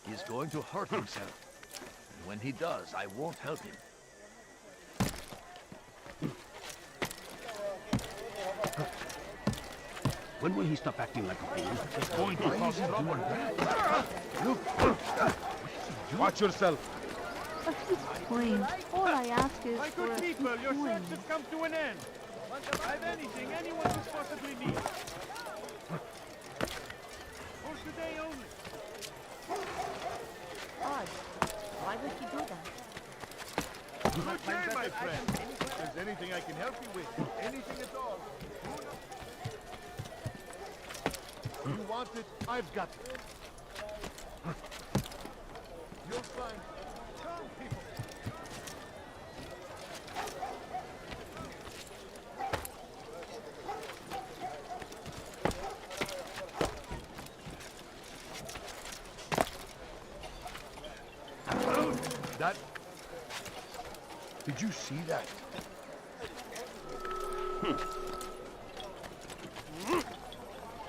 He's going to hurt himself. And when he does, I won't help him. When will he stop acting like a fool? It's going to cause trouble. Watch yourself. But he's plain. All I ask is My for good a people, your coin. search has come to an end. I've anything anyone could possibly need. For today only. Odd. Why would he do that? Good day, my friend. If there's anything I can help you with, anything at all. You want it? I've got it. You'll find. Come, people. That... Did you see that?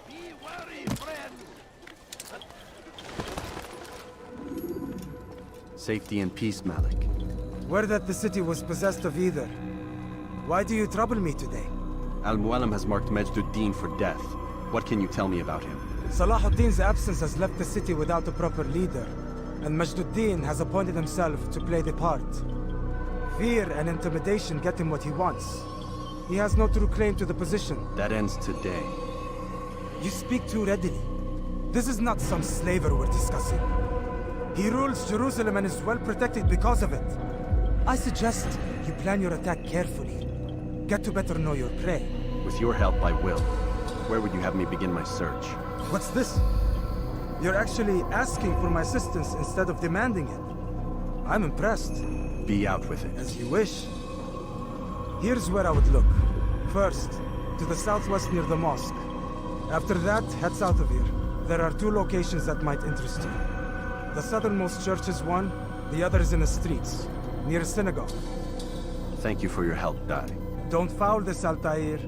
Be wary, friends! Safety and peace, Malik. Word that the city was possessed of either. Why do you trouble me today? Al-Mualim has marked Majduddin for death. What can you tell me about him? Salahuddin's absence has left the city without a proper leader, and Majduddin has appointed himself to play the part. Fear and intimidation get him what he wants. He has no true claim to the position. That ends today. You speak too readily. This is not some slaver we're discussing. He rules Jerusalem and is well protected because of it. I suggest you plan your attack carefully. Get to better know your prey. With your help, I will. Where would you have me begin my search? What's this? You're actually asking for my assistance instead of demanding it. I'm impressed. Be out with it. As you wish. Here's where I would look. First, to the southwest near the mosque. After that, head south of here. There are two locations that might interest you. The southernmost church is one, the other is in the streets, near a synagogue. Thank you for your help, Dari. Don't foul this, Altair.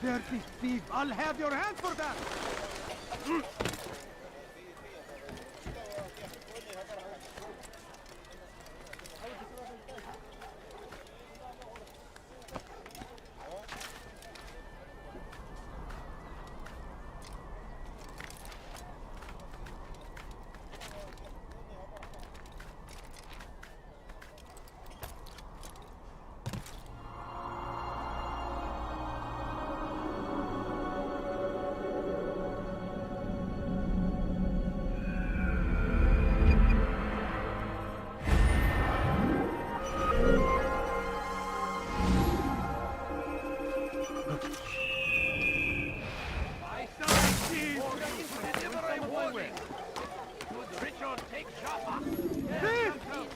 Dirty thief! I'll have your hand for that!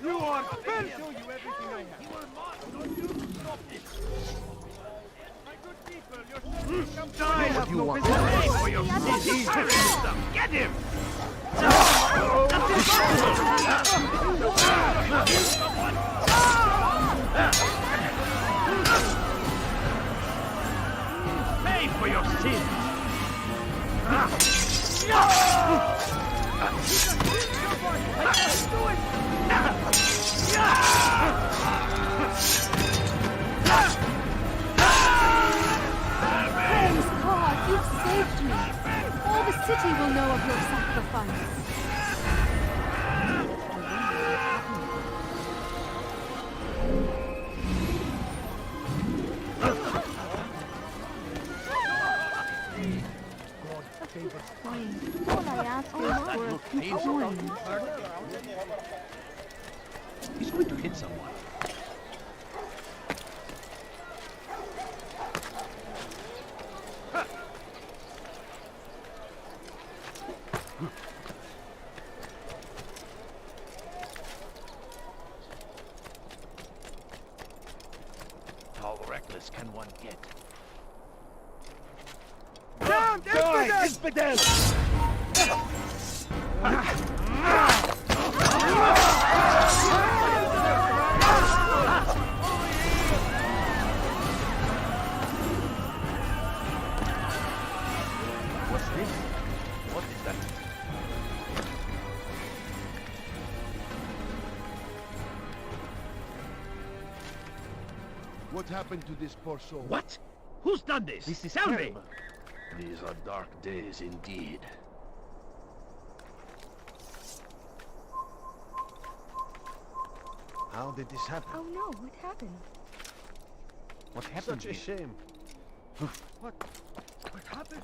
You are filth! Show you everything I have. You will not, don't you? Stop it! My good people, your son come Die! have You no want business. to for your city! Get him! Pay for your sins! someone. How reckless can one get? Down! Infidel! What's this? What is that? What happened to this poor soul? What? Who's done this? This is Tell me. terrible. These are dark days indeed. How did this happen? Oh no, what happened? What happened Such a here? shame. What happened?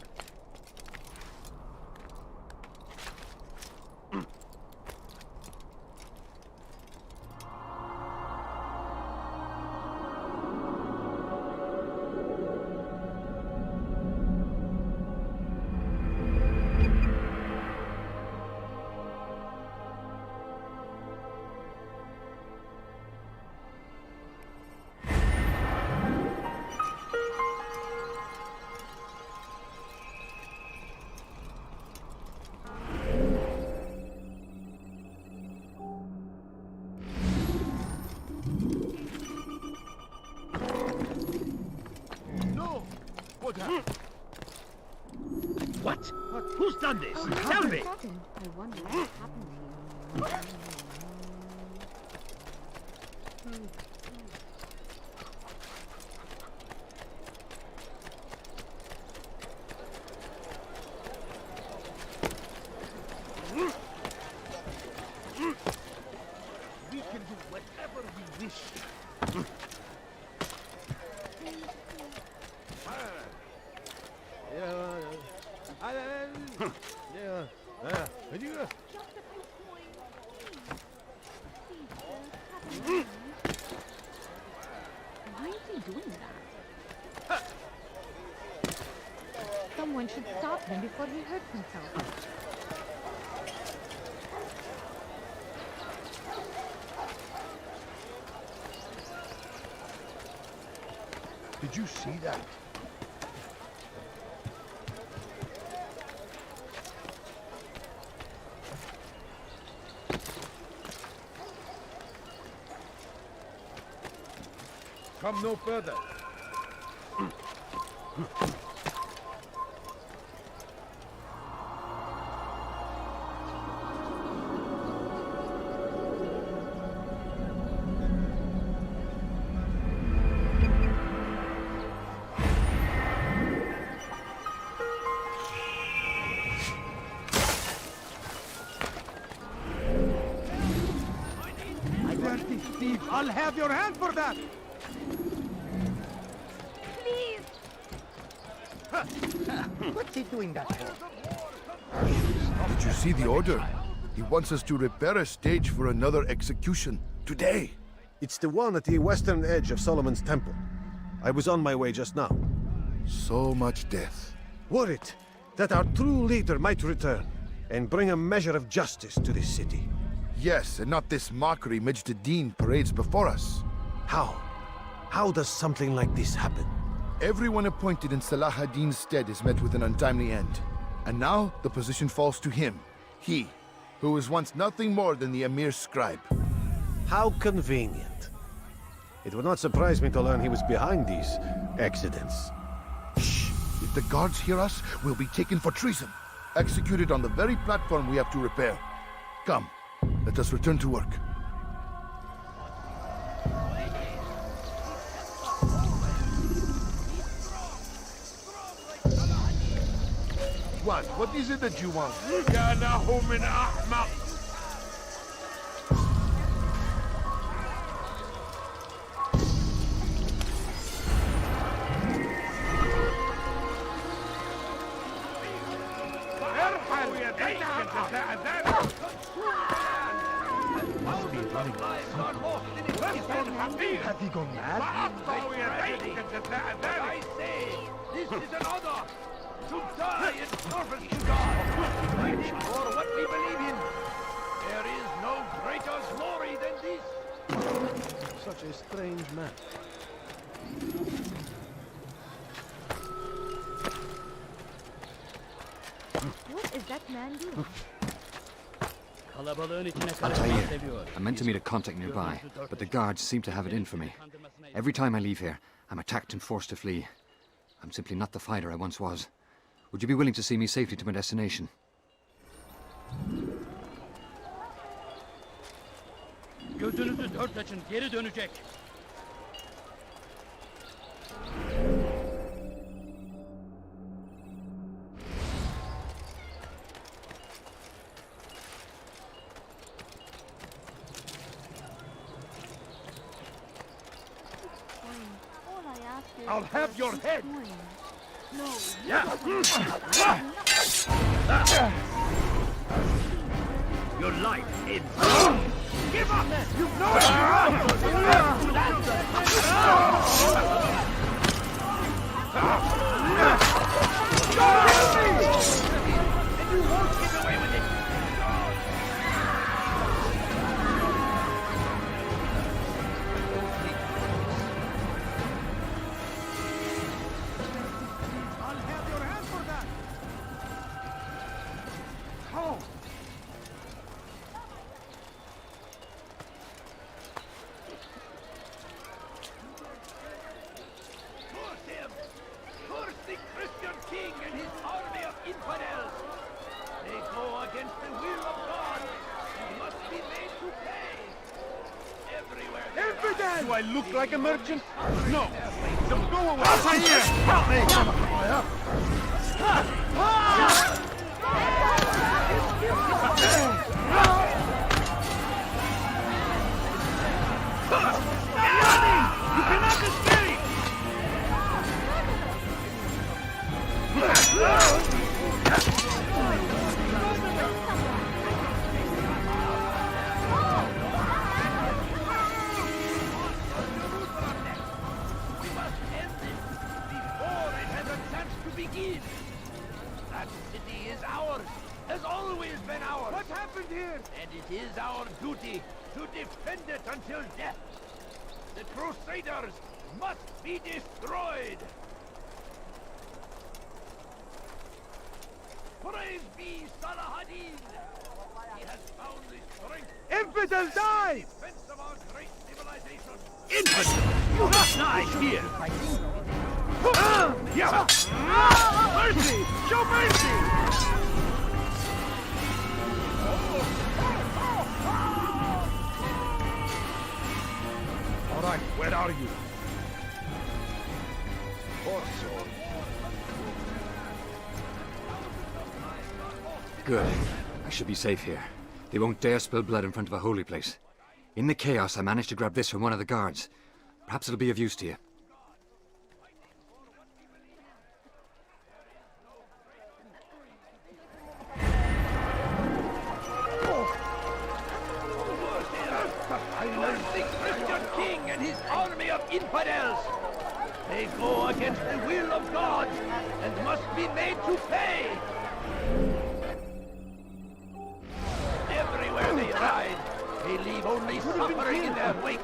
No! What happened? What? Who's done this? Oh no, Tell what me. happened? I wonder what happened to you. We can do whatever we wish. Why is he doing that? Someone should stop him before he hurts himself. Did you see that? Come no further. Dirty thief! I'll have your hand for that! Please! What's he doing that for? Did you see the order? He wants us to repair a stage for another execution. Today. It's the one at the western edge of Solomon's temple. I was on my way just now. So much death. Worried that our true leader might return and bring a measure of justice to this city. Yes, and not this mockery Majd ad-Din parades before us. How? How does something like this happen? Everyone appointed in Salah ad-Din's stead is met with an untimely end. And now the position falls to him. He, who was once nothing more than the Emir's scribe. How convenient. It would not surprise me to learn he was behind these accidents. Shh! If the guards hear us, we'll be taken for treason. Executed on the very platform we have to repair. Come, let us return to work. What is it that you want? Must be running. he gone mad? I say, this is an honor. To die in service to God. Fighting for what we believe in. There is no greater glory than this. Such a strange man. What is that man doing? I meant to meet a contact nearby, but the guards seem to have it in for me. Every time I leave here, I'm attacked and forced to flee. I'm simply not the fighter I once was. Would you be willing to see me safely to my destination? Gözünüzü dört açın, geri dönecek. All I ask is I'll have your head. No. Your life ends. Give up! You know it! And you won't get away with it! I'll have your hand for that. How? Curse him! Curse the Christian king and his army of infidels! They go against the will of God and must be made to pay! Everywhere they Infidel! rise, Do I look like a merchant? No! So Go away! Help me! You cannot escape! we must end this before it has a chance to begin! That city is ours, has always been ours! What happened here? And it is our duty to defend it until death. The Crusaders must be destroyed. Praise be Salah ad-Din. He has found the strength Infidel, die! defense of our great civilization. Infidel! You must die here! Mercy! Show mercy! All right, where are you? Good. I should be safe here. They won't dare spill blood in front of a holy place. In the chaos, I managed to grab this from one of the guards. Perhaps it'll be of use to you. Curse the Christian king and his army of infidels. They go against the will of God and must be made to pay. Everywhere they ride, they leave only suffering in their wake.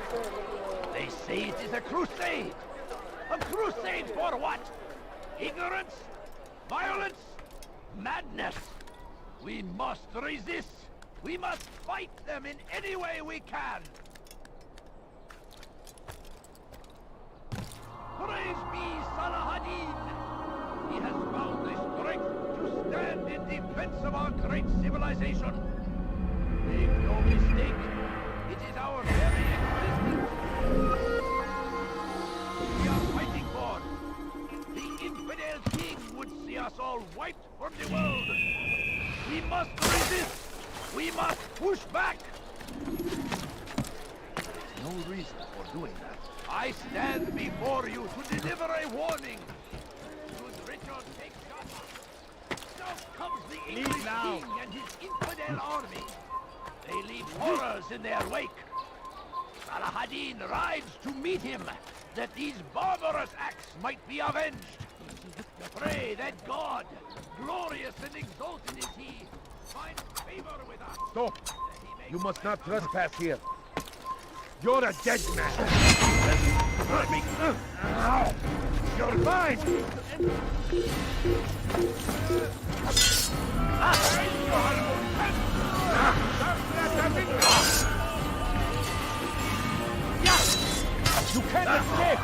They say it is a crusade. A crusade for what? Ignorance? Violence? Madness? We must resist. We must fight them in any way we can. Praise be Salah ad-Din. He has found the strength to stand in defense of our great civilization. Make no mistake, it is our very existence we are fighting for. The infidel king would see us all wiped from the world. We must resist. We must push back. There's no reason for doing that. I stand before you to deliver a warning. Should Richard take Jaffa, now comes the English king and his infidel army. They leave horrors in their wake. Saladin rides to meet him, that these barbarous acts might be avenged. Pray that God, glorious and exalted is he, find favor with us. Stop! You must not trespass here. You're a dead man. Let me... You're mine! You can't escape!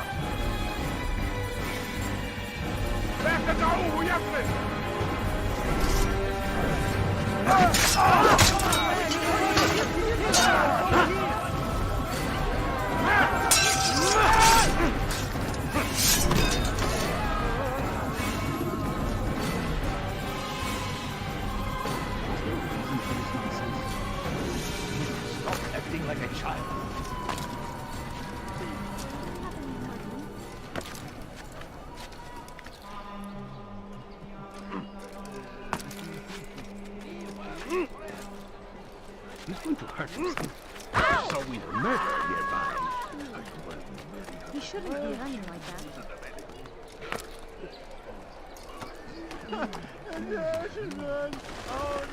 Stop acting like a child. He's going to hurt us. So we murder nearby. He shouldn't be running like that.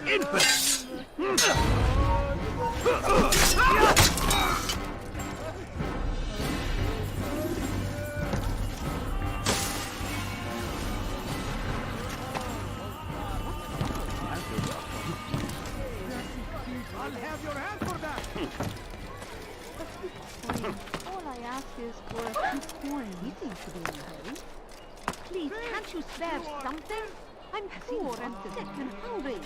Infants! I'll have your hand for that! All I ask is for a few coins. He seems to be in a hurry. Please, can't you spare something? I'm poor and sick and hungry.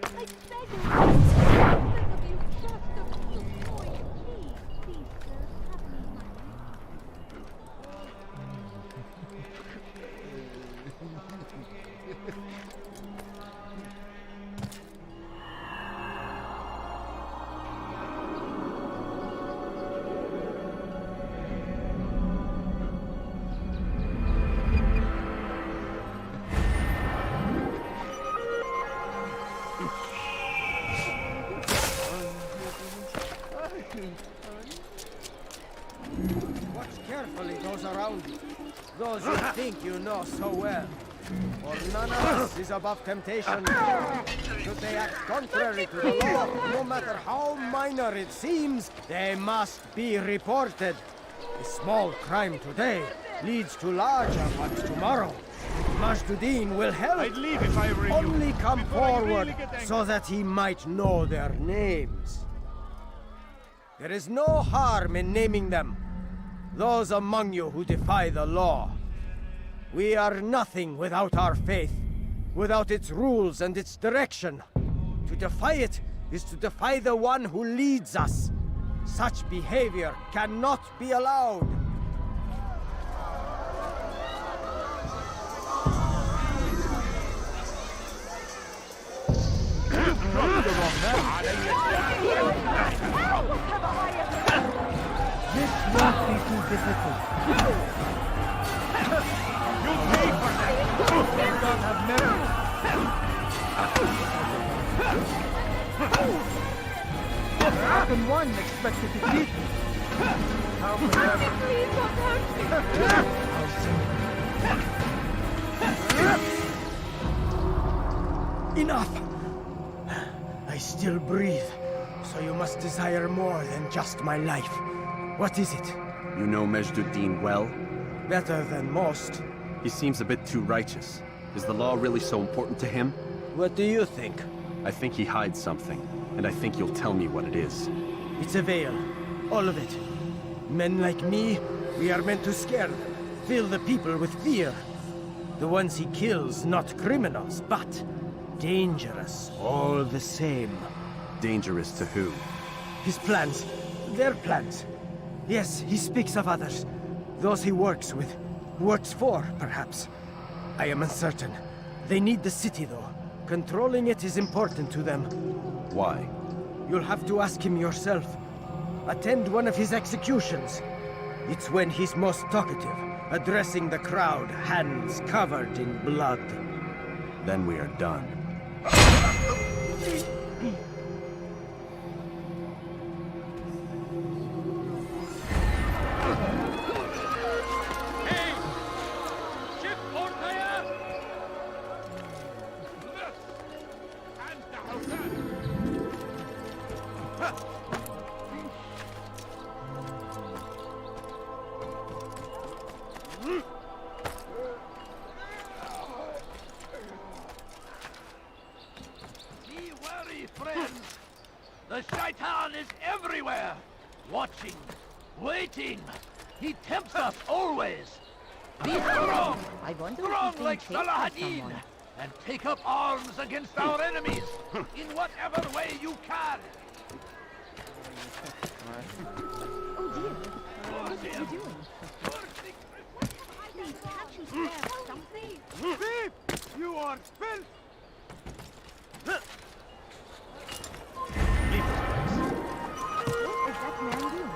I beg of you, just a few coins. Please, sir, have me money. Watch carefully those around you, those you think you know so well. For none of us is above temptation. Should they act contrary to the law, no matter how minor it seems, they must be reported. A small crime today leads to larger ones tomorrow. Majduddin will help. I'd leave if I were you. Only come Before I really forward get angry. so that he might know their names. There is no harm in naming them. Those among you who defy the law. We are nothing without our faith, without its rules and its direction. To defy it is to defy the one who leads us. Such behavior cannot be allowed. This won't be too difficult. You'll pay for that! May God have mercy! How can one expect to defeat me? How can Please don't hurt me. Enough! I still breathe, so you must desire more than just my life. What is it? You know Majduddin well? Better than most. He seems a bit too righteous. Is the law really so important to him? What do you think? I think he hides something, and I think you'll tell me what it is. It's a veil. All of it. Men like me, we are meant to scare them, fill the people with fear. The ones he kills, not criminals, but dangerous all the same. Dangerous to who? His plans. Their plans. Yes, he speaks of others. Those he works with. Works for, perhaps. I am uncertain. They need the city, though. Controlling it is important to them. Why? You'll have to ask him yourself. Attend one of his executions. It's when he's most talkative, addressing the crowd, hands covered in blood. Then we are done. is everywhere, watching, waiting. He tempts us always. Be strong, I wonder strong if like he's being chased by Saladin, someone. and take up arms against our enemies in whatever way you can. Oh dear. What are you doing? Please, can't you spare something? Thief! You are filth! What is that man doing?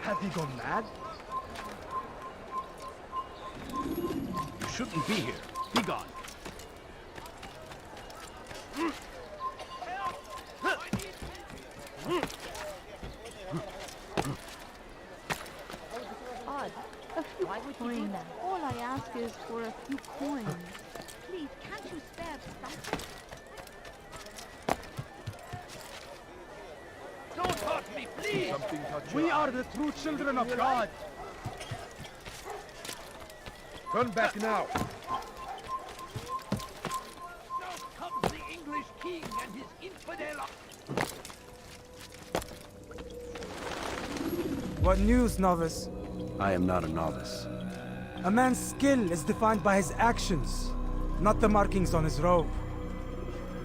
Has he gone mad? You shouldn't be here. Be gone. Odd. A few coins. All I ask is for a few coins. Please, can't you spare something? Don't hurt me, please. We are the true children of God. Turn back now. Now comes the English king and his infidel. What news, novice? I am not a novice. A man's skill is defined by his actions, not the markings on his robe.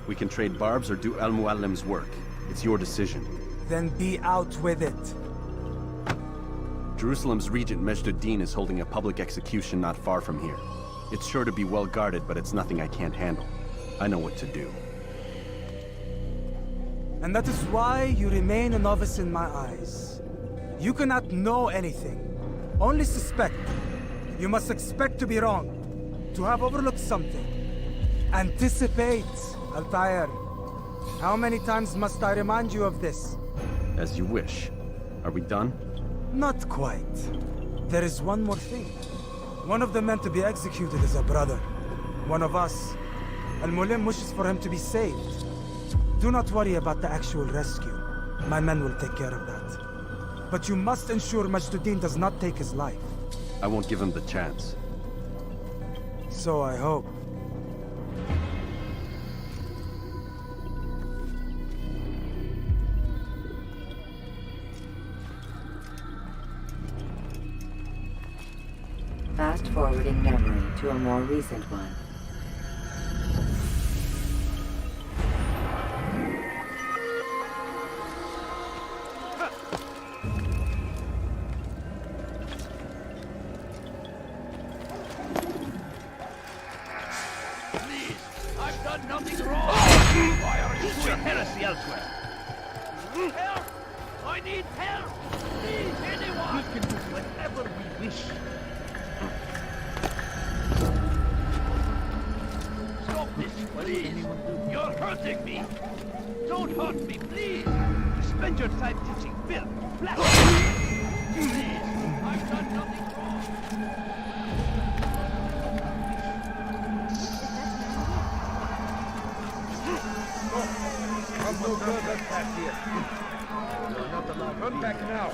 We can trade barbs or do Al-Muallim's work. It's your decision. Then be out with it. Jerusalem's regent Majd-ud-Din is holding a public execution not far from here. It's sure to be well guarded, but it's nothing I can't handle. I know what to do. And that is why you remain a novice in my eyes. You cannot know anything, only suspect. You must expect to be wrong, to have overlooked something. Anticipate, Altair. How many times must I remind you of this? As you wish. Are we done? Not quite. There is one more thing. One of the men to be executed is a brother. One of us. Al-Mulim wishes for him to be saved. Do not worry about the actual rescue. My men will take care of that. But you must ensure Majd-ud-Din does not take his life. I won't give him the chance. So I hope. Fast-forwarding memory to a more recent one. Please, I've done nothing wrong. Why are you doing heresy elsewhere? Help! I need help! Please, anyone! We can do whatever we wish. Stop this, please! You're hurting me! Don't hurt me, please! Spend your time teaching filth. Please, I've done nothing wrong! Come no further past here. You're not allowed. Turn back now.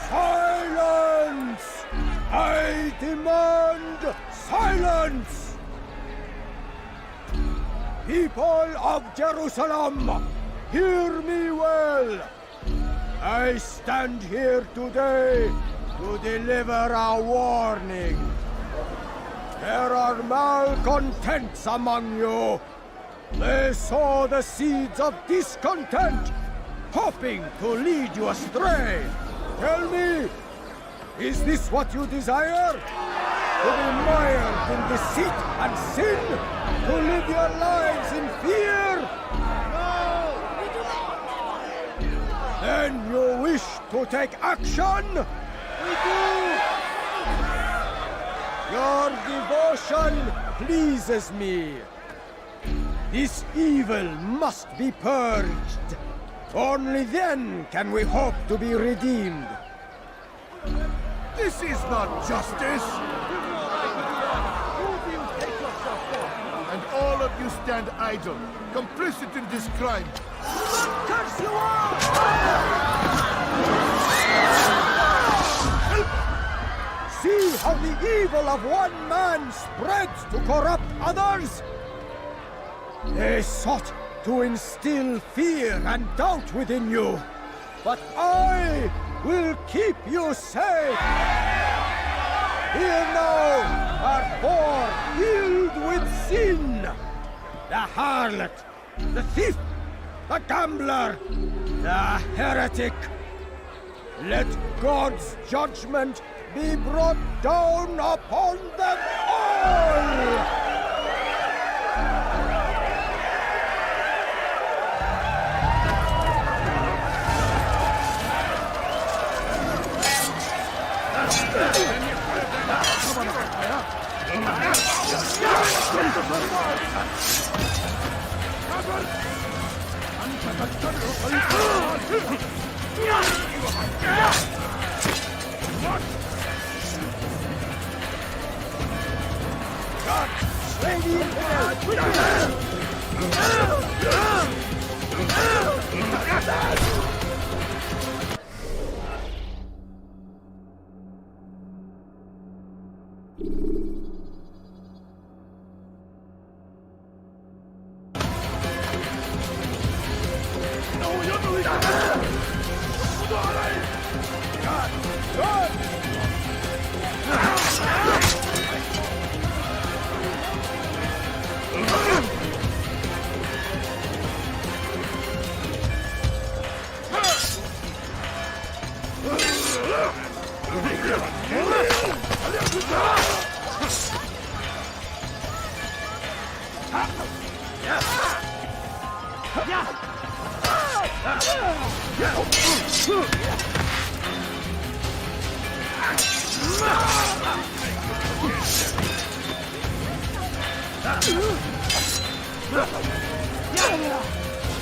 Silence! I demand silence! People of Jerusalem, hear me well! I stand here today to deliver a warning. There are malcontents among you. They sow the seeds of discontent, hoping to lead you astray. Tell me, is this what you desire? To be mired in deceit and sin? To live your lives in fear? No, we do not. Then you wish to take action? We do. Your devotion pleases me. This evil must be purged. Only then can we hope to be redeemed. This is not justice! And all of you stand idle, complicit in this crime. Curse you all! See how the evil of one man spreads to corrupt others? They sought to instill fear and doubt within you, but I will keep you safe. Here now are four filled with sin. The harlot, the thief, the gambler, the heretic. Let God's judgment be brought down upon them all!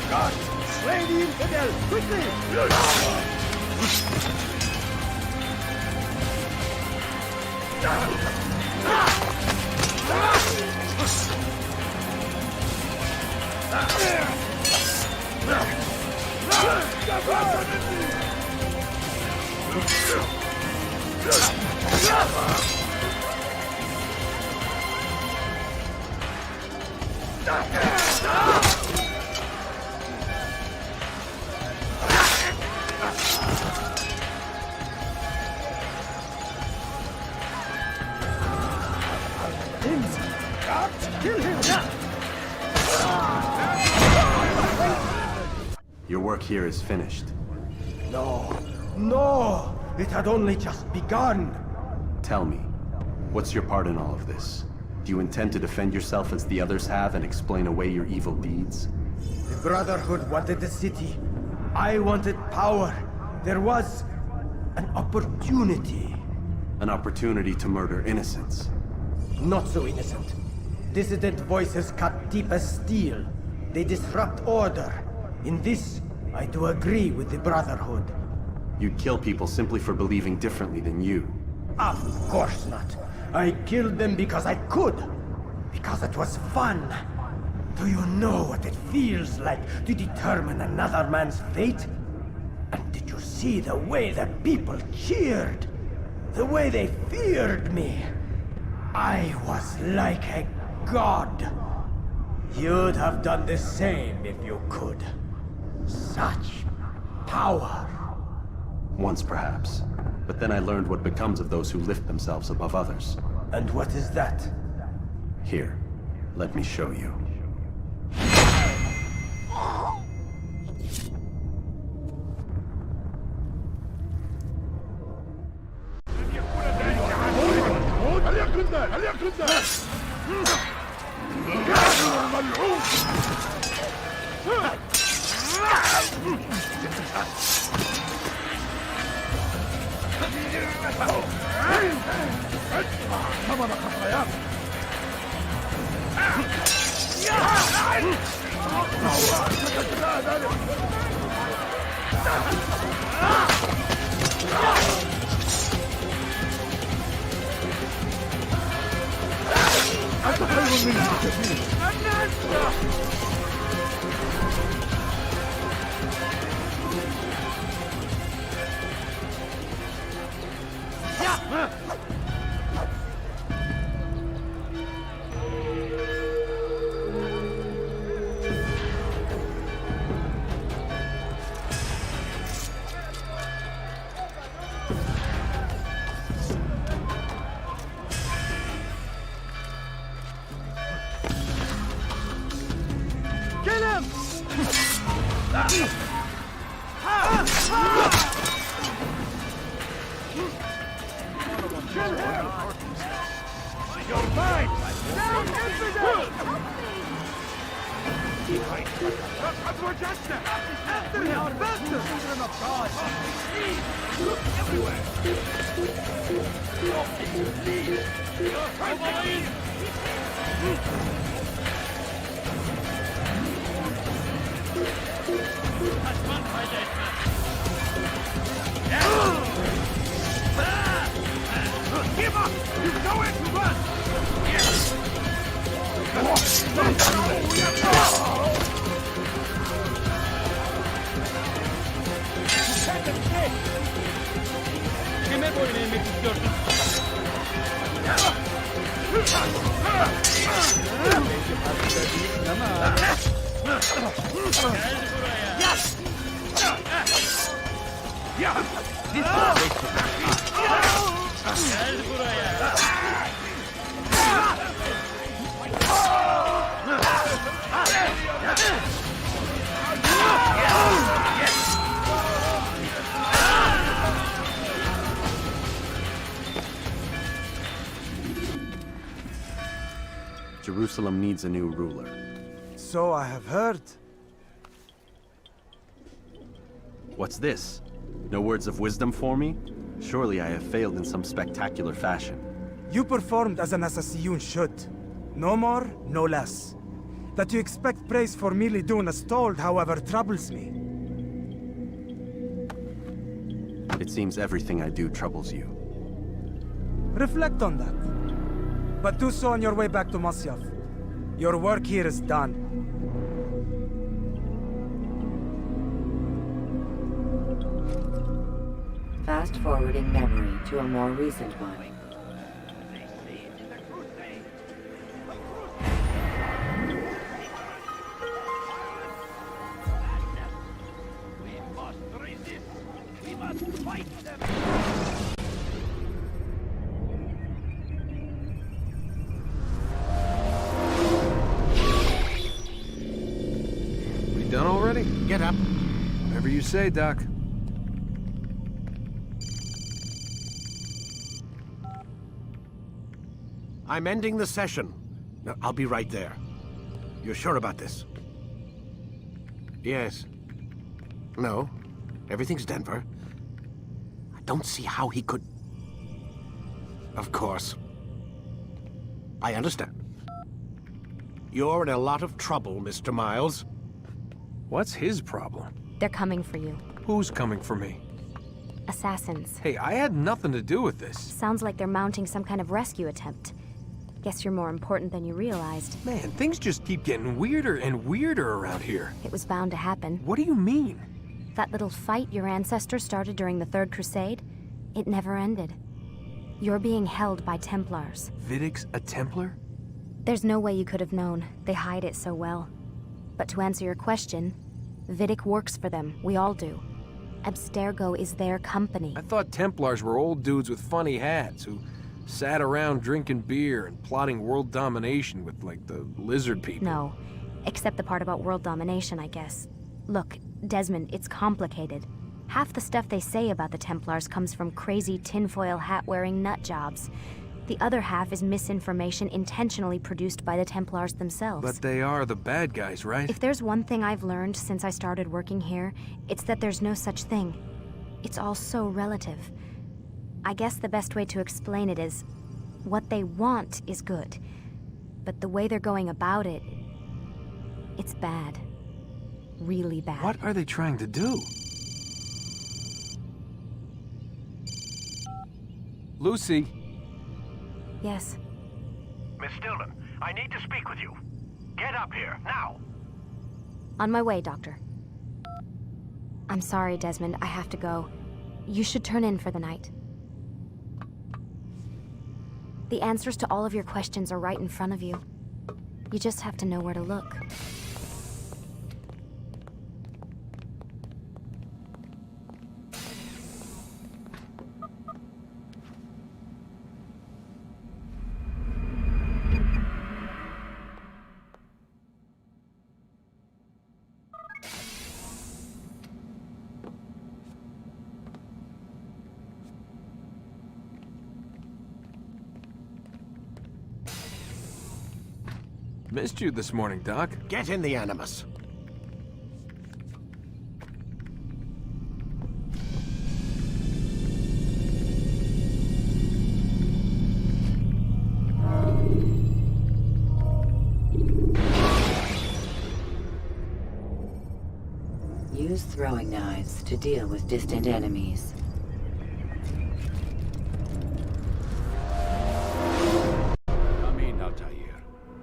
God, slay the infidel, quickly! Kill him! Your work here is finished. No, no! It had only just begun! Tell me, what's your part in all of this? Do you intend to defend yourself as the others have and explain away your evil deeds? The Brotherhood wanted the city. I wanted power. There was an opportunity. An opportunity to murder innocents. Not so innocent. Dissident voices cut deep as steel. They disrupt order. In this, I do agree with the Brotherhood. You'd kill people simply for believing differently than you. Of course not. I killed them because I could. Because it was fun. Do you know what it feels like to determine another man's fate? And did you see the way the people cheered? The way they feared me? I was like a god. You'd have done the same if you could. Such power. Once perhaps. But then I learned what becomes of those who lift themselves above others. And what is that? Here, let me show you. Jerusalem needs a new ruler. So I have heard. What's this? No words of wisdom for me? Surely I have failed in some spectacular fashion. You performed as an assassin should. No more, no less. That you expect praise for merely doing as told, however, troubles me. It seems everything I do troubles you. Reflect on that. But do so on your way back to Masyaf. Your work here is done. Fast-forwarding memory to a more recent one. They say it is a crusade. We must resist. We must fight them. Done already? Get up. Whatever you say, Doc. I'm ending the session. No, I'll be right there. You're sure about this? Yes. No. Everything's Denver. I don't see how he could... Of course. I understand. You're in a lot of trouble, Mr. Miles. What's his problem? They're coming for you. Who's coming for me? Assassins. Hey, I had nothing to do with this. Sounds like they're mounting some kind of rescue attempt. Guess you're more important than you realized. Man, things just keep getting weirder and weirder around here. It was bound to happen. What do you mean? That little fight your ancestors started during the Third Crusade, it never ended. You're being held by Templars. Vidic's a Templar? There's no way you could have known. They hide it so well. But to answer your question, Vidic works for them. We all do. Abstergo is their company. I thought Templars were old dudes with funny hats who sat around drinking beer and plotting world domination with, like, the lizard people. No. Except the part about world domination, I guess. Look, Desmond, it's complicated. Half the stuff they say about the Templars comes from crazy tinfoil hat-wearing nut jobs. The other half is misinformation intentionally produced by the Templars themselves. But they are the bad guys, right? If there's one thing I've learned since I started working here, it's that there's no such thing. It's all so relative. I guess the best way to explain it is, what they want is good. But the way they're going about it, it's bad. Really bad. What are they trying to do? Lucy. Yes. Miss Stillman, I need to speak with you. Get up here, now! On my way, Doctor. I'm sorry, Desmond. I have to go. You should turn in for the night. The answers to all of your questions are right in front of you. You just have to know where to look. Missed you this morning, Doc. Get in the Animus. Use throwing knives to deal with distant enemies.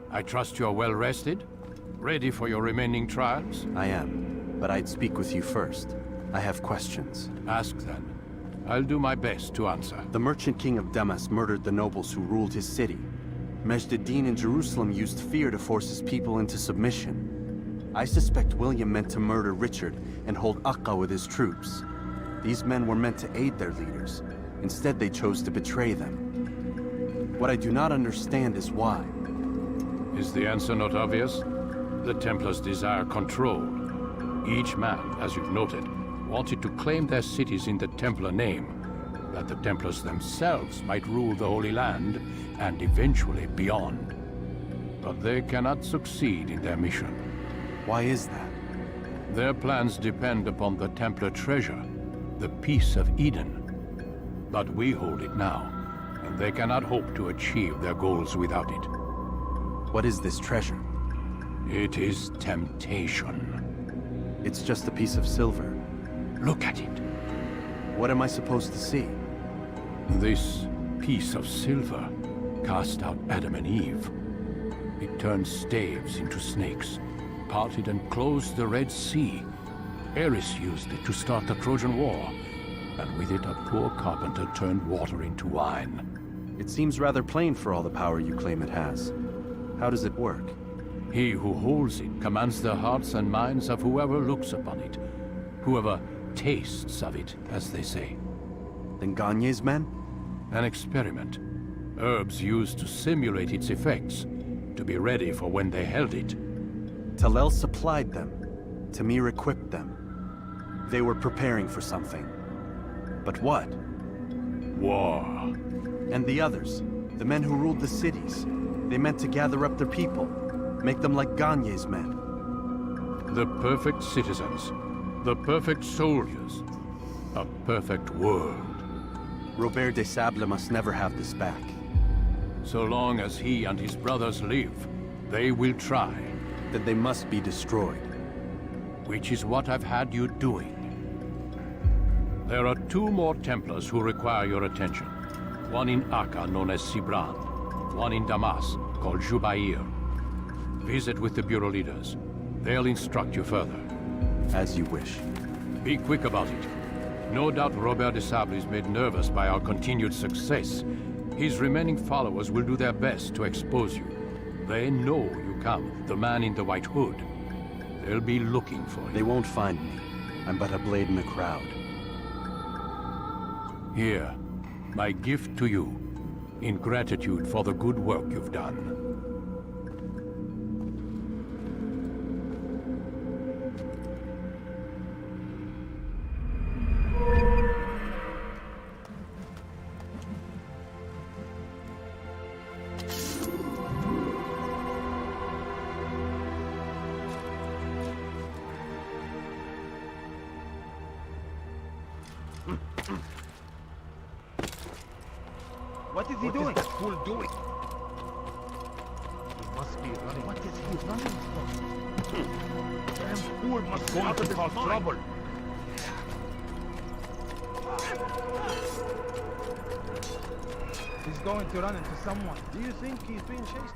I trust you're well rested? Ready for your remaining trials? I am, but I'd speak with you first. I have questions. Ask then. I'll do my best to answer. The merchant king of Damas murdered the nobles who ruled his city. Majd-ad-Din in Jerusalem used fear to force his people into submission. I suspect William meant to murder Richard and hold Akka with his troops. These men were meant to aid their leaders. Instead, they chose to betray them. What I do not understand is why. Is the answer not obvious? The Templars desire control. Each man, as you've noted, wanted to claim their cities in the Templar name, that the Templars themselves might rule the Holy Land, and eventually beyond. But they cannot succeed in their mission. Why is that? Their plans depend upon the Templar treasure, the Peace of Eden. But we hold it now, and they cannot hope to achieve their goals without it. What is this treasure? It is temptation. It's just a piece of silver. Look at it. What am I supposed to see? This piece of silver cast out Adam and Eve. It turned staves into snakes, parted and closed the Red Sea. Ares used it to start the Trojan War, and with it a poor carpenter turned water into wine. It seems rather plain for all the power you claim it has. How does it work? He who holds it commands the hearts and minds of whoever looks upon it. Whoever tastes of it, as they say. Then Gagne's men? An experiment. Herbs used to simulate its effects, to be ready for when they held it. Talel supplied them. Tamir equipped them. They were preparing for something. But what? War. And the others, the men who ruled the cities, they meant to gather up their people, make them like Gagne's men. The perfect citizens, the perfect soldiers, a perfect world. Robert de Sable must never have this back. So long as he and his brothers live, they will try. Then they must be destroyed. Which is what I've had you doing. There are 2 more Templars who require your attention. One in Akka, known as Sibran. One in Damas, called Jubair. Visit with the Bureau leaders. They'll instruct you further. As you wish. Be quick about it. No doubt Robert de Sable is made nervous by our continued success. His remaining followers will do their best to expose you. They know you come, the man in the white hood. They'll be looking for you. They won't find me. I'm but a blade in the crowd. Here, my gift to you. In gratitude for the good work you've done. What is he doing? What is that fool doing? He must be running. What is he running from? Damn fool must go out to cause trouble. He's going to run into someone. Do you think he's being chased?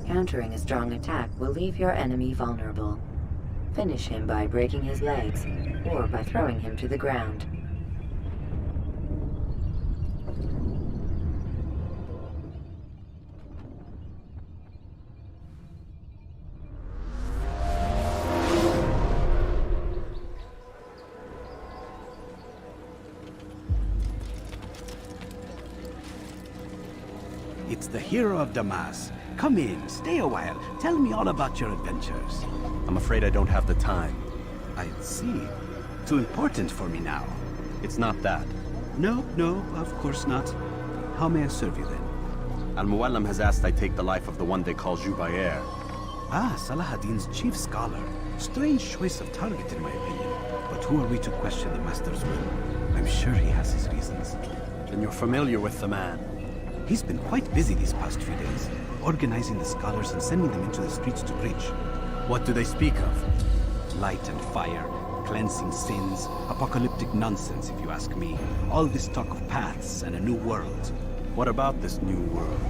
Countering a strong attack will leave your enemy vulnerable. Finish him by breaking his legs, or by throwing him to the ground. It's the hero of Damas. Come in, stay a while. Tell me all about your adventures. I'm afraid I don't have the time. I see. Too important for me now. It's not that. No, of course not. How may I serve you then? Al-Muallim has asked I take the life of the one they call Jubair. Ah, Salahadin's chief scholar. Strange choice of target, in my opinion. But who are we to question the Master's will? I'm sure he has his reasons. Then you're familiar with the man. He's been quite busy these past few days, organizing the scholars and sending them into the streets to preach. What do they speak of? Light and fire, cleansing sins, apocalyptic nonsense, if you ask me. All this talk of paths and a new world. What about this new world?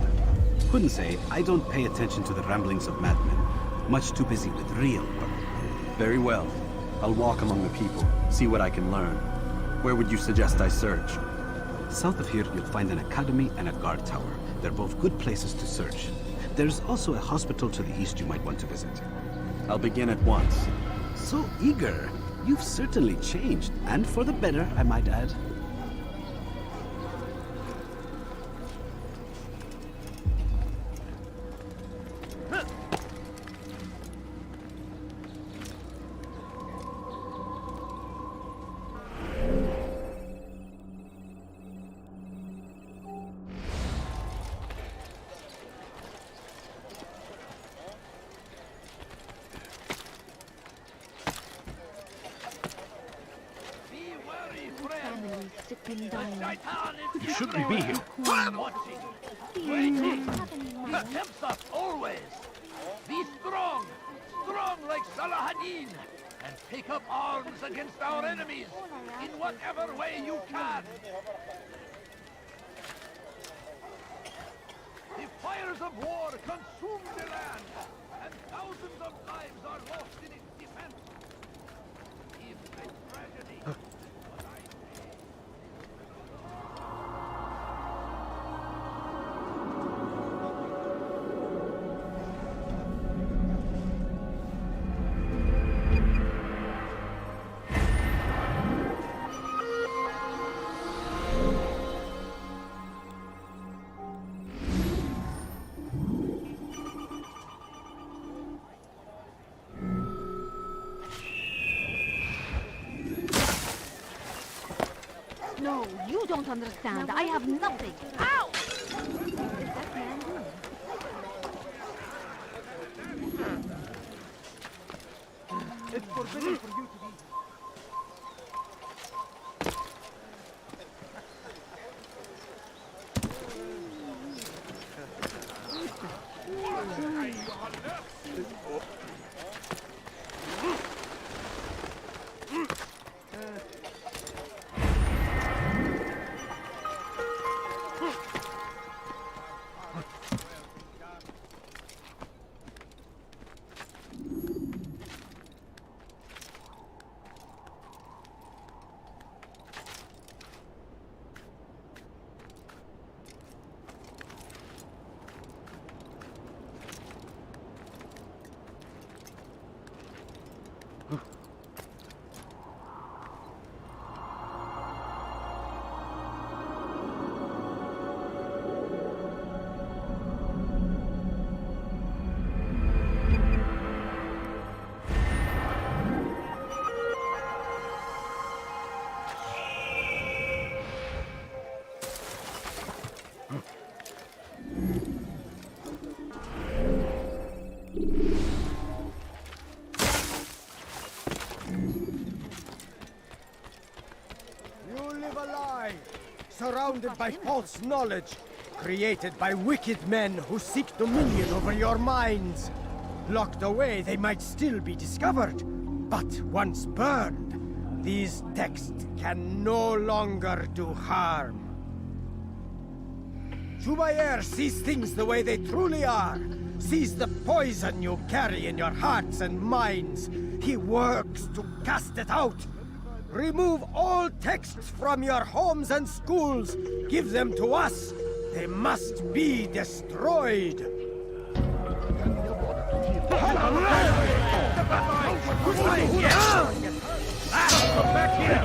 Couldn't say. I don't pay attention to the ramblings of madmen. Much too busy with real work. Very well. I'll walk among the people, see what I can learn. Where would you suggest I search? South of here, you'll find an academy and a guard tower. They're both good places to search. There's also a hospital to the east you might want to visit. I'll begin at once. So eager. You've certainly changed, and for the better, I might add. You shouldn't be here. Watching, waiting. He tempts us always. Be strong, strong like Salahadin, and take up arms against our enemies in whatever way you can. The fires of war consume the land, and thousands of lives are lost in its defense. If a tragedy... No, you don't understand. I have nothing. Ow! What is that man doing? It's forbidden for you to be... You live a lie, surrounded by false knowledge. created by wicked men who seek dominion over your minds. Locked away, they might still be discovered, but once burned, these texts can no longer do harm. Jubair sees things the way they truly are, sees the poison you carry in your hearts and minds. He works to cast it out. Remove all texts from your homes and schools. Give them to us. They must be destroyed. Back here!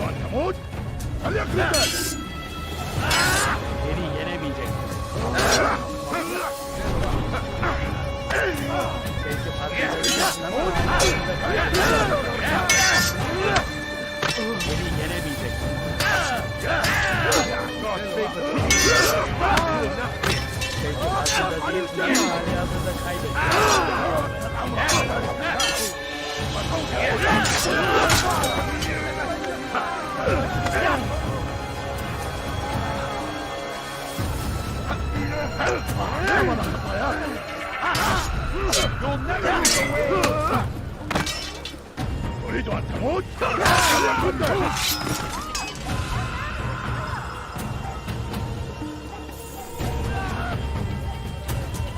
You'll never get away!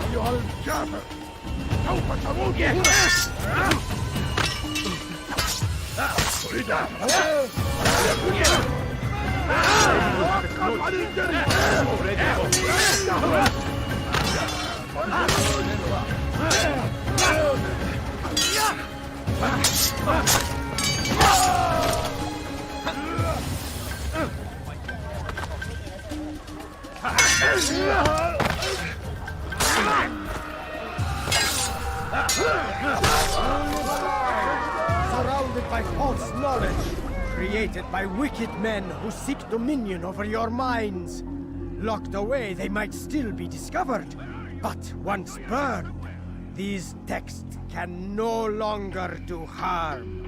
أيها الكافر سوف تموت هنا! أريد أن توقف عن الجري! Surrounded by false knowledge, created by wicked men who seek dominion over your minds. Locked away, they might still be discovered, but once burned, these texts can no longer do harm.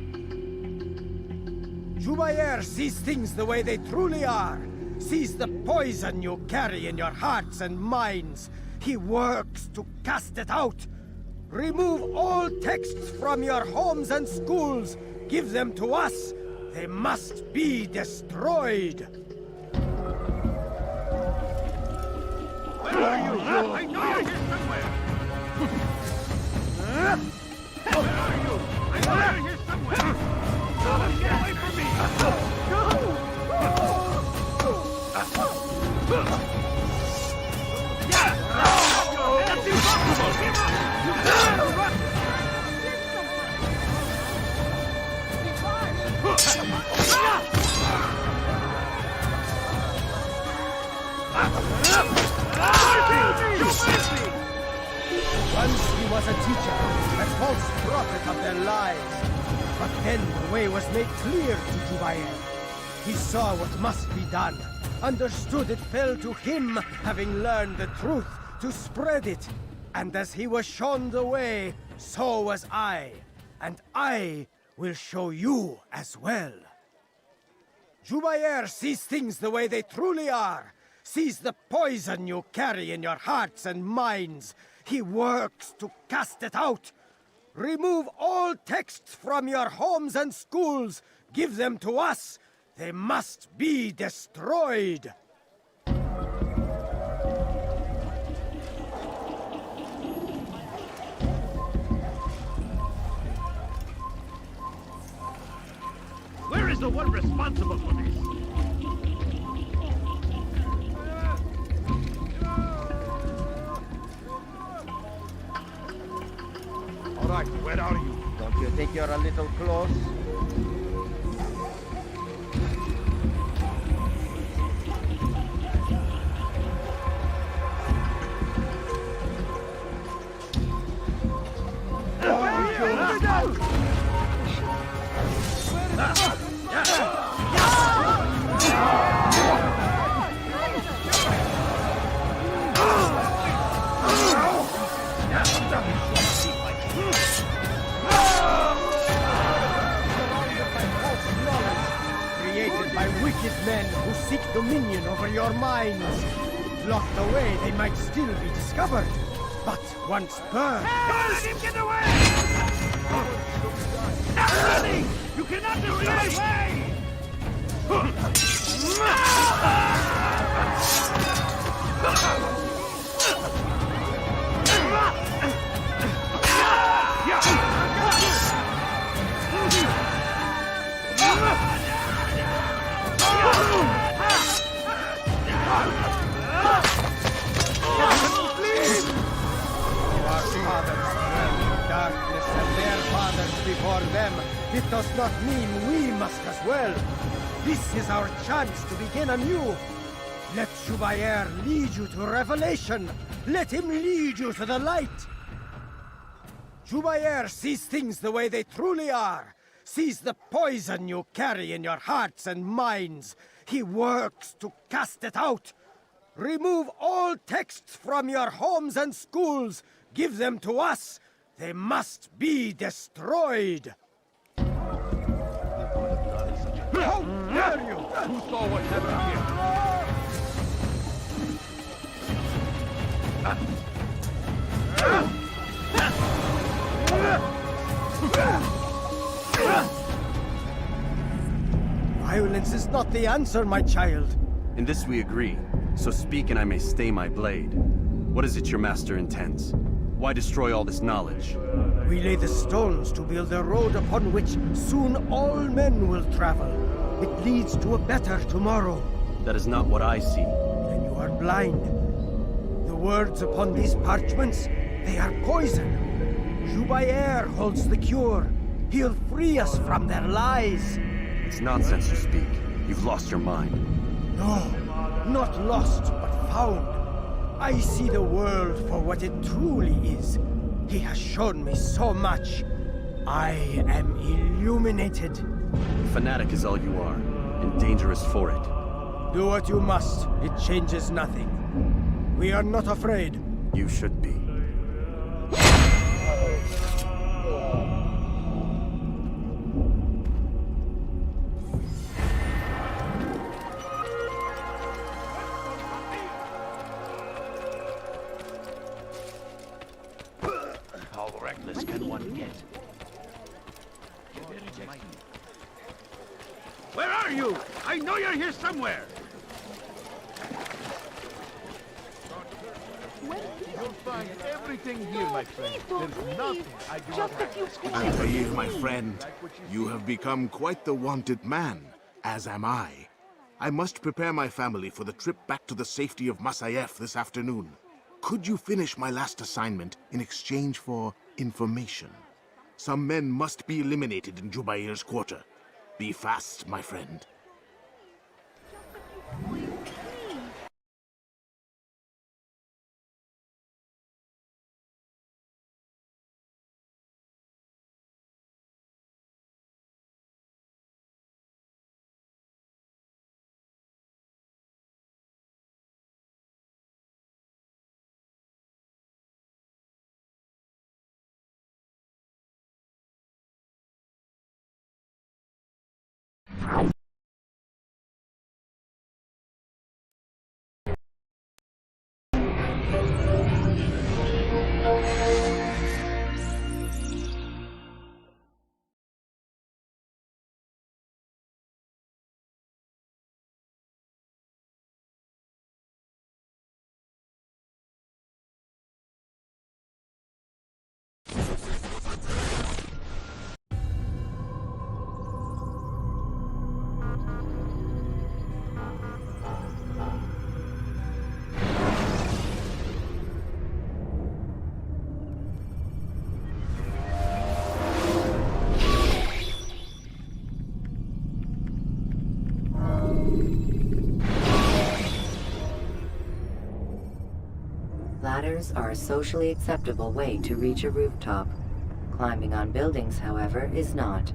Jubair sees things the way they truly are, sees the poison you carry in your hearts and minds. He works to cast it out. Remove all texts from your homes and schools. Give them to us. They must be destroyed. Where are you? I know you're here somewhere! Where are you? I know you're here somewhere! Get away from me! That's impossible! Once he was a teacher, a false prophet of their lies. But then the way was made clear to Jubair. He saw what must be done, understood it fell to him, having learned the truth, to spread it. And as he was shown the way, so was I. And I will show you as well. Jubair sees things the way they truly are, sees the poison you carry in your hearts and minds. He works to cast it out. Remove all texts from your homes and schools. Give them to us. They must be destroyed. Where is the one responsible for this? All right, where are you? Don't you think you're a little close? Created by wicked men who seek dominion over your minds. Locked away, they might still be discovered. But once burned... Let him get away! Not running! You cannot destroy way! Darkness and their fathers before them. It does not mean we must as well. This is our chance to begin anew. Let Jubair lead you to revelation. Let him lead you to the light. Jubair sees things the way they truly are. Sees the poison you carry in your hearts and minds. He works to cast it out. Remove all texts from your homes and schools. Give them to us. They must be destroyed. How dare you! Who saw what happened here? Violence is not the answer, my child. In this we agree, so speak and I may stay my blade. What is it your master intends? Why destroy all this knowledge? We lay the stones to build a road upon which soon all men will travel. It leads to a better tomorrow. That is not what I see. Then you are blind. The words upon these parchments, they are poison. Jubair holds the cure. He'll free us from their lies. It's nonsense you speak. You've lost your mind. No, not lost, but found. I see the world for what it truly is. He has shown me so much. I am illuminated. Fanatic is all you are, and dangerous for it. Do what you must. It changes nothing. We are not afraid. You should be. How reckless can one get? Where are you? I know you're here somewhere! You'll find everything here, my friend. There's nothing I do not have. Altair, my friend, you have become quite the wanted man, as am I. I must prepare my family for the trip back to the safety of Masayef this afternoon. Could you finish my last assignment in exchange for information? Some men must be eliminated in Jubair's quarter. Be fast, my friend. Ladders are a socially acceptable way to reach a rooftop. Climbing on buildings, however, is not.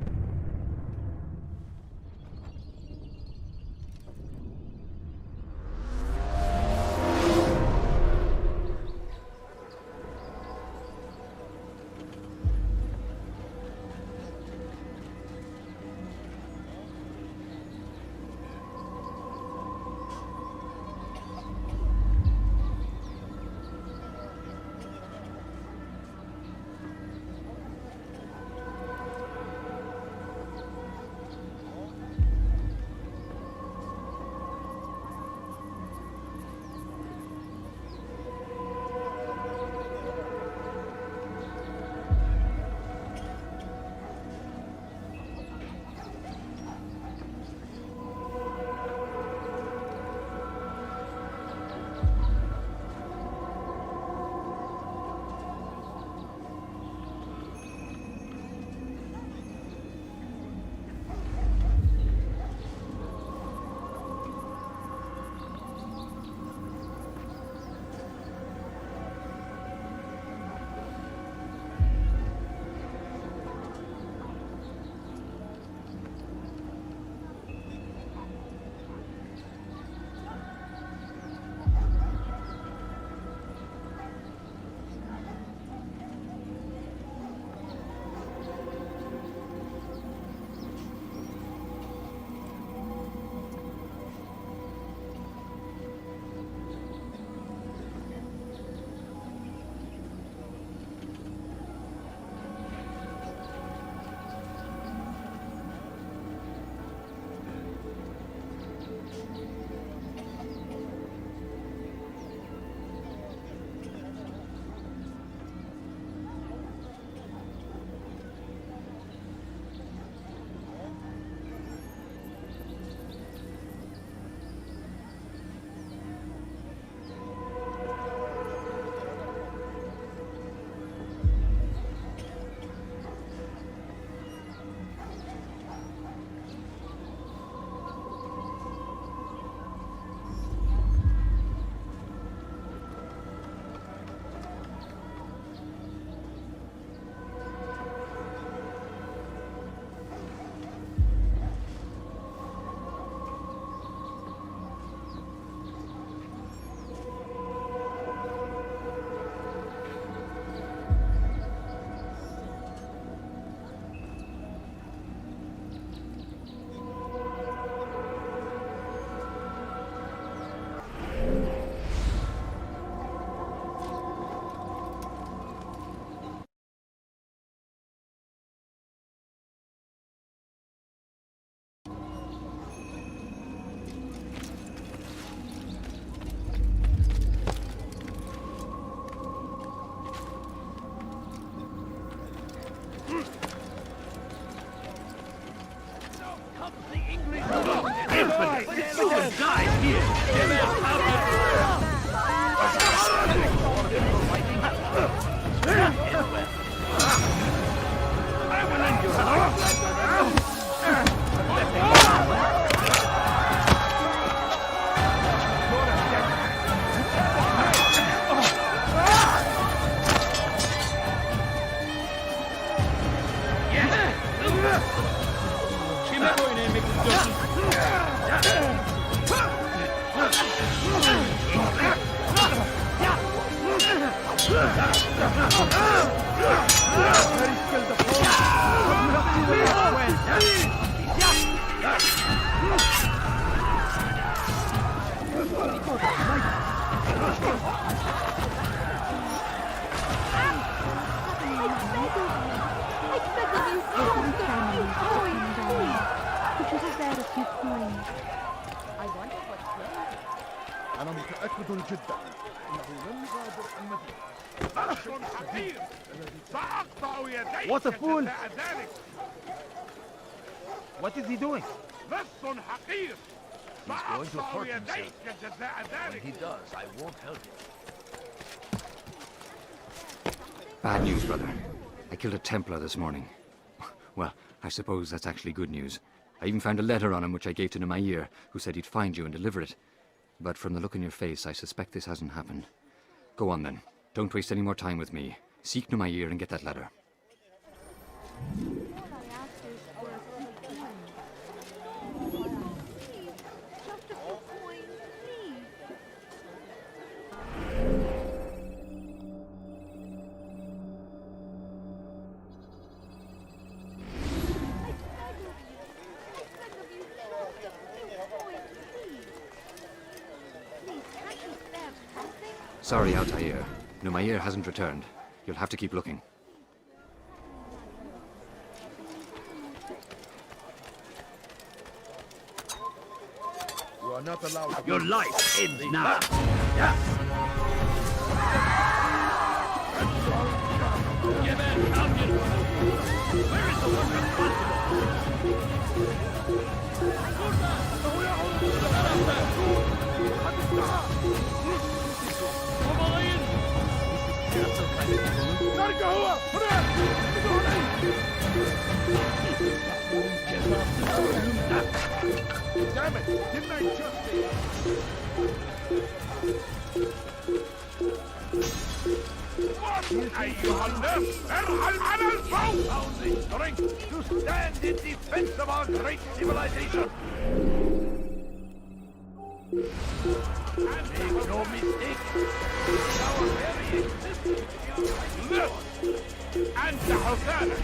Could you spare a few coins? I wonder what's there. أنا متأكد جدا أنه لن يغادر المدينة. لص حقير سأقطع يديك. What a fool! جزاء ذلك. What is he doing? لص حقير. He's going to سأقطع hurt himself. يديك جزاء When ذلك. he does, I won't help him. Bad news, brother. I killed a Templar this morning. Well, I suppose that's actually good news. I even found a letter on him which I gave to Numair, who said he'd find you and deliver it. But from the look in your face, I suspect this hasn't happened. Go on then. Don't waste any more time with me. Seek Numair and get that letter. All I ask is for a few coins. Please, just a few coins, please. Sorry, Altair. Numair hasn't returned. You'll have to keep looking. You are not allowed. Your life ends now. Give in, Falcon! Where is the one responsible? Damn it! Didn't I just say? أيها الناس ارحل على الفوق! Founding strength to stand in defense of our great civilization! Make no mistake, our very existence live and حسانا!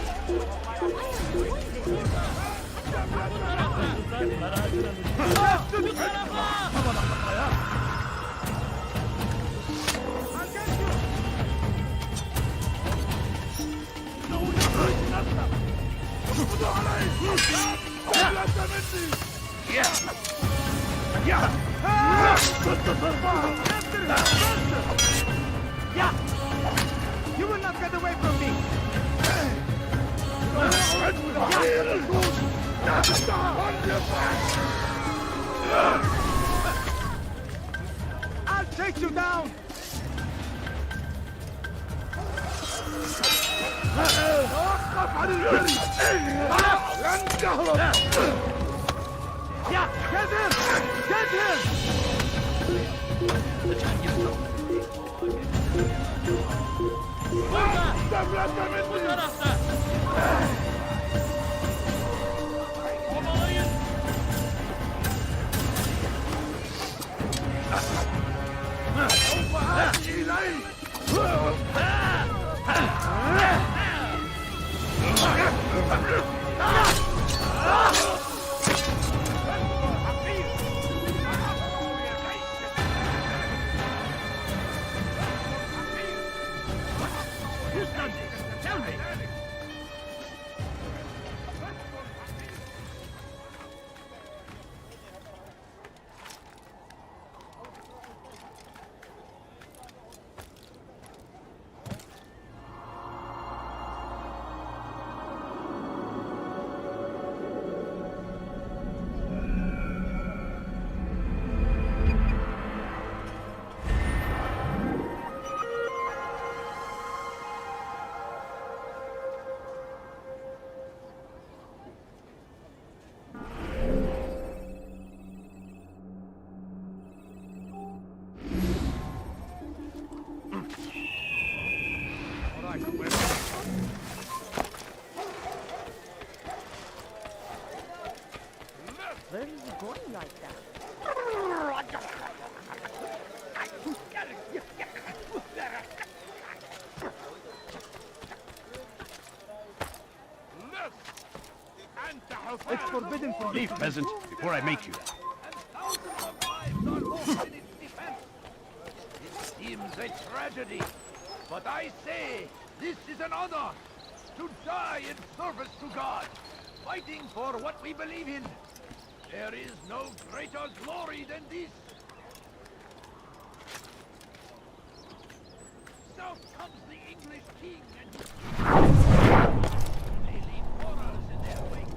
You will not get away from me! I'll take you down! Get him! Get him! Who's done this? Tell me! Where is he going like that? It's forbidden for you. Leave, peasant, before I make you. Esteem seems a tragedy. But I say, this is an honor. To die in service to God, fighting for what we believe in. There is no greater glory than this. South comes the English king and they leave horrors in their wake.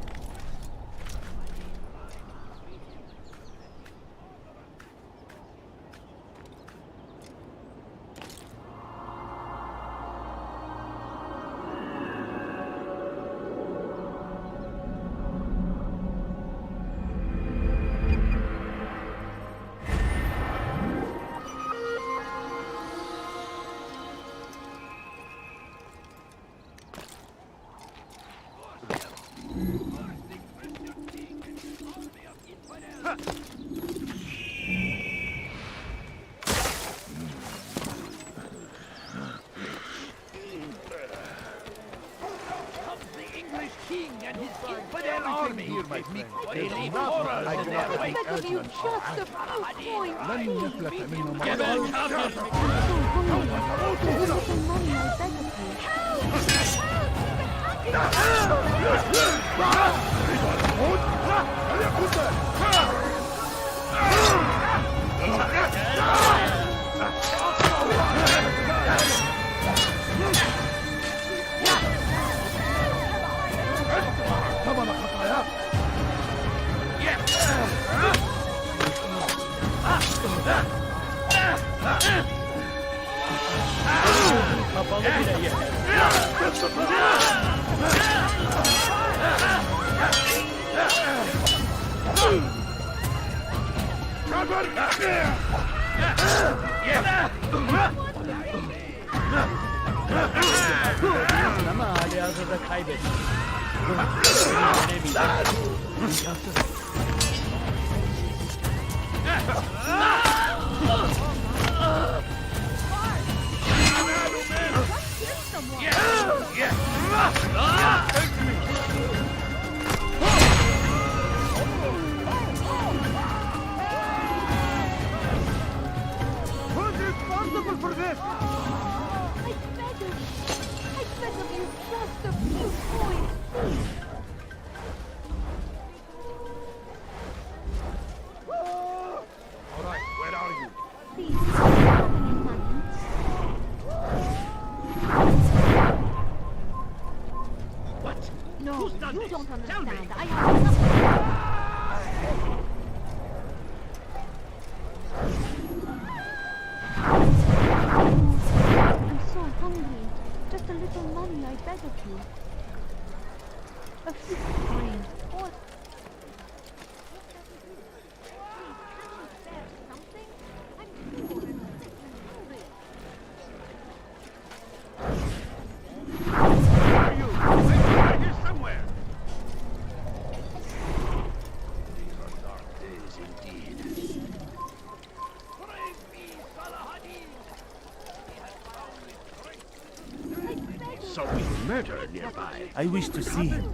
I wish to see him,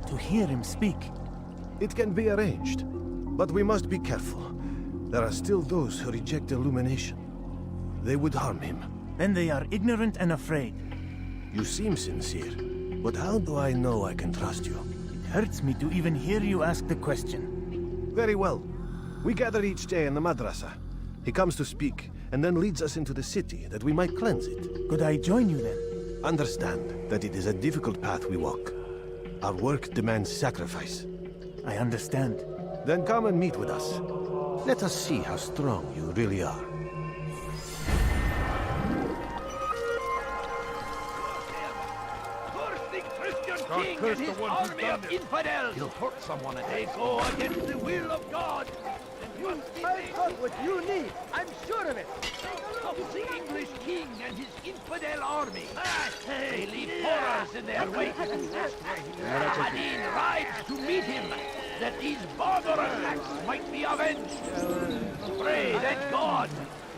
to hear him speak. It can be arranged, but we must be careful. There are still those who reject illumination. They would harm him. Then they are ignorant and afraid. You seem sincere, but how do I know I can trust you? It hurts me to even hear you ask the question. Very well. We gather each day in the madrasa. He comes to speak, and then leads us into the city, that we might cleanse it. Could I join you then? Understand that it is a difficult path we walk. Our work demands sacrifice. I understand. Then come and meet with us. Let us see how strong you really are. King and his army of infidels. He'll hurt someone and They go against the will of God. I've got what you need. I'm sure of it. Comes the English king and his infidel army. They leave horrors in their wake. Saladin rides to meet him, that these barbarous acts might be avenged. Pray that God,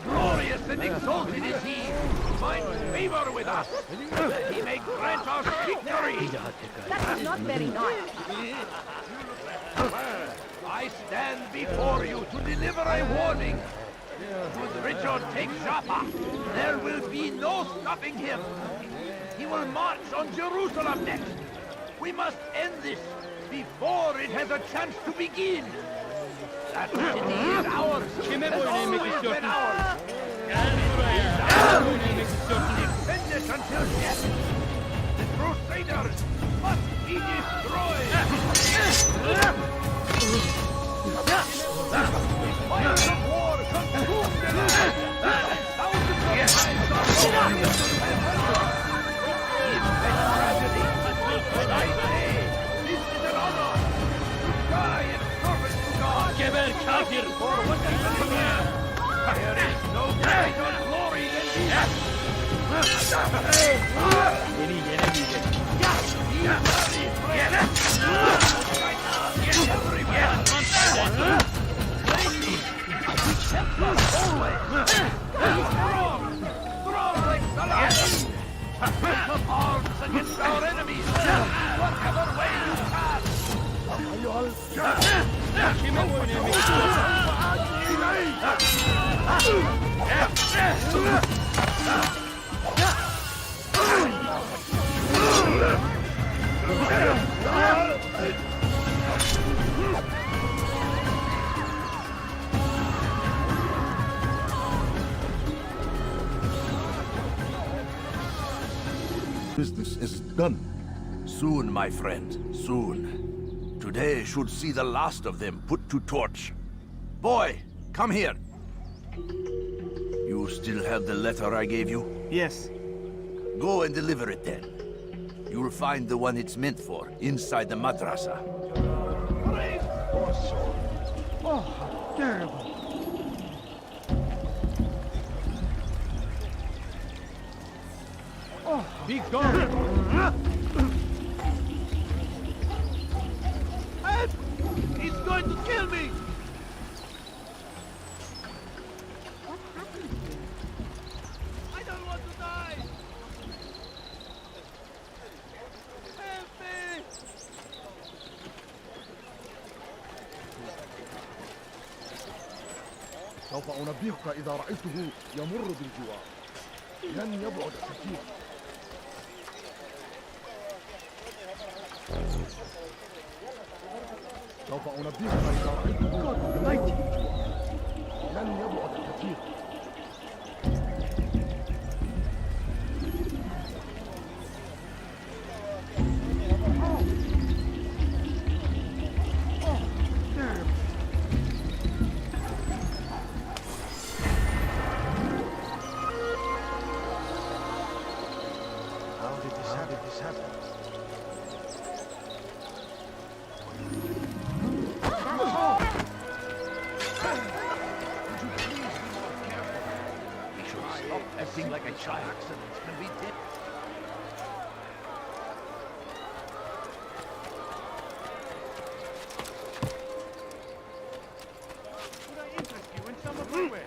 glorious and exalted is he, find favor with us, that he may grant us victory. That is not very nice. I stand before you to deliver a warning. Should Richard take Joppa, there will be no stopping him. He will march on Jerusalem next. We must end this before it has a chance to begin. That city is ours. Has always been ours. Defend it until death. The Crusaders must be destroyed. Fires of war consume the land. Thousands of lives are falling into the tragedy. But I say, this is an honor to die in service to God. For what is the command? There is no greater glory than this. Strong like Salah. Pick up arms against our enemies, whatever way you can. Business is done. Soon, my friend, soon. Today should see the last of them put to torch. Boy, come here. You still have the letter I gave you? Yes. Go and deliver it then. You'll find the one it's meant for inside the madrasa. Oh, how terrible. Oh, be gone! Help! He's going to kill me! What happened? I don't want to die! Help me! سوف أنبهك إذا رأيته يمر بالجوار. لن يبعد كثيرا. سوف أنبهك إذا رأيته يمر بالجوار. لن يبعد كثيرا. Acting like a child. Accidents can be dead. Could I interest you in some of my way?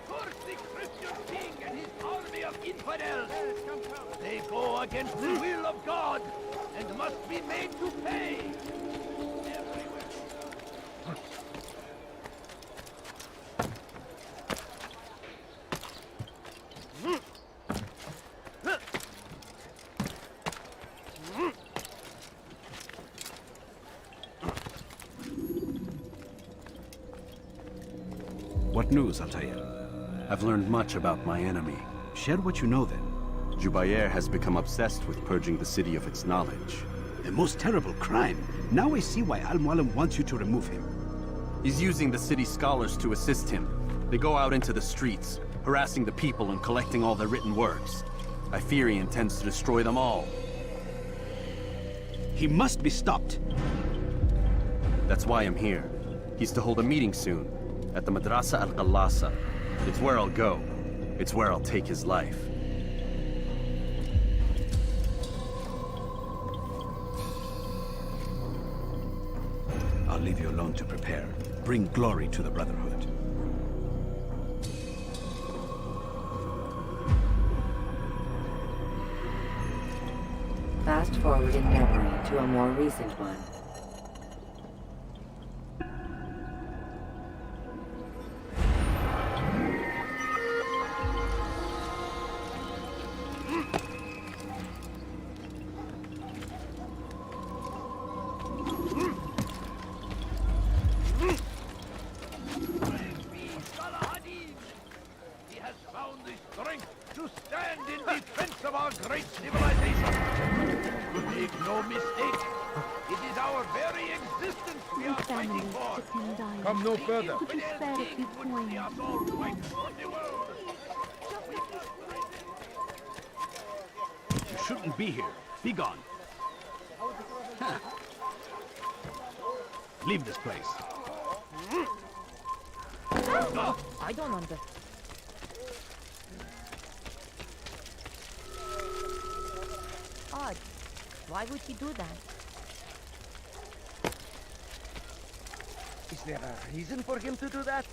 Curse the Christian king and his army of infidels. They go against the will of God and must be made to pay. What news, Altair? I've learned much about my enemy. Share what you know then. Jubair has become obsessed with purging the city of its knowledge. A most terrible crime. Now I see why Al-Mualim wants you to remove him. He's using the city scholars to assist him. They go out into the streets, harassing the people and collecting all their written works. I fear he intends to destroy them all. He must be stopped. That's why I'm here. He's to hold a meeting soon, at the Madrasa al-Qallasa. It's where I'll go. It's where I'll take his life. I'll leave you alone to prepare. Bring glory to the Brotherhood. Fast forward in memory to a more recent one. to stand in defense of our great civilization. Make no mistake, it is our very existence we are fighting for. Come no further. Could you spare a few coins? You shouldn't be here. Be gone. Huh. Leave this place. I don't understand. Odd. Why would he do that? Is there a reason for him to do that?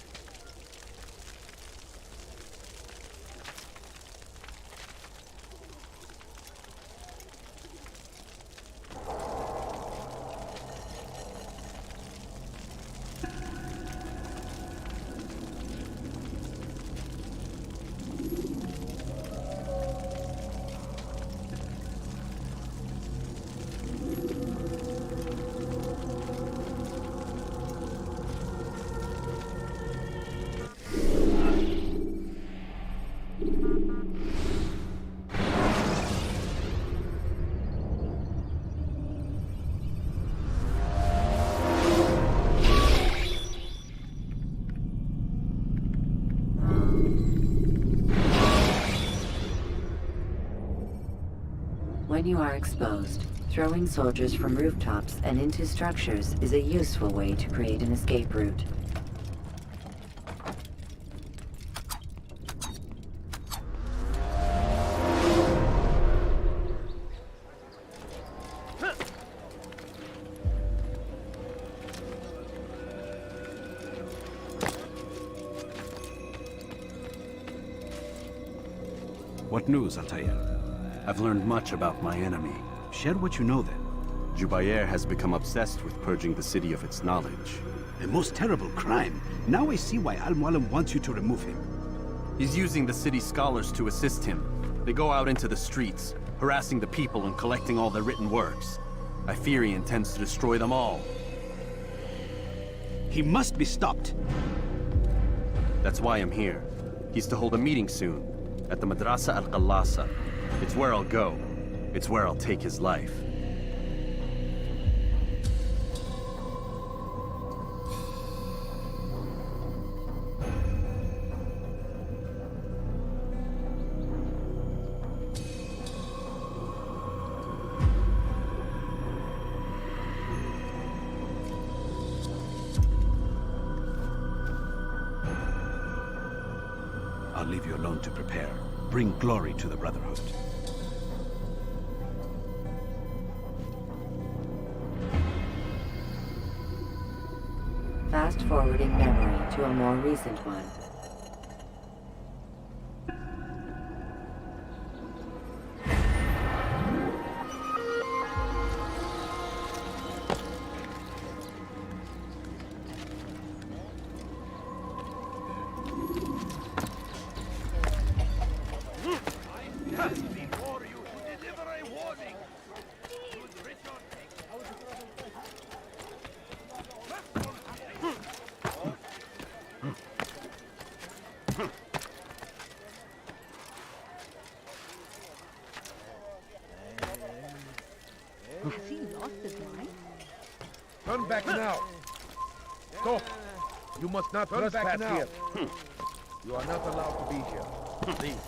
When you are exposed, throwing soldiers from rooftops and into structures is a useful way to create an escape route. What news, Altair? I've learned much about my enemy. Share what you know then. Jubair has become obsessed with purging the city of its knowledge. A most terrible crime. Now I see why Al-Mualim wants you to remove him. He's using the city scholars to assist him. They go out into the streets, harassing the people and collecting all their written works. I fear he intends to destroy them all. He must be stopped. That's why I'm here. He's to hold a meeting soon, at the Madrasa Al-Qallasa. It's where I'll go. It's where I'll take his life. I'll leave you alone to prepare. Bring glory to the Brotherhood. Fast-forwarding memory to a more recent one. Before you to deliver a warning. Has he lost his mind? Turn back now. Stop. You must not trespass here. You are not allowed to be here. Leave.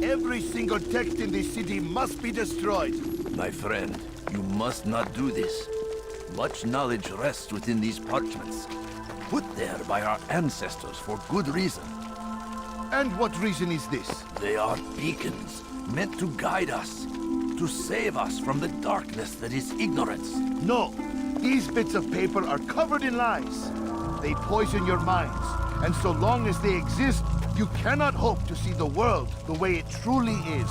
Every single text in this city must be destroyed. My friend, you must not do this. Much knowledge rests within these parchments, put there by our ancestors for good reason. And what reason is this? They are beacons, meant to guide us, to save us from the darkness that is ignorance. No, these bits of paper are covered in lies. They poison your minds, and so long as they exist, you cannot hope to see the world the way it truly is.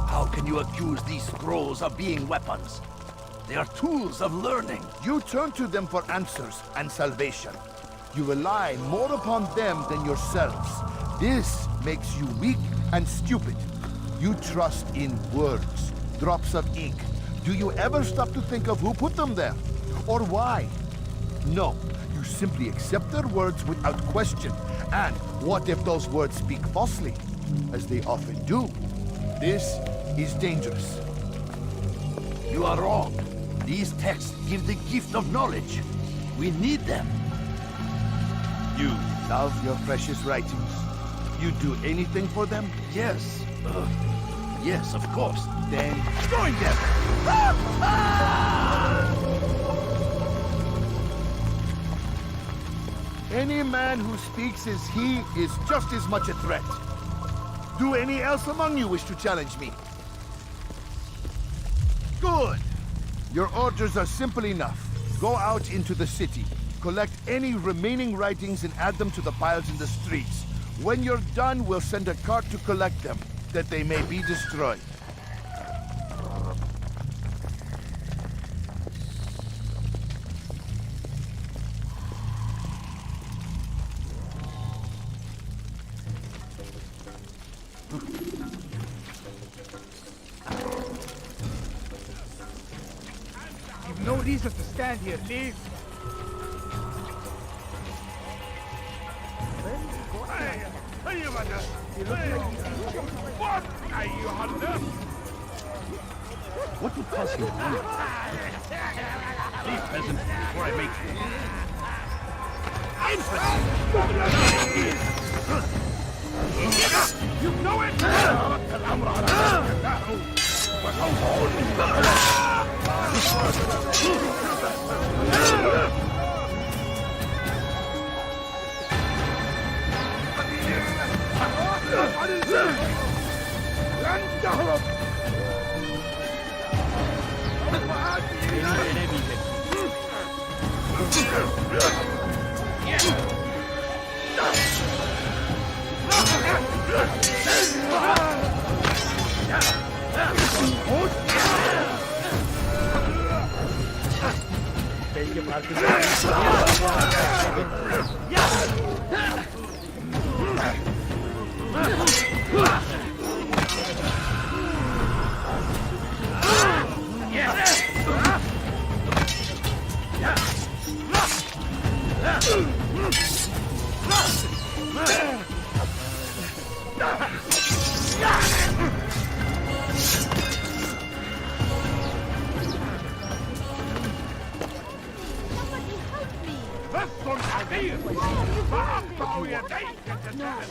How can you accuse these scrolls of being weapons? They are tools of learning. You turn to them for answers and salvation. You rely more upon them than yourselves. This makes you weak and stupid. You trust in words, drops of ink. Do you ever stop to think of who put them there? Or why? No, you You simply accept their words without question. And what if those words speak falsely? As they often do. This is dangerous. You are wrong. These texts give the gift of knowledge. We need them. You love your precious writings. You'd do anything for them? Yes. Yes, of course. Then join them! Any man who speaks as he is just as much a threat. Do any else among you wish to challenge me? Good. Your orders are simple enough. Go out into the city, collect any remaining writings and add them to the piles in the streets. When you're done, we'll send a cart to collect them, that they may be destroyed. You've no reason to stand here. Leave. What would cause him to leave? Leave, peasant, before I make you. You know it!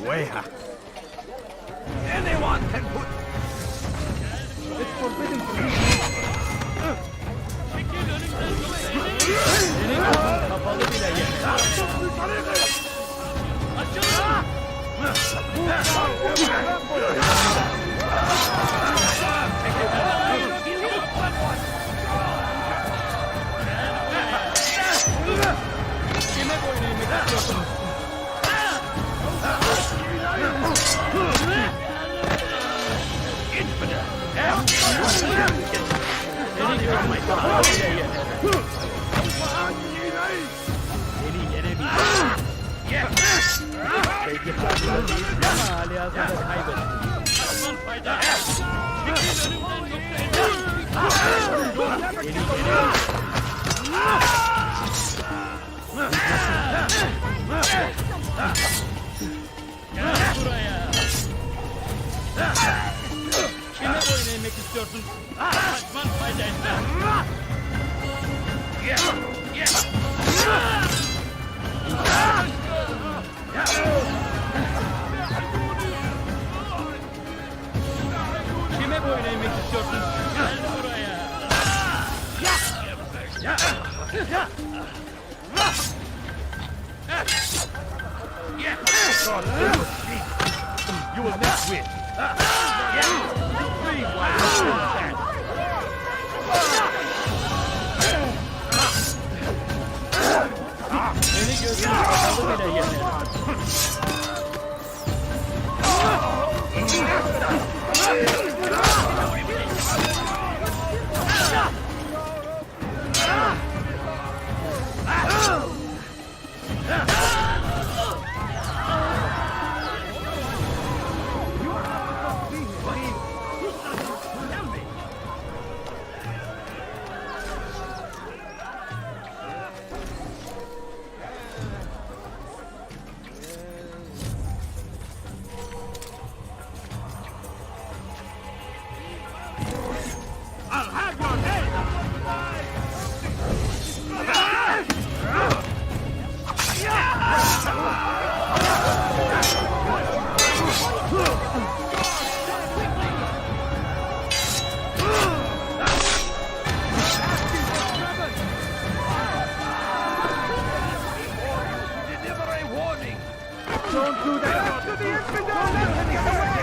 Weha. Anyone can put... It's forbidden to me. Kime boyun eğmek istiyorsun? Kaçman fayda etmez. Kime boyun eğmek istiyorsun? Gel buraya. You will not win. Please, why don't Beni gözünü kapalı bile yener. do that! To the infidel! Let me get away!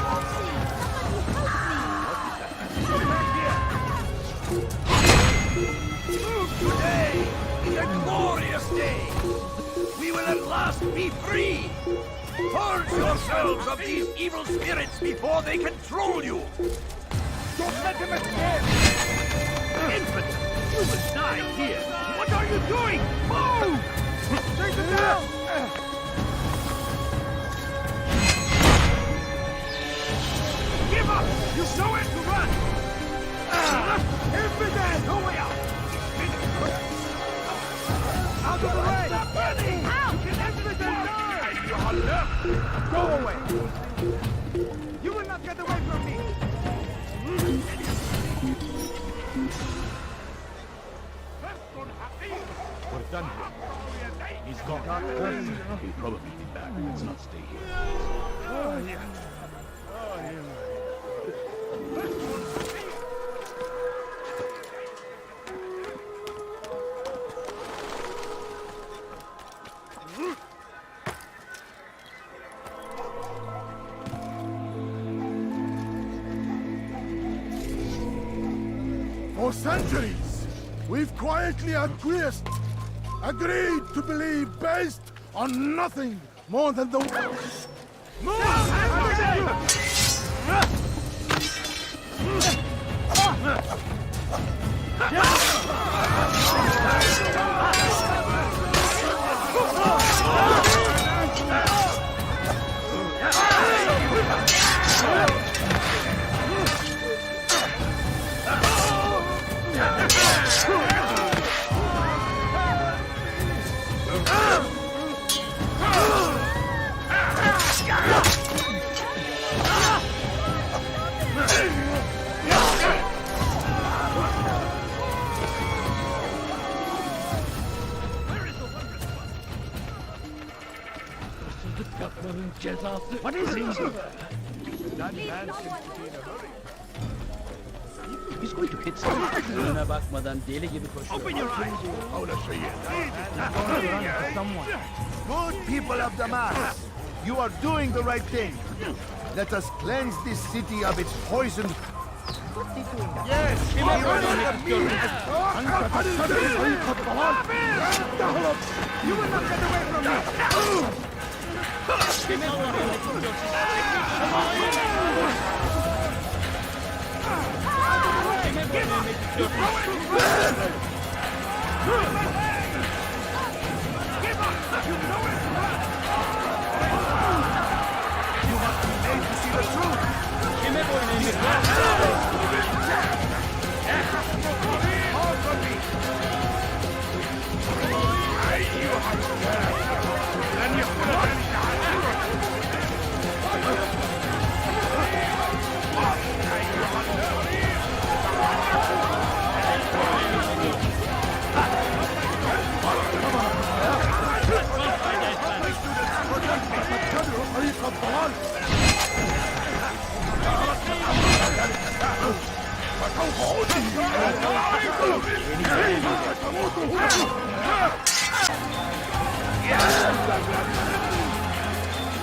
Today is a glorious day! We will at last be free! Purge yourselves of these evil spirits before they control you! Don't let him escape! Infant! You will die here! What are you doing? Move! Take him down! Give up! You nowhere to run! Infidel! No way out! Out of the way! Stop running! You can infidel die! Go away! You will not get away from me! We're done here. He's gone. He'll probably be back. Let's not stay here. Oh, yeah. Oh, yeah. For centuries, we've quietly acquiesced, agreed to believe based on nothing more than the... What is it? That man seems to be in a hurry. He's going to hit something. Open your eyes. Good people of Damas, you are doing the right thing. Let us cleanse this city of its poisoned... Yes! You will not get away from me!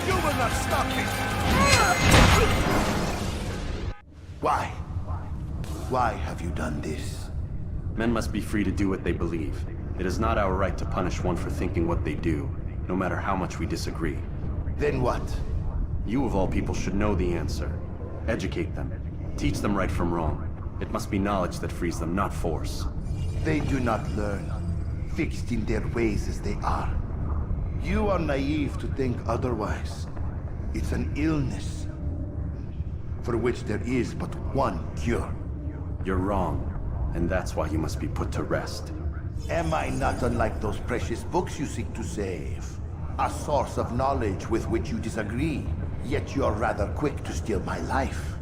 You will not stop me! Why? Why have you done this? Men must be free to do what they believe. It is not our right to punish one for thinking what they do, no matter how much we disagree. Then what? You of all people should know the answer. Educate them. Teach them right from wrong. It must be knowledge that frees them, not force. They do not learn, fixed in their ways as they are. You are naive to think otherwise. It's an illness, for which there is but one cure. You're wrong, and that's why you must be put to rest. Am I not unlike those precious books you seek to save? A source of knowledge with which you disagree, yet you are rather quick to steal my life.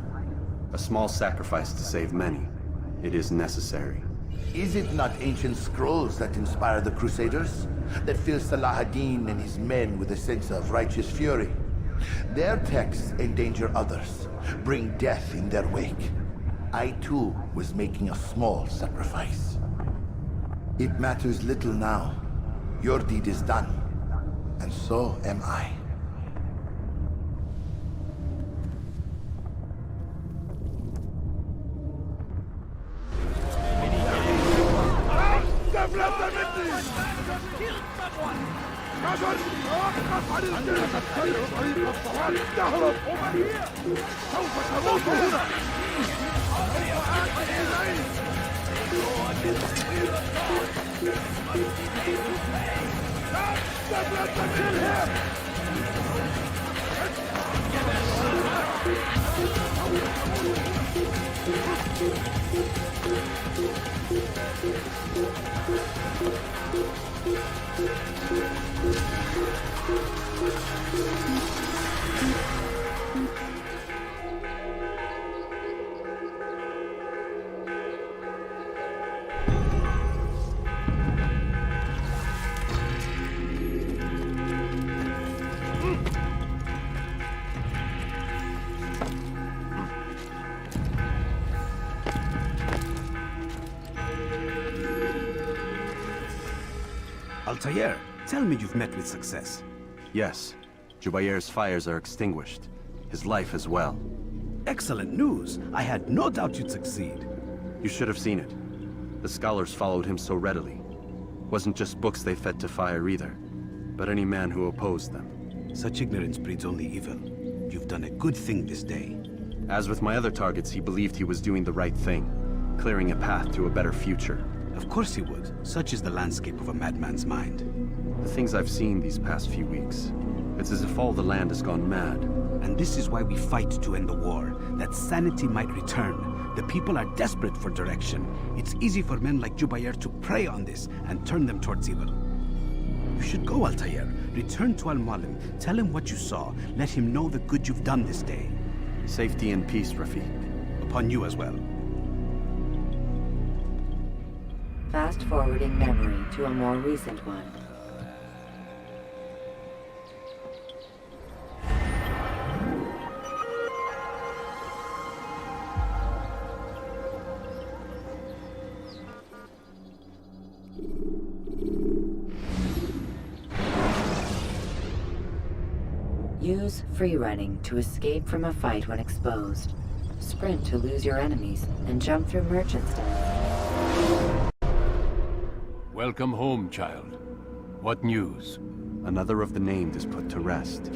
A small sacrifice to save many. It is necessary. Is it not ancient scrolls that inspire the Crusaders? That fill Salah ad-Din and his men with a sense of righteous fury? Their texts endanger others, bring death in their wake. I too was making a small sacrifice. It matters little now. Your deed is done, and so am I. killed someone! Over here! سوف تموت هنا! Let's kill him! Altair, tell me you've met with success. Yes. Jubair's fires are extinguished. His life as well. Excellent news. I had no doubt you'd succeed. You should have seen it. The scholars followed him so readily. Wasn't just books they fed to fire either, but any man who opposed them. Such ignorance breeds only evil. You've done a good thing this day. As with my other targets, he believed he was doing the right thing, clearing a path to a better future. Of course he would. Such is the landscape of a madman's mind. The things I've seen these past few weeks, it's as if all the land has gone mad. And this is why we fight to end the war, that sanity might return. The people are desperate for direction. It's easy for men like Jubair to prey on this and turn them towards evil. You should go, Altair. Return to Al-Mualim. Tell him what you saw. Let him know the good you've done this day. Safety and peace, Rafiq. Upon you as well. Fast-forwarding memory to a more recent one. Use free running to escape from a fight when exposed. Sprint to lose your enemies, and jump through merchant stands. Welcome home, child. What news? Another of the named is put to rest.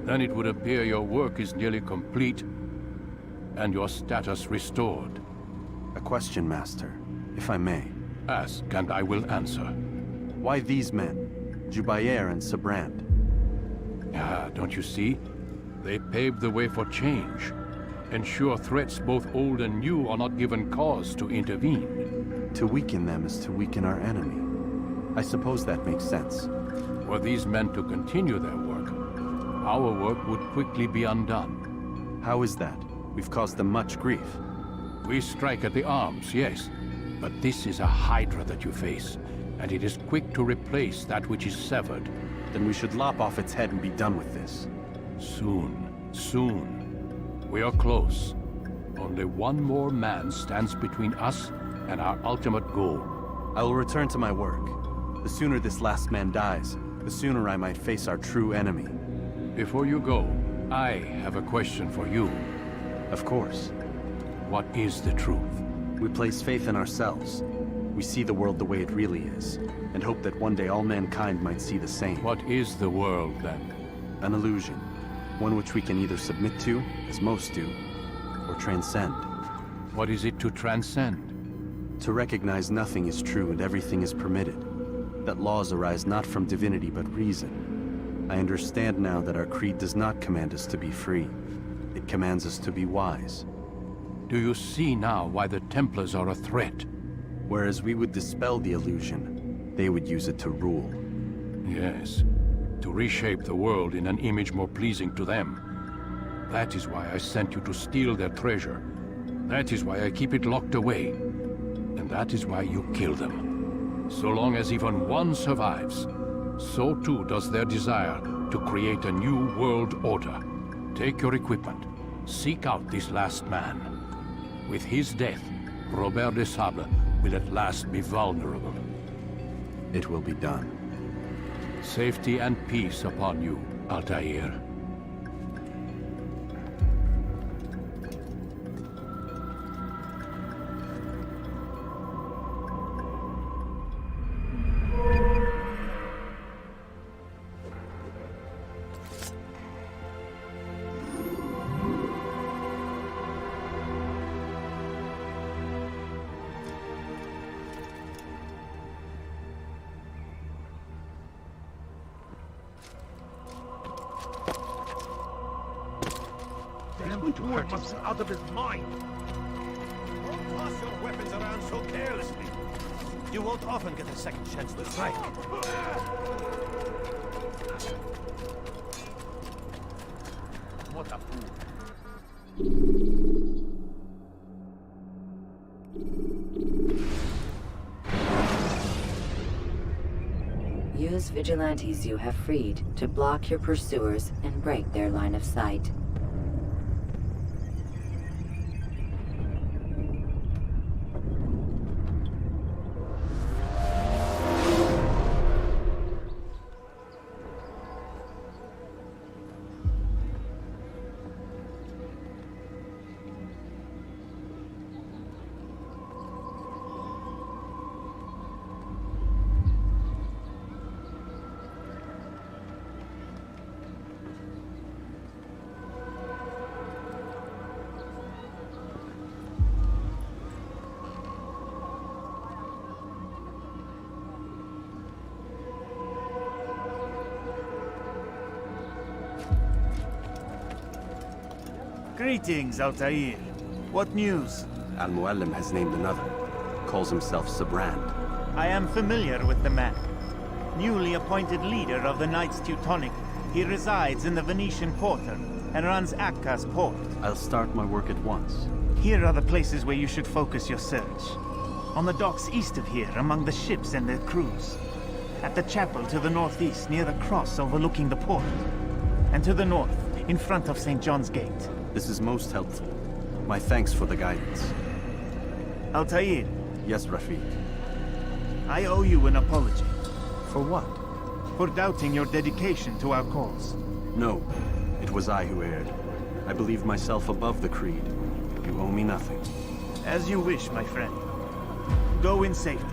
Then it would appear your work is nearly complete, and your status restored. A question, Master, if I may. Ask, and I will answer. Why these men? Jubair and Sabrand? Ah, don't you see? They paved the way for change. Ensure threats both old and new are not given cause to intervene. To weaken them is to weaken our enemy. I suppose that makes sense. Were these men to continue their work, our work would quickly be undone. How is that? We've caused them much grief. We strike at the arms, yes. But this is a hydra that you face, and it is quick to replace that which is severed. Then we should lop off its head and be done with this. Soon, soon. We are close. Only one more man stands between us and our ultimate goal. I will return to my work. The sooner this last man dies, the sooner I might face our true enemy. Before you go, I have a question for you. Of course. What is the truth? We place faith in ourselves. We see the world the way it really is, and hope that one day all mankind might see the same. What is the world, then? An illusion. One which we can either submit to, as most do, or transcend. What is it to transcend? To recognize nothing is true and everything is permitted. That laws arise not from divinity but reason. I understand now that our creed does not command us to be free. It commands us to be wise. Do you see now why the Templars are a threat? Whereas we would dispel the illusion, they would use it to rule. Yes, to reshape the world in an image more pleasing to them. That is why I sent you to steal their treasure. That is why I keep it locked away. And that is why you kill them. So long as even one survives, so too does their desire to create a new world order. Take your equipment. Seek out this last man. With his death, Robert de Sable will at last be vulnerable. It will be done. Safety and peace upon you, Altair. going to hurt himself. Out of his mind. Don't toss your weapons around so carelessly. You won't often get a second chance to strike. What a fool. Use vigilantes you have freed to block your pursuers and break their line of sight. Greetings, Altair. What news? Al-Muallim has named another. Calls himself Sabrand. I am familiar with the man. Newly appointed leader of the Knights Teutonic, he resides in the Venetian Quarter and runs Akka's port. I'll start my work at once. Here are the places where you should focus your search. On the docks east of here, among the ships and their crews. At the chapel to the northeast, near the cross overlooking the port. And to the north, in front of St. John's Gate. This is most helpful. My thanks for the guidance. Altair. Yes, Rafiq. I owe you an apology. For what? For doubting your dedication to our cause. No, it was I who erred. I believe myself above the creed. You owe me nothing. As you wish, my friend. Go in safety.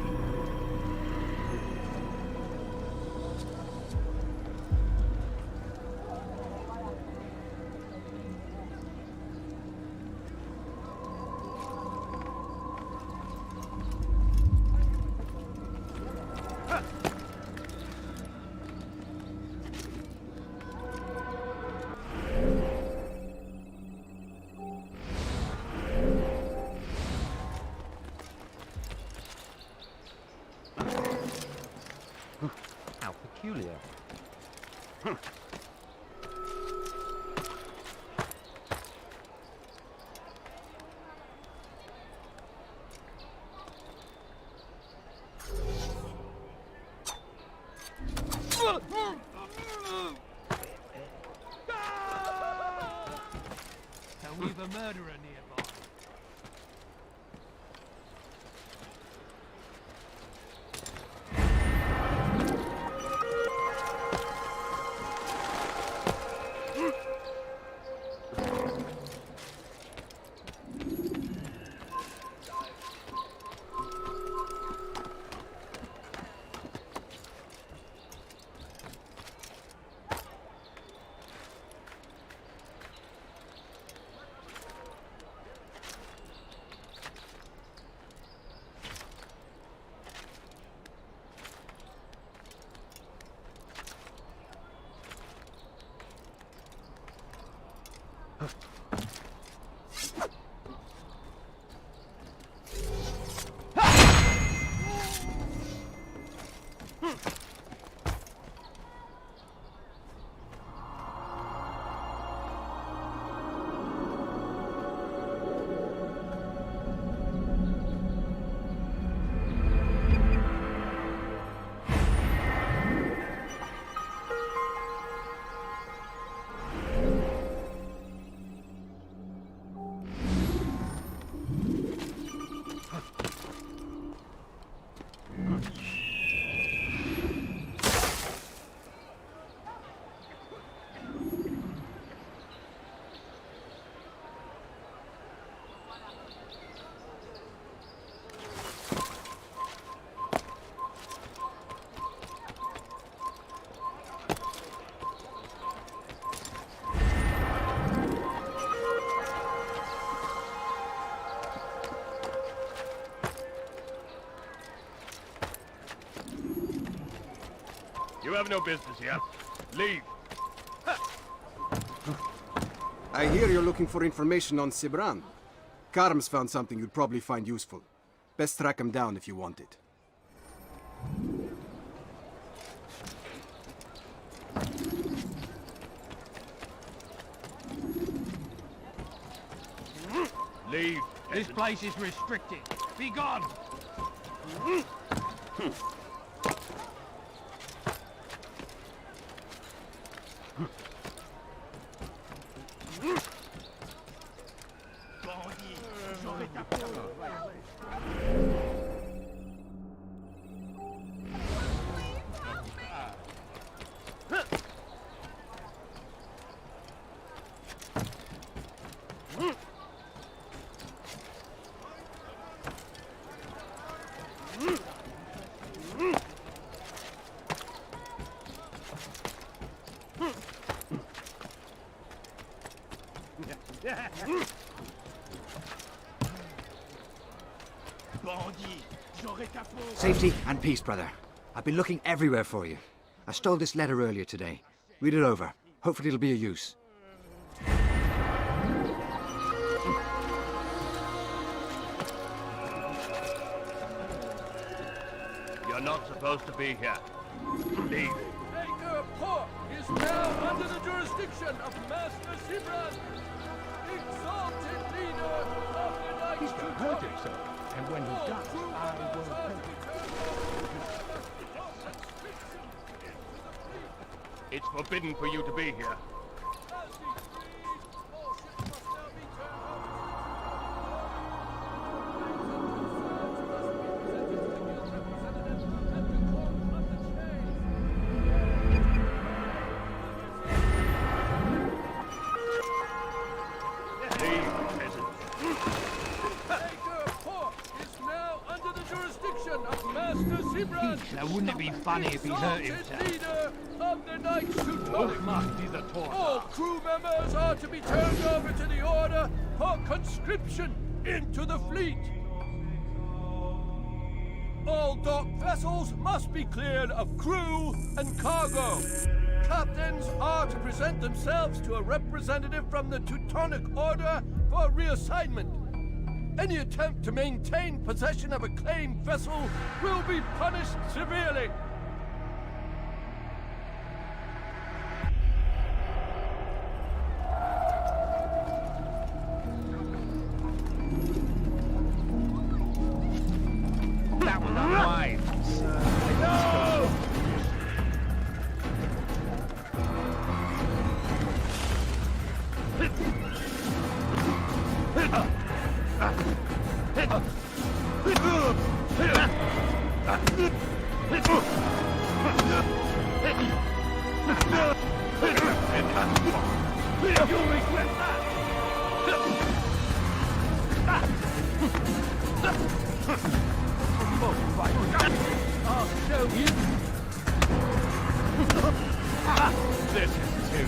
How peculiar. So we've a murderer nearby. You have no business here. Leave. I hear you're looking for information on Sibran. Karm's found something you'd probably find useful. Best track him down if you want it. Leave. This place is restricted. Be gone. Safety and peace, brother. I've been looking everywhere for you. I stole this letter earlier today. Read it over. Hopefully it'll be of use. You're not supposed to be here. Leave. Anchor Port is now under the jurisdiction of Master Sibran, exalted leader of the Knights. He's going to hurt himself, and when he does, I will hurt him. It's forbidden for you to be here. Wouldn't it be funny if he hurt himself? Leader of the Knights all crew members are to be turned over to the Order for conscription into the fleet. All docked vessels must be cleared of crew and cargo. Captains are to present themselves to a representative from the Teutonic Order for reassignment. Any attempt to maintain possession of a claimed vessel will be punished severely. That was unwise. No! This is too.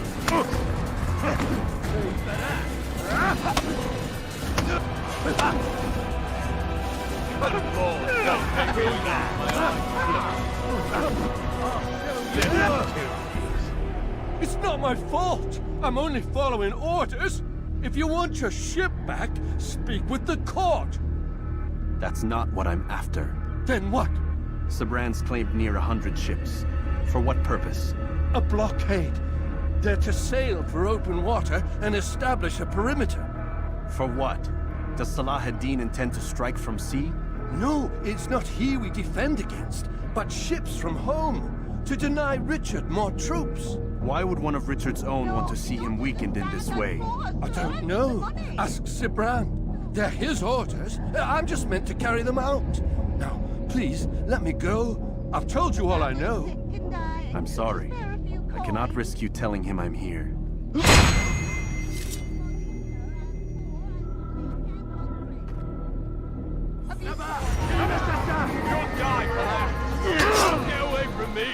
It's not my fault. I'm only following orders. If you want your ship back, speak with the court. That's not what I'm after. Then what? Sabran's claimed near 100 ships. For what purpose? A blockade. They're to sail for open water and establish a perimeter. For what? Does Salah ad-Din intend to strike from sea? No, it's not he we defend against, but ships from home, to deny Richard more troops. Why would one of Richard's own want to see him weakened in this way? I don't know. Ask Sibran. They're his orders. I'm just meant to carry them out. Now, please, let me go. I've told you all I know. I'm sorry. I cannot risk you telling him I'm here. You'll die for that! Get away from me!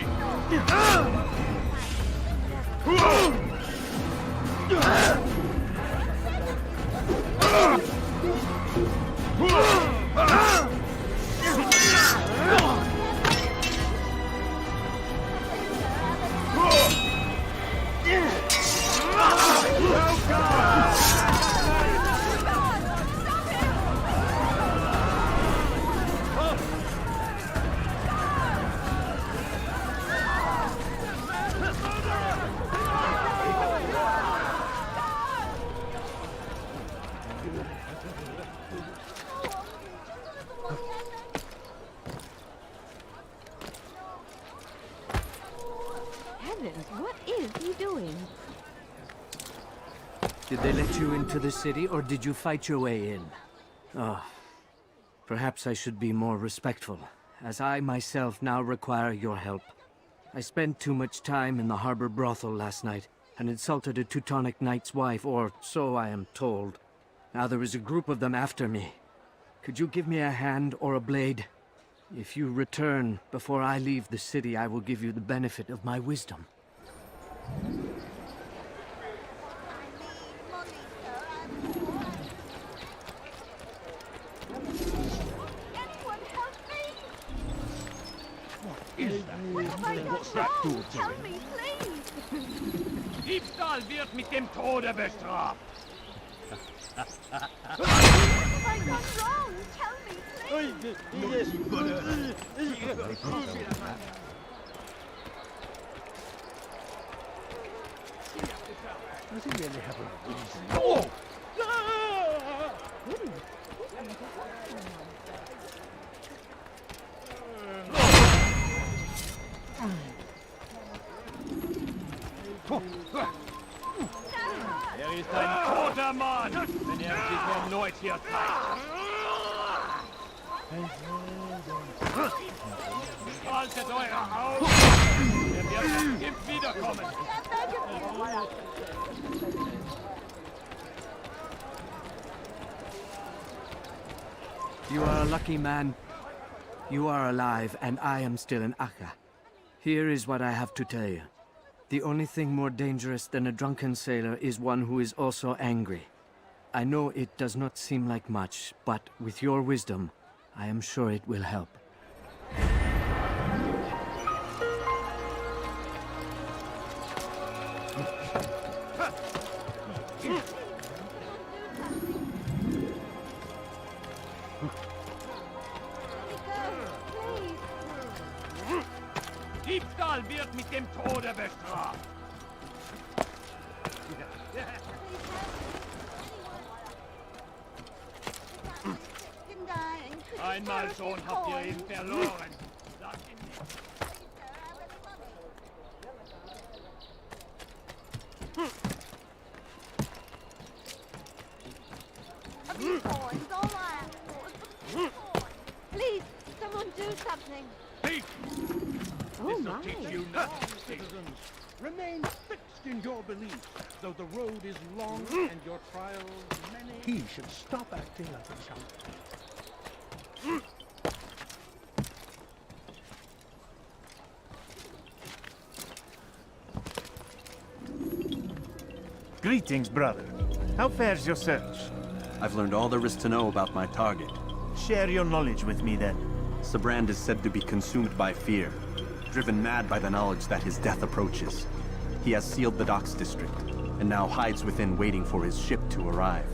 heavens, what is he doing? Did they let you into the city, or did you fight your way in? Oh, perhaps I should be more respectful, as I myself now require your help. I spent too much time in the harbor brothel last night, and insulted a Teutonic knight's wife, or so I am told. Now there is a group of them after me. Could you give me a hand or a blade? If you return before I leave the city, I will give you the benefit of my wisdom. What's that door doing? Tell me, please! Diebstahl wird mit dem Tode bestraft! What have I done wrong? Tell me, Does he really have a reason? Oh! Er ist ein toter Mann, wenn er sich erneut hier zeigt. Haltet eure Augen! Er wird bestimmt wiederkommen! You are a lucky man. You are alive, and I am still in Akka. Here is what I have to tell you. The only thing more dangerous than a drunken sailor is one who is also angry. I know it does not seem like much, but with your wisdom, I am sure it will help. Diebstahl wird mit dem Tode bestraft! Einmal schon habt ihr ihn verloren. Lasst ihn nicht. A few coins, all I ask for. Please, someone do something. Thief! Oh This'll my. teach you nothing, citizens. Remain fixed in your beliefs, though the road is long and your trials many. He should stop acting like a child. Greetings, brother. How fares your search? I've learned all there is to know about my target. Share your knowledge with me, then. Sibrand is said to be consumed by fear, driven mad by the knowledge that his death approaches. He has sealed the docks district, and now hides within waiting for his ship to arrive.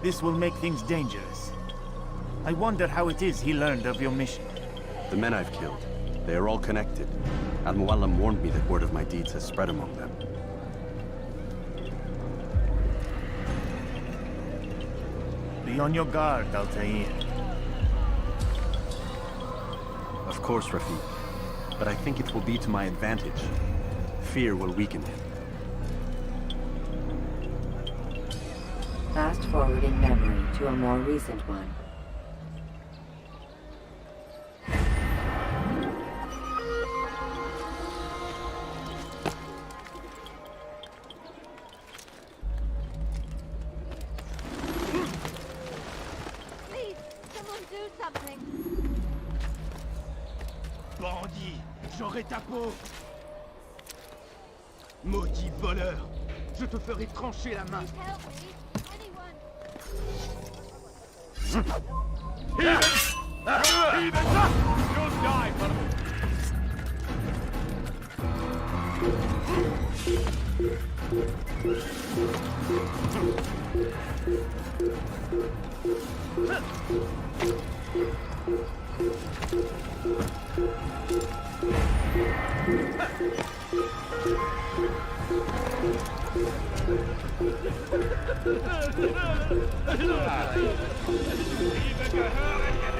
This will make things dangerous. I wonder how it is he learned of your mission. The men I've killed, they are all connected. Al-Muallim warned me that word of my deeds has spread among them. Be on your guard, Altair. Of course, Rafiq. But I think it will be to my advantage. Fear will weaken him. Fast-forwarding memory to a more recent one. Please, someone do something. Bandit, j'aurai ta peau! Maudit voleur! Je te ferai trancher la main! Help me, anyone. You'll die, brother! Liebe Gehörige!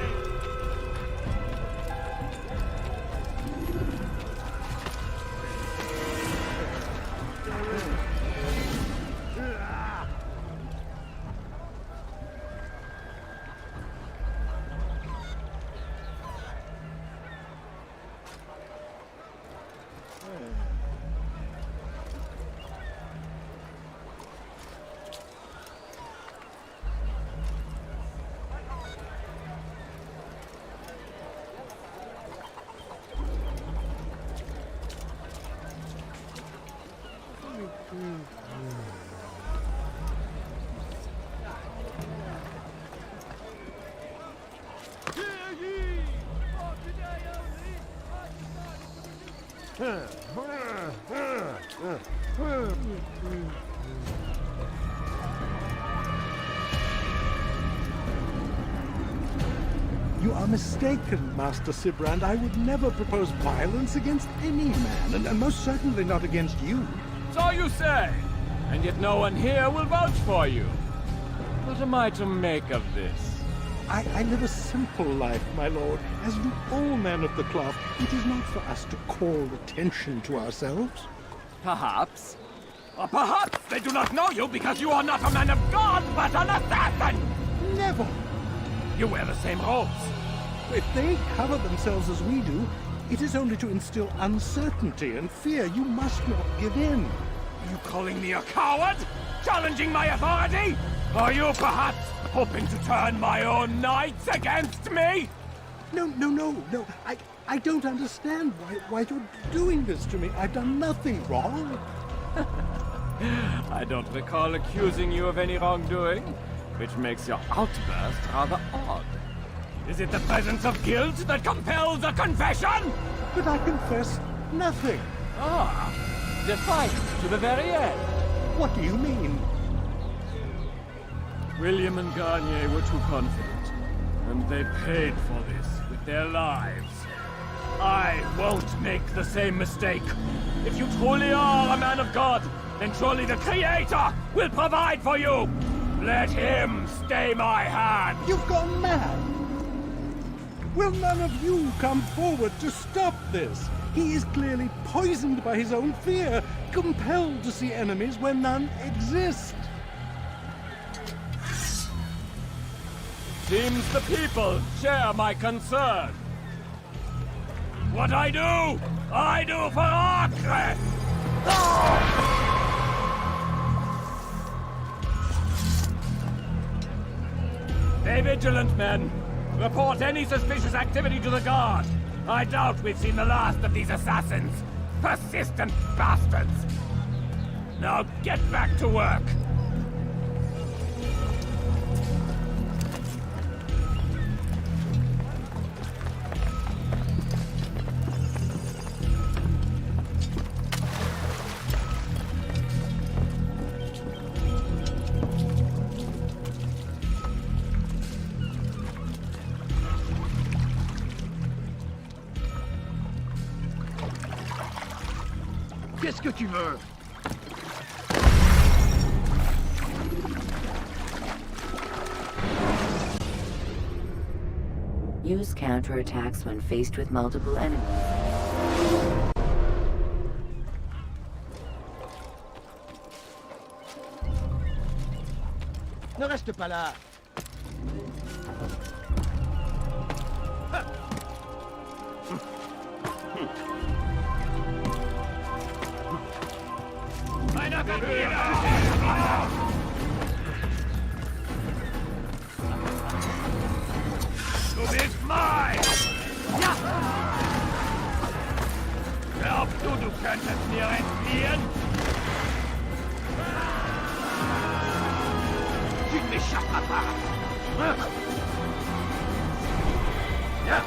You are mistaken, Master Sibrand. I would never propose violence against any man, and most certainly not against you. So you say, and yet no one here will vouch for you. What am I to make of this? I live a simple life, my lord. As do all men of the cloth, it is not for us to call attention to ourselves. Perhaps. Or perhaps they do not know you because you are not a man of God, but an assassin! Never! You wear the same robes. If they cover themselves as we do, it is only to instill uncertainty and fear. You must not give in. You calling me a coward? Challenging my authority? Are you perhaps hoping to turn my own knights against me? No. I don't understand why you're doing this to me. I've done nothing wrong. I don't recall accusing you of any wrongdoing, which makes your outburst rather odd. Is it the presence of guilt that compels a confession? But I confess nothing. Ah, defiant to the very end. What do you mean? William and Garnier were too confident, and they paid for this with their lives. I won't make the same mistake. If you truly are a man of God, then surely the Creator will provide for you. Let him stay my hand. You've gone mad. Will none of you come forward to stop this? He is clearly poisoned by his own fear, compelled to see enemies where none exist. Seems the people share my concern. What I do for Acre! Stay vigilant, men. Report any suspicious activity to the guard. I doubt we've seen the last of these assassins. Persistent bastards. Now get back to work. Qu'est-ce que tu veux? Use counterattacks when faced with multiple enemies. Ne reste pas là. Du bist mein! Ja! Glaubst du, du könntest mir entfliehen? Tu ne m'échapperas pas! Ja!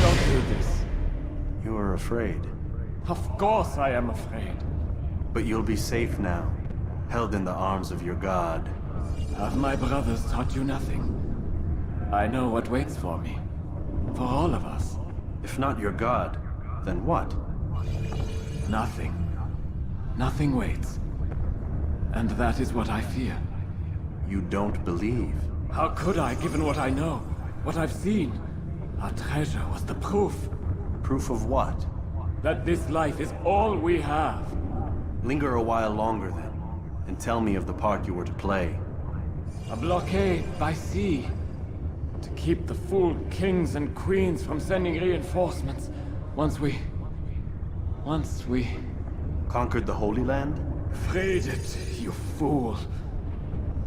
Don't do this. You are afraid. Of course I am afraid. But you'll be safe now, held in the arms of your god. Have my brothers taught you nothing? I know what waits for me. For all of us. If not your god, then what? Nothing. Nothing waits. And that is what I fear. You don't believe. How could I, given what I know? What I've seen? Our treasure was the proof. Proof of what? That this life is all we have. Linger a while longer then, and tell me of the part you were to play. A blockade by sea. To keep the fool kings and queens from sending reinforcements. Once we... Conquered the Holy Land? Freed it, you fool.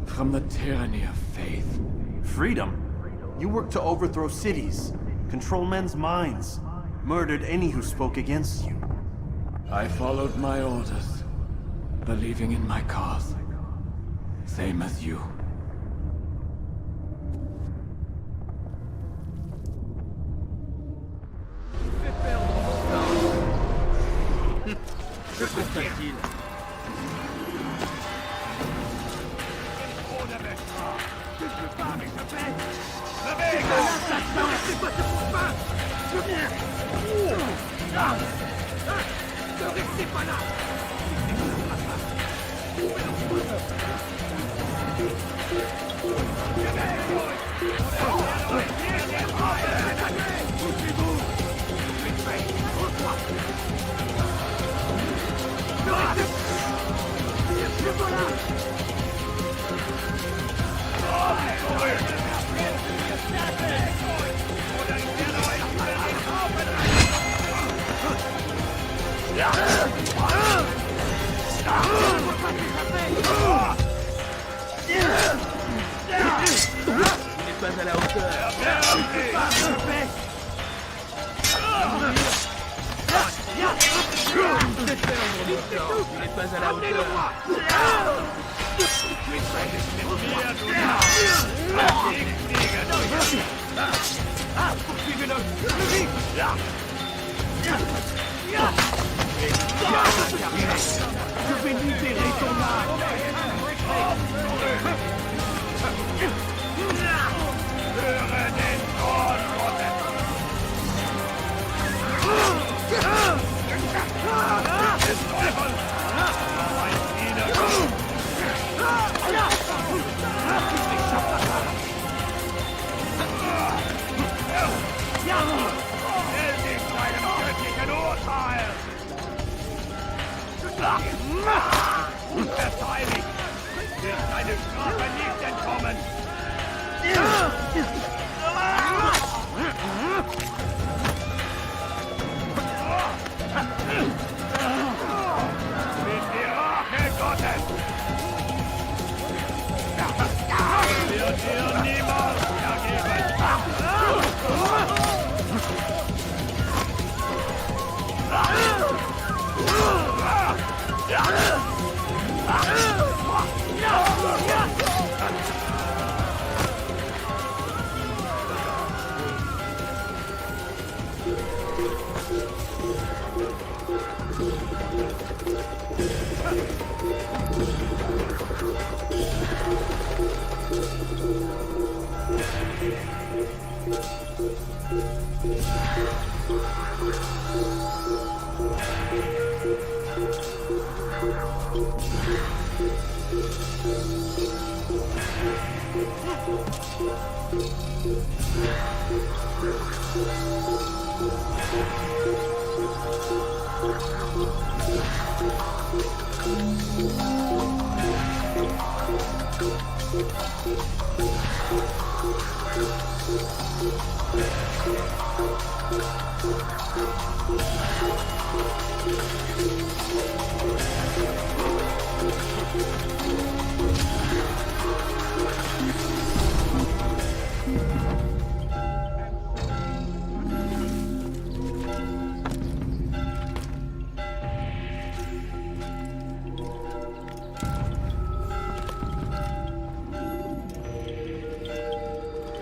From the tyranny of faith. Freedom? You worked to overthrow cities, control men's minds, murdered any who spoke against you. I followed my orders, believing in my cause. Same as you.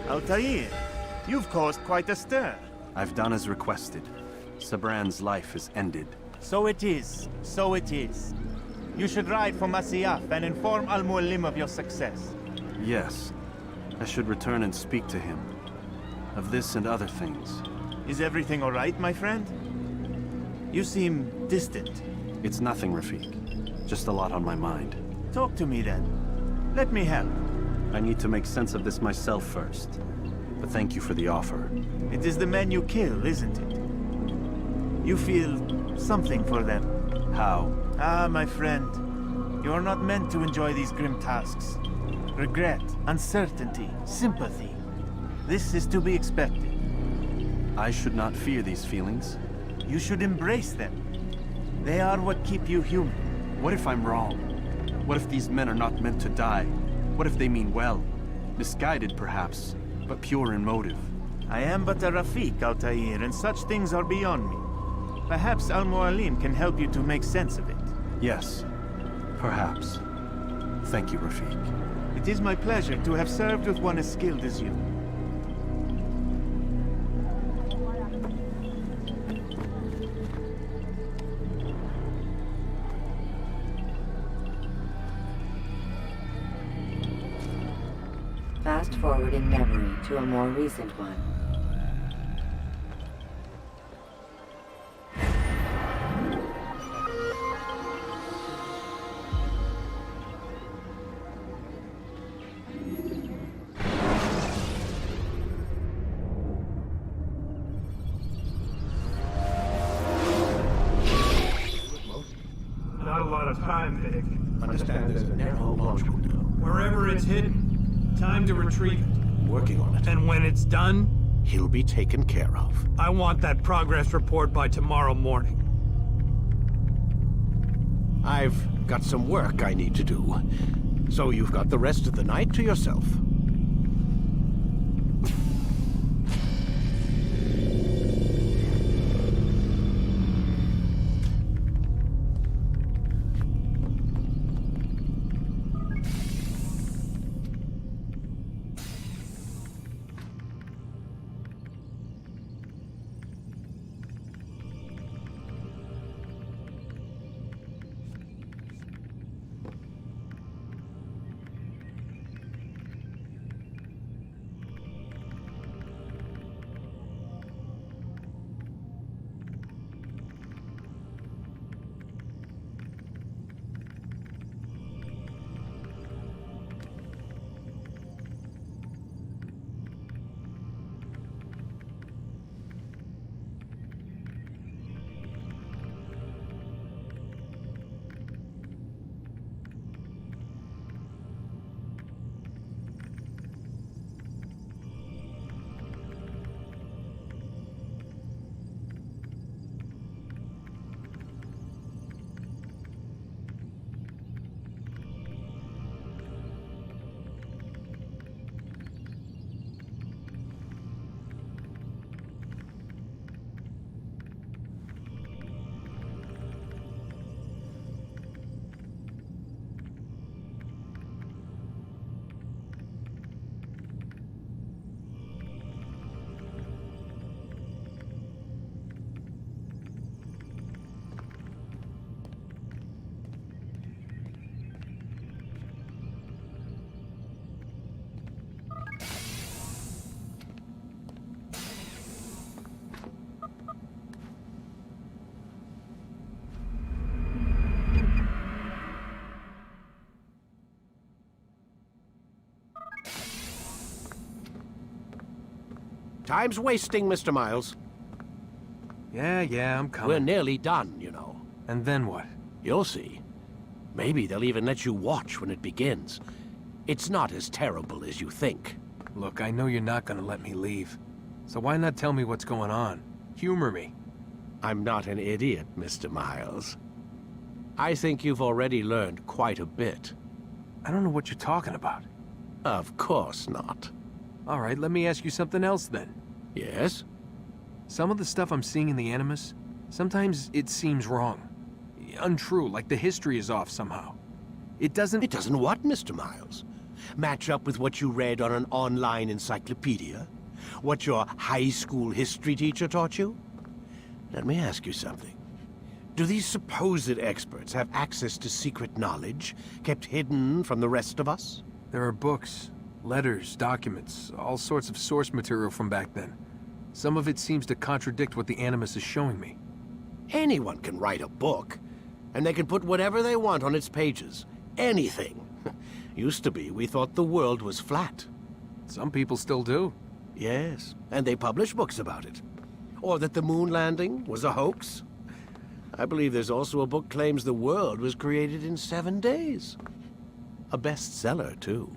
Altair, you've caused quite a stir. I've done as requested. Sabran's life is ended. So it is. So it is. You should ride for Masyaf and inform Al-Mualim of your success. Yes. I should return and speak to him. Of this and other things. Is everything all right, my friend? You seem distant. It's nothing, Rafik. Just a lot on my mind. Talk to me then. Let me help. I need to make sense of this myself first. But thank you for the offer. It is the men you kill, isn't it? You feel something for them. How? Ah, my friend. You are not meant to enjoy these grim tasks. Regret, uncertainty, sympathy. This is to be expected. I should not fear these feelings. You should embrace them. They are what keep you human. What if I'm wrong? What if these men are not meant to die? What if they mean well? Misguided, perhaps, but pure in motive. I am but a Rafik, Altair, and such things are beyond me. Perhaps Al-Mualim can help you to make sense of it. Yes, perhaps. Thank you, Rafik. It is my pleasure to have served with one as skilled as you. Fast forward in memory to a more recent one. Not a lot of time, Vic. Understand there's a narrow launch window. Wherever it's hidden, time to retrieve it. Working on it. And when it's done, He'll be taken care of. I want that progress report by tomorrow morning. I've got some work I need to do. So you've got the rest of the night to yourself. Time's wasting, Mr. Miles. Yeah, I'm coming. We're nearly done, you know. And then what? You'll see. Maybe they'll even let you watch when it begins. It's not as terrible as you think. Look, I know you're not gonna let me leave. So why not tell me what's going on? Humor me. I'm not an idiot, Mr. Miles. I think you've already learned quite a bit. I don't know what you're talking about. Of course not. All right, let me ask you something else then. Yes? Some of the stuff I'm seeing in the Animus, sometimes it seems wrong. Untrue, like the history is off somehow. It doesn't... It doesn't what, Mr. Miles? Match up with what you read on an online encyclopedia? What your high school history teacher taught you? Let me ask you something. Do these supposed experts have access to secret knowledge kept hidden from the rest of us? There are books, letters, documents, all sorts of source material from back then. Some of it seems to contradict what the Animus is showing me. Anyone can write a book, and they can put whatever they want on its pages. Anything. Used to be, we thought the world was flat. Some people still do. Yes, and they publish books about it. Or that the moon landing was a hoax. I believe there's also a book claims the world was created in 7 days. A bestseller, too.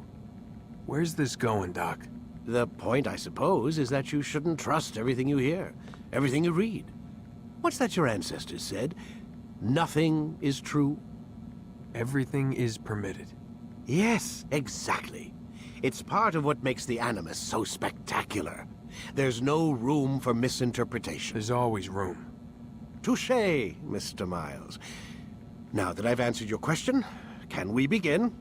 Where's this going, Doc? The point, I suppose, is that you shouldn't trust everything you hear, everything you read. What's that your ancestors said? Nothing is true? Everything is permitted. Yes, exactly. It's part of what makes the Animus so spectacular. There's no room for misinterpretation. There's always room. Touché, Mr. Miles. Now that I've answered your question, can we begin?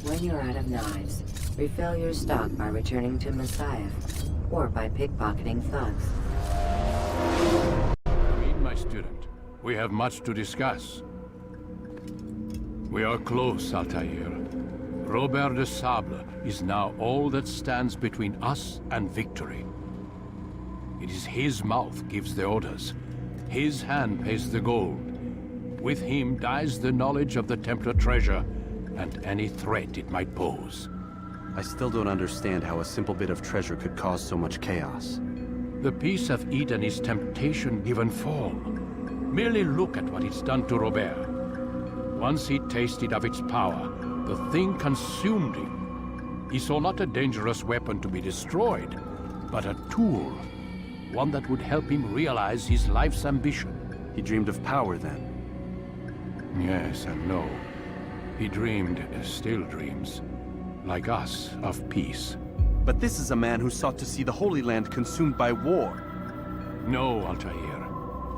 When you're out of knives, refill your stock by returning to Messiah, or by pickpocketing thugs. Read, my student. We have much to discuss. We are close, Altair. Robert de Sable is now all that stands between us and victory. It is his mouth gives the orders. His hand pays the gold. With him dies the knowledge of the Templar treasure and any threat it might pose. I still don't understand how a simple bit of treasure could cause so much chaos. The piece of Eden is temptation given form. Merely look at what it's done to Robert. Once he tasted of its power, the thing consumed him. He saw not a dangerous weapon to be destroyed, but a tool. One that would help him realize his life's ambition. He dreamed of power then? Yes and no. He dreamed, still dreams, like us, of peace. But this is a man who sought to see the Holy Land consumed by war. No, Altair.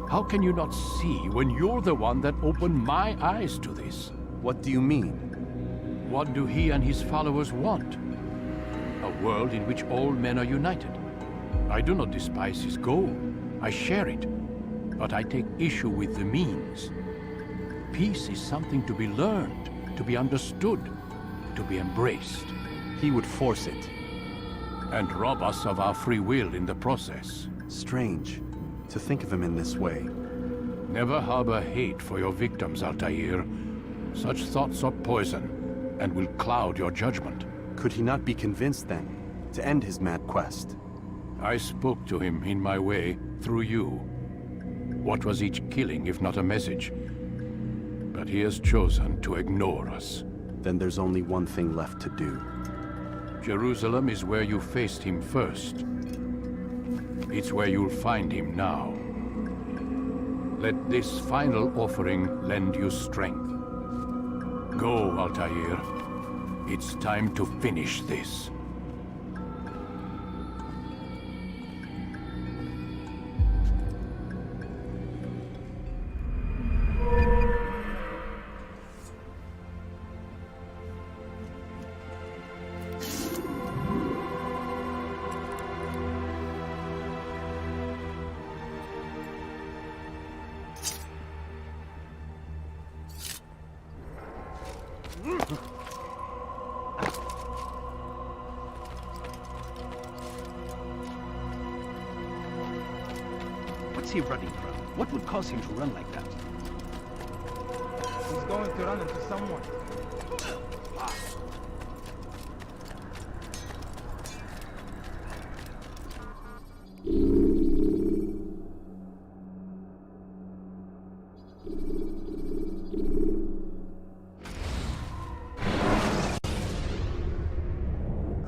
How can you not see when you're the one that opened my eyes to this? What do you mean? What do he and his followers want? A world in which all men are united. I do not despise his goal. I share it. But I take issue with the means. Peace is something to be learned, to be understood, to be embraced. He would force it. And rob us of our free will in the process. Strange, to think of him in this way. Never harbor hate for your victims, Altair. Such thoughts are poison, and will cloud your judgment. Could he not be convinced, then, to end his mad quest? I spoke to him in my way, through you. What was each killing if not a message? But he has chosen to ignore us. Then there's only one thing left to do. Jerusalem is where you faced him first. It's where you'll find him now. Let this final offering lend you strength. Go, Altair. It's time to finish this. What's he running from? What would cause him to run like that? He's going to run into someone.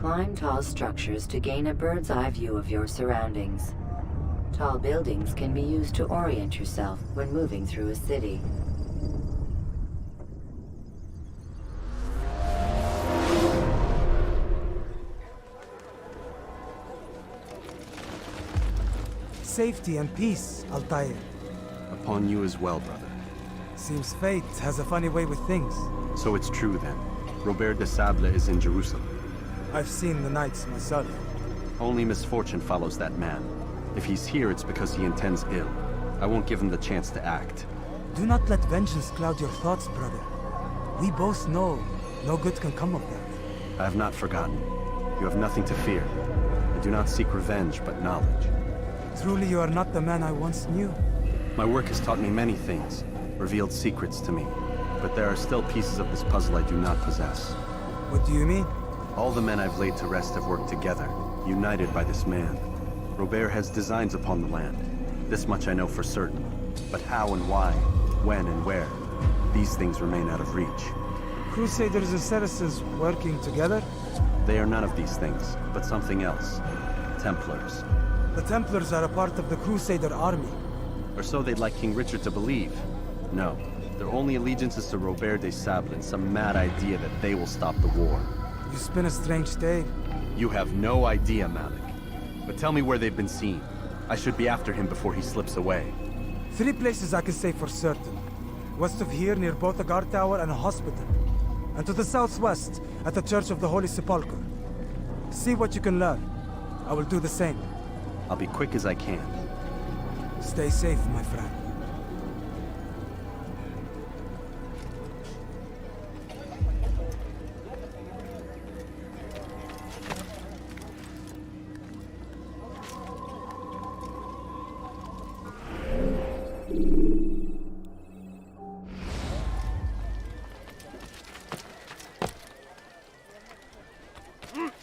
Climb tall structures to gain a bird's eye view of your surroundings. Tall buildings can be used to orient yourself when moving through a city. Safety and peace, Altair. Upon you as well, brother. Seems fate has a funny way with things. So it's true then. Robert de Sable is in Jerusalem. I've seen the knights myself. Only misfortune follows that man. If he's here, it's because he intends ill. I won't give him the chance to act. Do not let vengeance cloud your thoughts, brother. We both know no good can come of that. I have not forgotten. You have nothing to fear. I do not seek revenge, but knowledge. Truly you are not the man I once knew. My work has taught me many things, revealed secrets to me. But there are still pieces of this puzzle I do not possess. What do you mean? All the men I've laid to rest have worked together, united by this man. Robert has designs upon the land. This much I know for certain. But how and why, when and where, these things remain out of reach. Crusaders and Saracens working together? They are none of these things, but something else. Templars. The Templars are a part of the Crusader army. Or so they'd like King Richard to believe. No, their only allegiance is to Robert de Sable and some mad idea that they will stop the war. You spin a strange tale. You have no idea, Malik. But tell me where they've been seen. I should be after him before he slips away. 3 places I can say for certain. West of here, near both the guard tower and a hospital. And to the southwest, at the Church of the Holy Sepulchre. See what you can learn. I will do the same. I'll be quick as I can. Stay safe, my friend.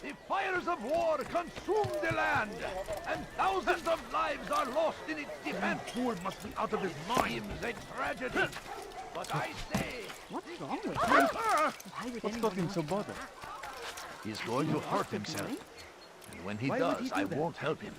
The fires of war consume the land, and thousands of lives are lost in its defense. The fool must be out of his mind. Seems a tragedy, but I say... What's wrong with him? What's got him so bothered? He's going to hurt himself. And when he Why would does, he do I that? won't help him.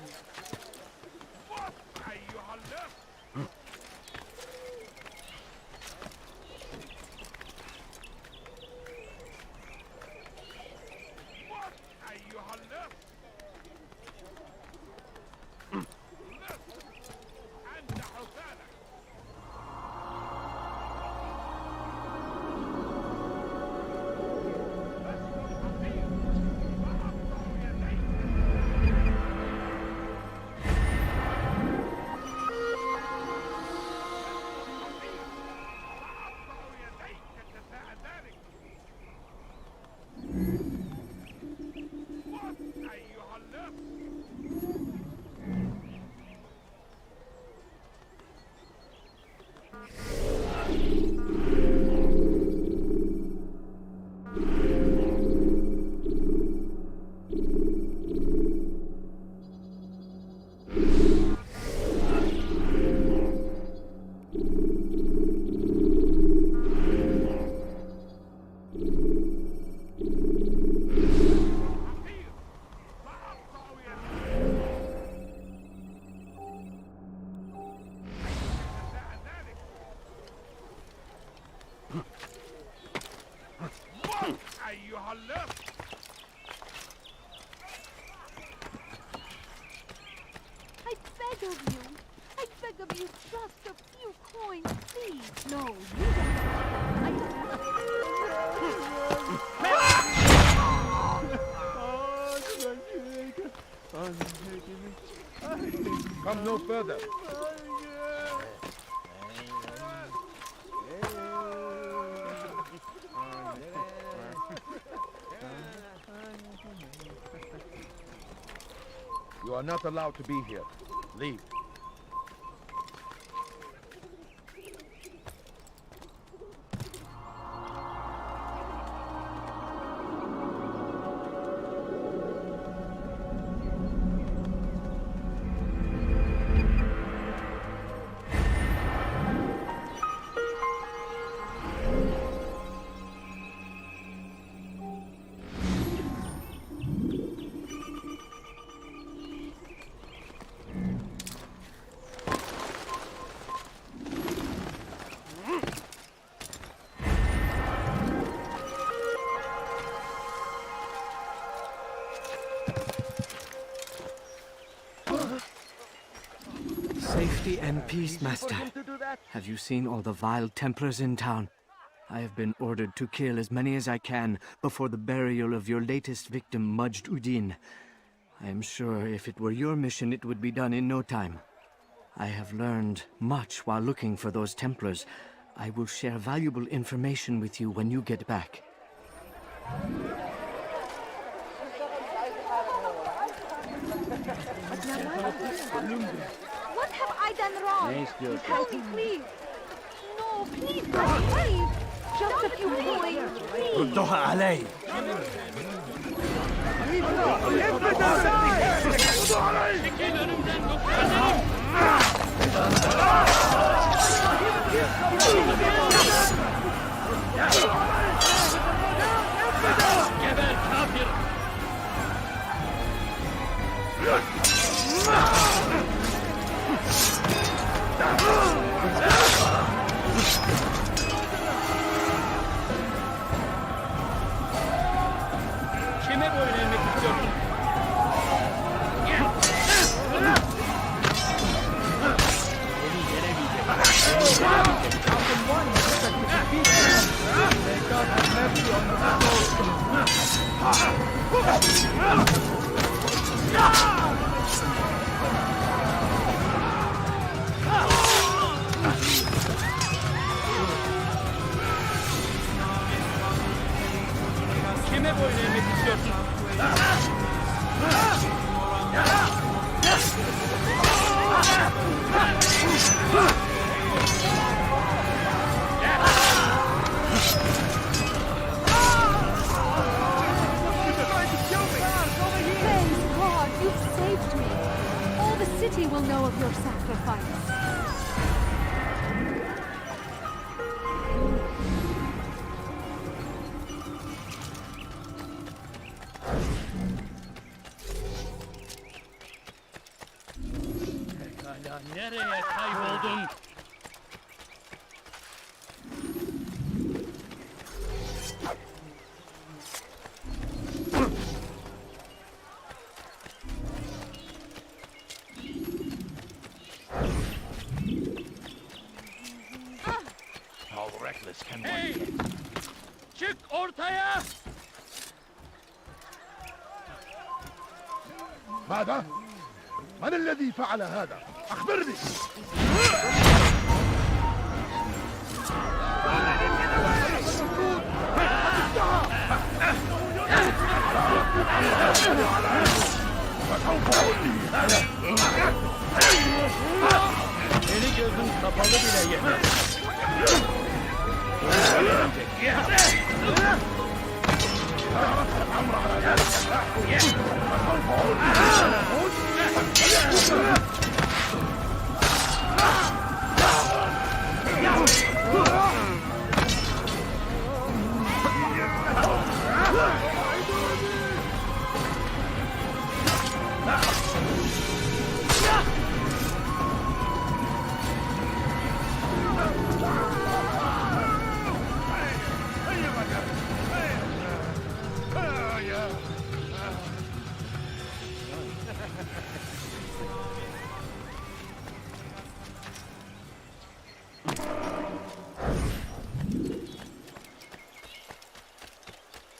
I beg of you, just a few coins, please. No, you don't. Come no further. You are not allowed to be here. Leave. Safety and peace, Master. Have you seen all the vile Templars in town? I have been ordered to kill as many as I can before the burial of your latest victim, Majd Udin. I am sure if it were your mission, it would be done in no time. I have learned much while looking for those Templars. I will share valuable information with you when you get back. What have I done wrong? Tell me, please. No, please, please. Just a few coins, please. ردوها علي. Geber kafir! Kime boyun eğmek istiyorsun? Beni yenemeyecek. Kime boyun eğmek istiyorsun? Praise God, you've saved me. All the city will know of your sacrifice. Pekala, nereye kayboldun? How reckless can Hey! one get? Çık ortaya! ماذا؟ من الذي فعل هذا؟ أخبرني! Eli gözün kapalı bile yeter.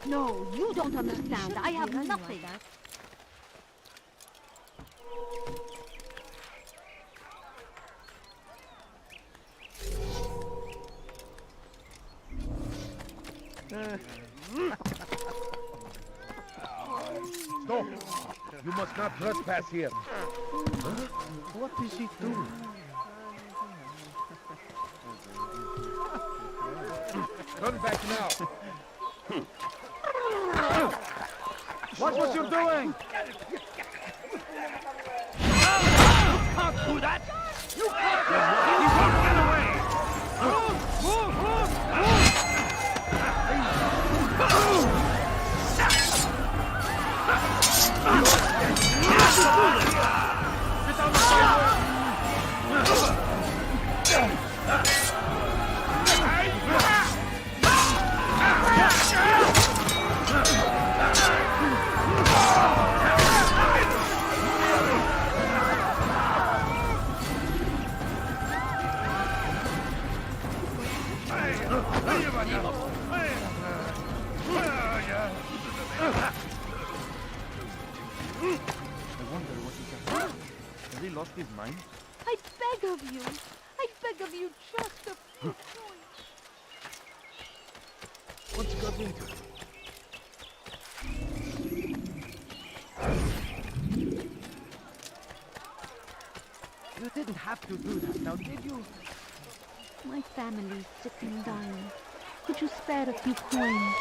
No, you don't understand. I have nothing. Stop! You must not trespass here. Huh? What is he doing? Turn back now. Watch what you're doing! You can't do that! You can't! He won't get away! Move! lost his mind? I beg of you. I beg of you just a few points. What's got into it? You didn't have to do that, now did you? My family's sick and dying. Could you spare a few coins?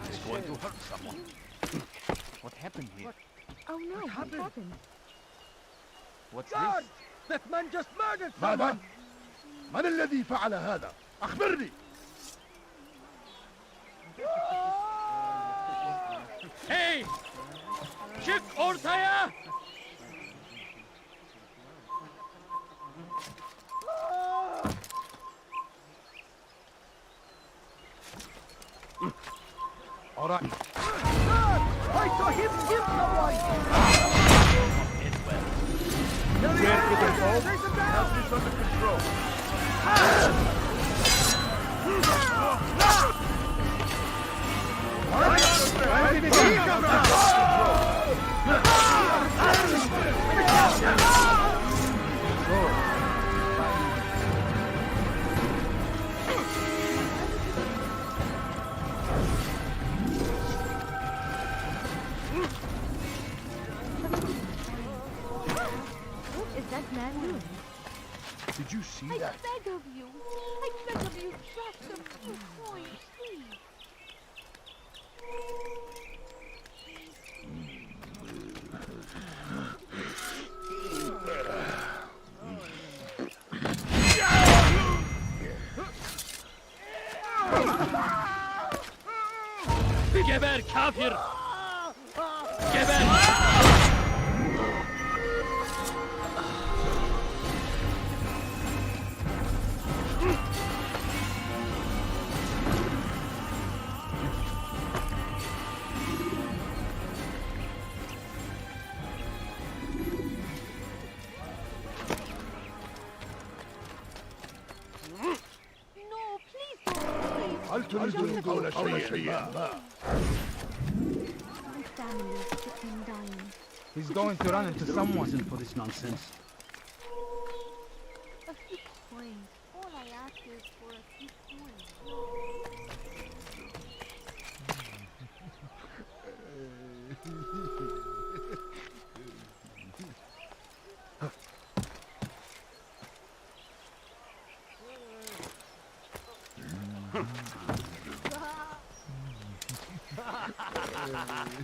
It's going to hurt someone. What happened here? Oh no, what happened? What's God! this? That man just murdered ماذا؟ someone! من الذي فعل هذا؟ أخبرني! Hey! Çık ortaya! All right. God! I saw him kill someone! Take him down! Have this under control. What is that man doing? Did you see I that? beg of you. I beg of you just a few coins, please. Geber kafir! Geber! No, please don't. هل تريدون قول شيء ما؟ My family's sick and dying. He's going to run into someone for this nonsense. A few coins. All I ask is for a few coins.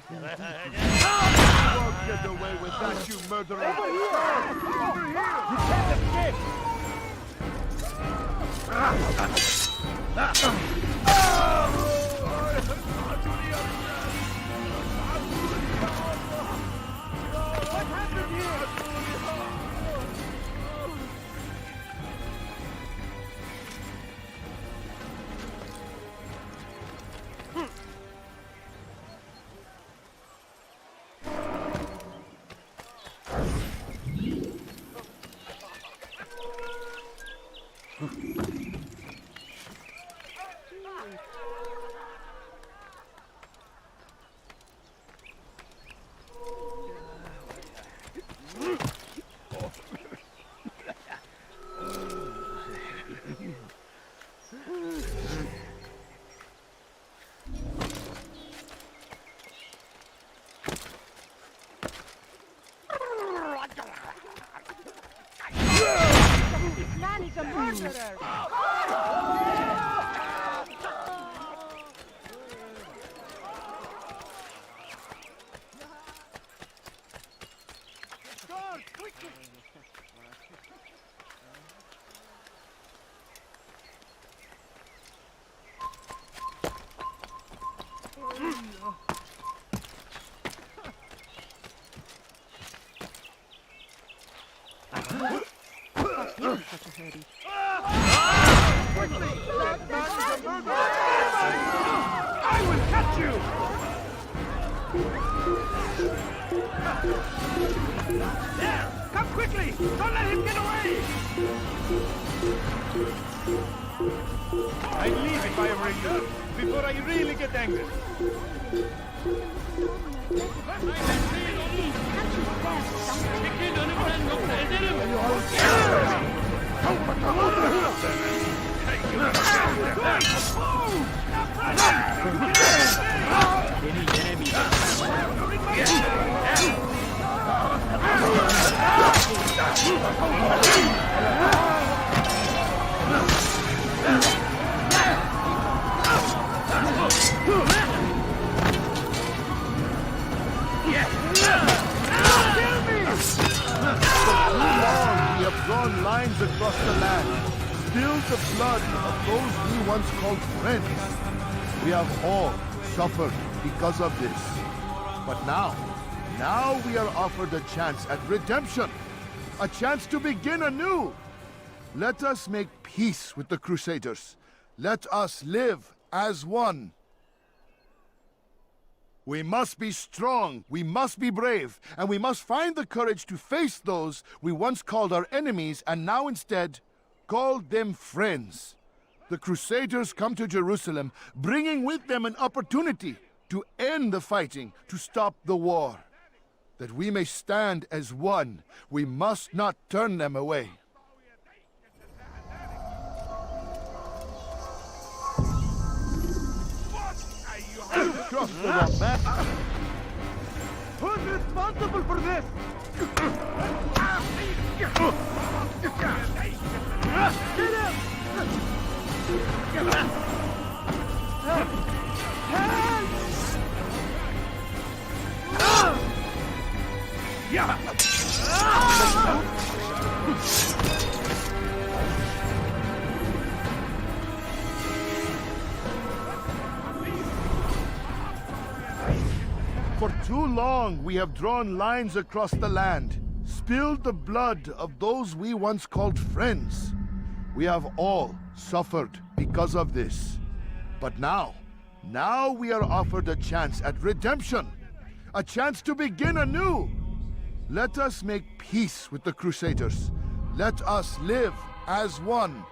You won't get away with that, you murderer! Over here! You can't What happened here? This man is a murderer. What's he in such a hurry? quickly! That man is a murderer! I will catch you! There! Come quickly! Don't let him get away! I'd leave if I were you, before I really get angry. We have drawn lines across the land, spilled the blood of those we once called friends. We have all suffered because of this. But now we are offered a chance at redemption, a chance to begin anew. Let us make peace with the Crusaders. Let us live as one. We must be strong, we must be brave, and we must find the courage to face those we once called our enemies and now instead call them friends. The Crusaders come to Jerusalem, bringing with them an opportunity to end the fighting, to stop the war. That we may stand as one, we must not turn them away. You crossed the wrong man. Who's responsible for this? For too long we have drawn lines across the land, spilled the blood of those we once called friends. We have all suffered because of this. But now we are offered a chance at redemption, a chance to begin anew. Let us make peace with the Crusaders. Let us live as one.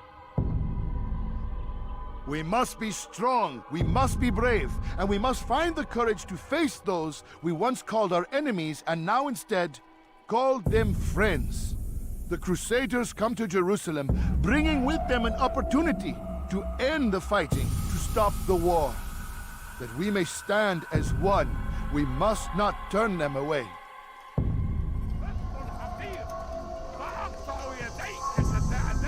We must be strong, we must be brave, and we must find the courage to face those we once called our enemies and now instead call them friends. The Crusaders come to Jerusalem, bringing with them an opportunity to end the fighting, to stop the war. That we may stand as one, we must not turn them away.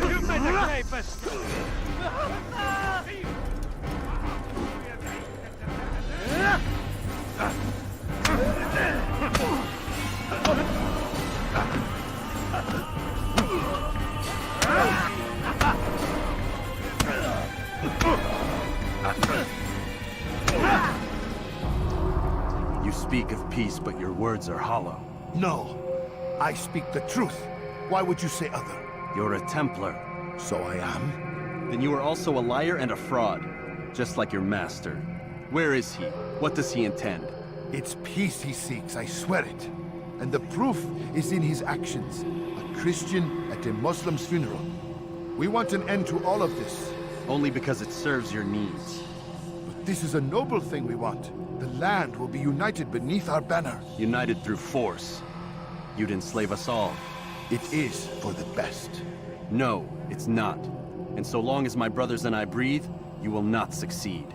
You made a rapist! You speak of peace, but your words are hollow. No, I speak the truth. Why would you say other? You're a Templar. So I am. Then you are also a liar and a fraud, just like your master. Where is he? What does he intend? It's peace he seeks, I swear it. And the proof is in his actions. A Christian at a Muslim's funeral. We want an end to all of this. Only because it serves your needs. But this is a noble thing we want. The land will be united beneath our banner. United through force. You'd enslave us all. It is for the best. No, it's not. And so long as my brothers and I breathe, you will not succeed.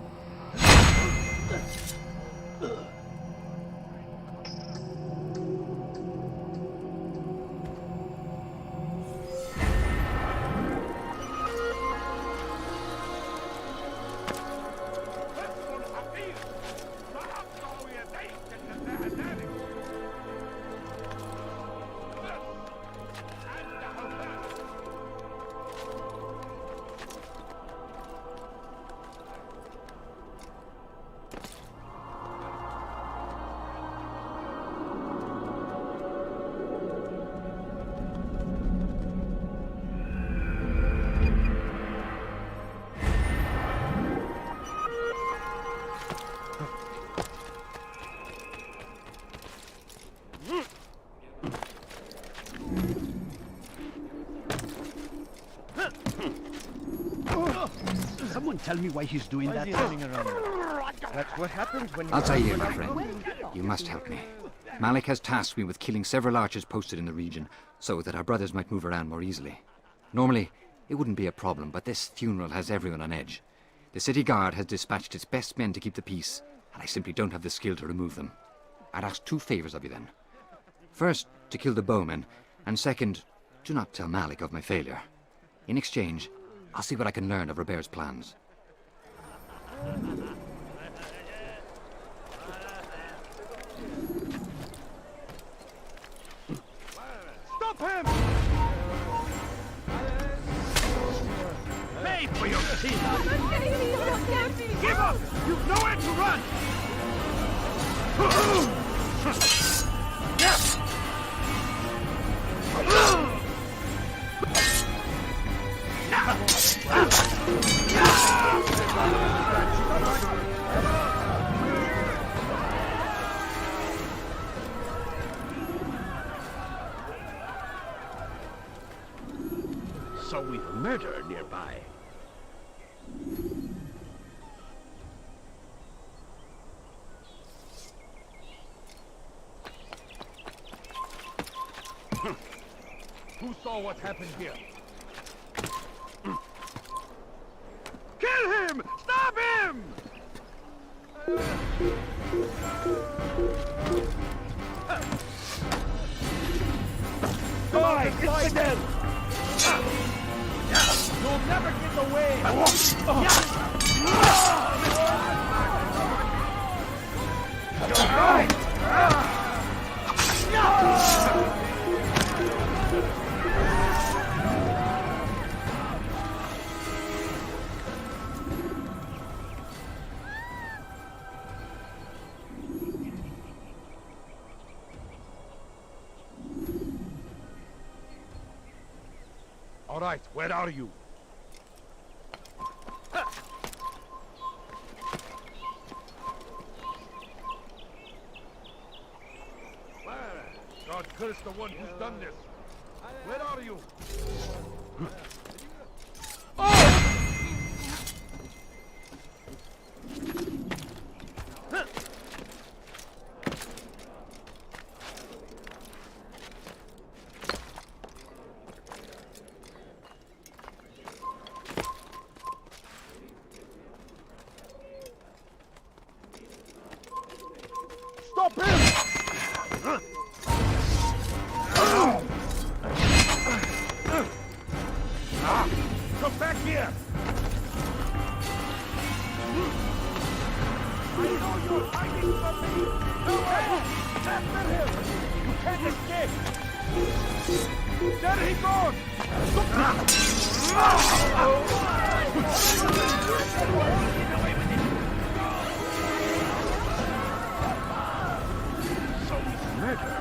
tell me why he's doing that? That's what happens when you... Altair, my friend. You must help me. Malik has tasked me with killing several archers posted in the region, so that our brothers might move around more easily. Normally, it wouldn't be a problem, but this funeral has everyone on edge. The city guard has dispatched its best men to keep the peace, and I simply don't have the skill to remove them. I'd ask 2 favors of you then. First, to kill the bowmen, and second, do not tell Malik of my failure. In exchange, I'll see what I can learn of Robert's plans. Stop him! Pay for your sin! Give up! You've nowhere to run! So we've a murderer nearby. Who saw what happened here? Kill him! Stop him! Alright, it's them! You'll never get away! All right, where are you? God curse the one who's done this. Where are you? Stop him! Come back here! I know you're hiding from me! No way! After him! You can't escape! There he goes! So he's murdered.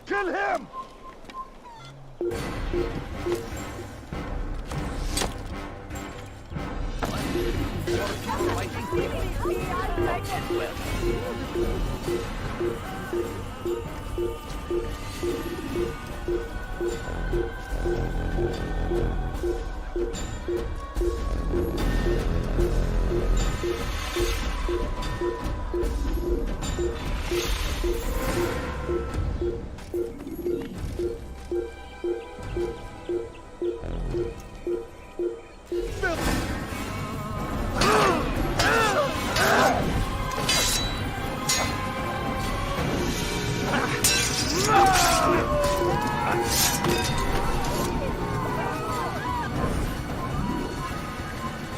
Kill him!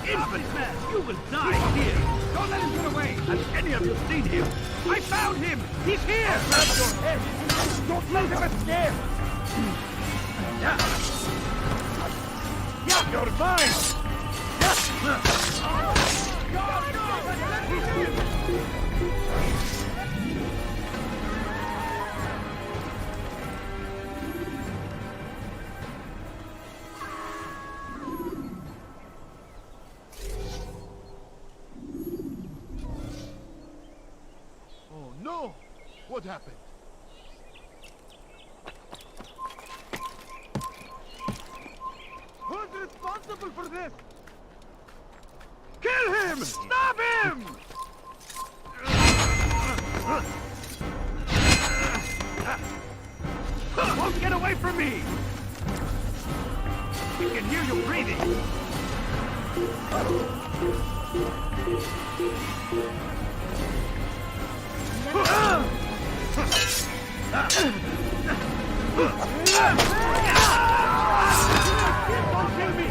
Infantman, you will die here! Don't let him get away! Has any of you seen him? I found him! He's here! Grab your head! Don't let him escape! Yeah, you're mine! Oh no! What happened? Who's responsible for this? Kill him! Stop him! Won't get away from me! I can hear you breathing! Don't kill me!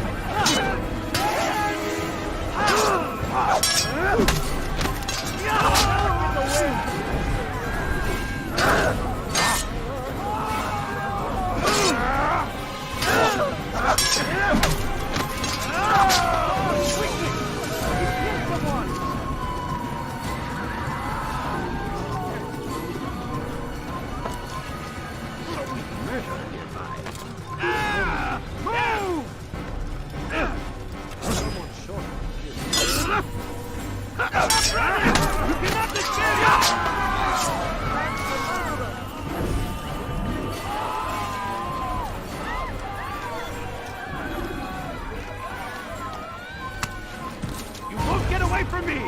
You won't get away from me!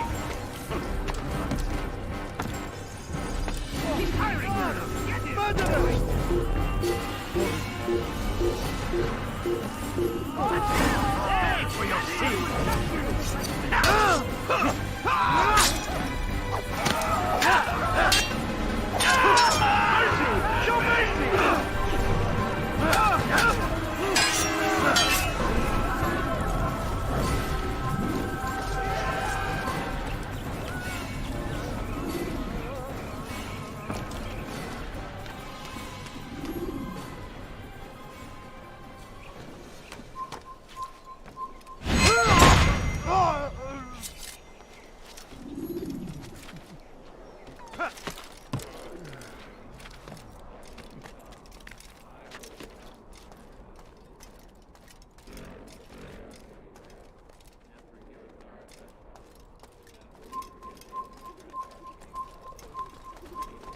He's hiring! Get him! Stay for your mercy! Show mercy!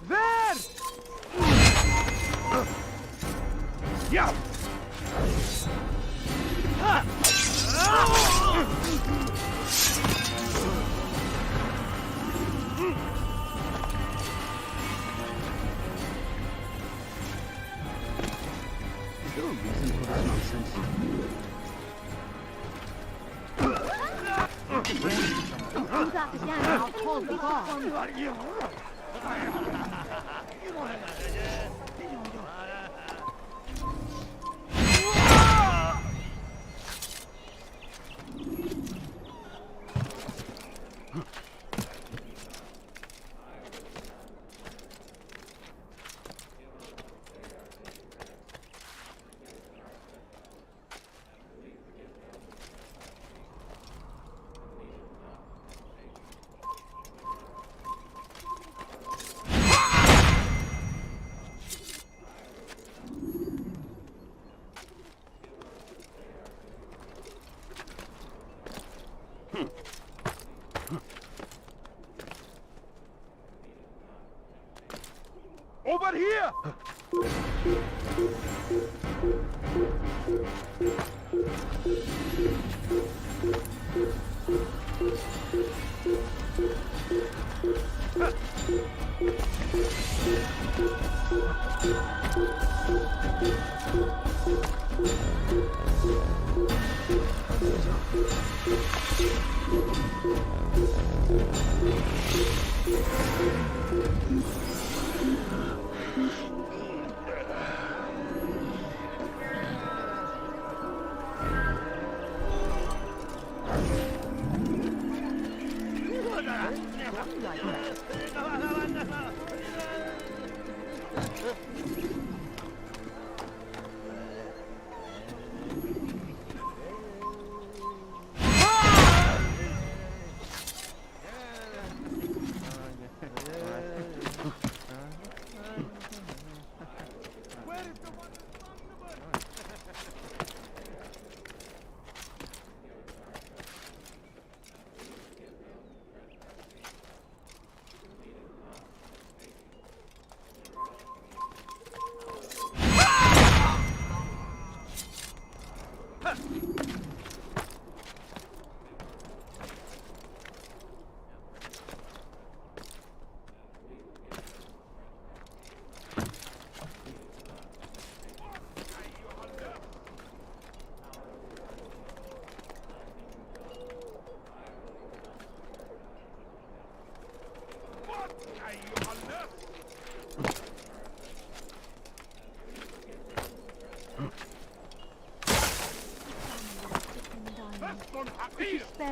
There! Yeah! Is there a reason for this nonsense? You got the down, I'll call the guard. Over here!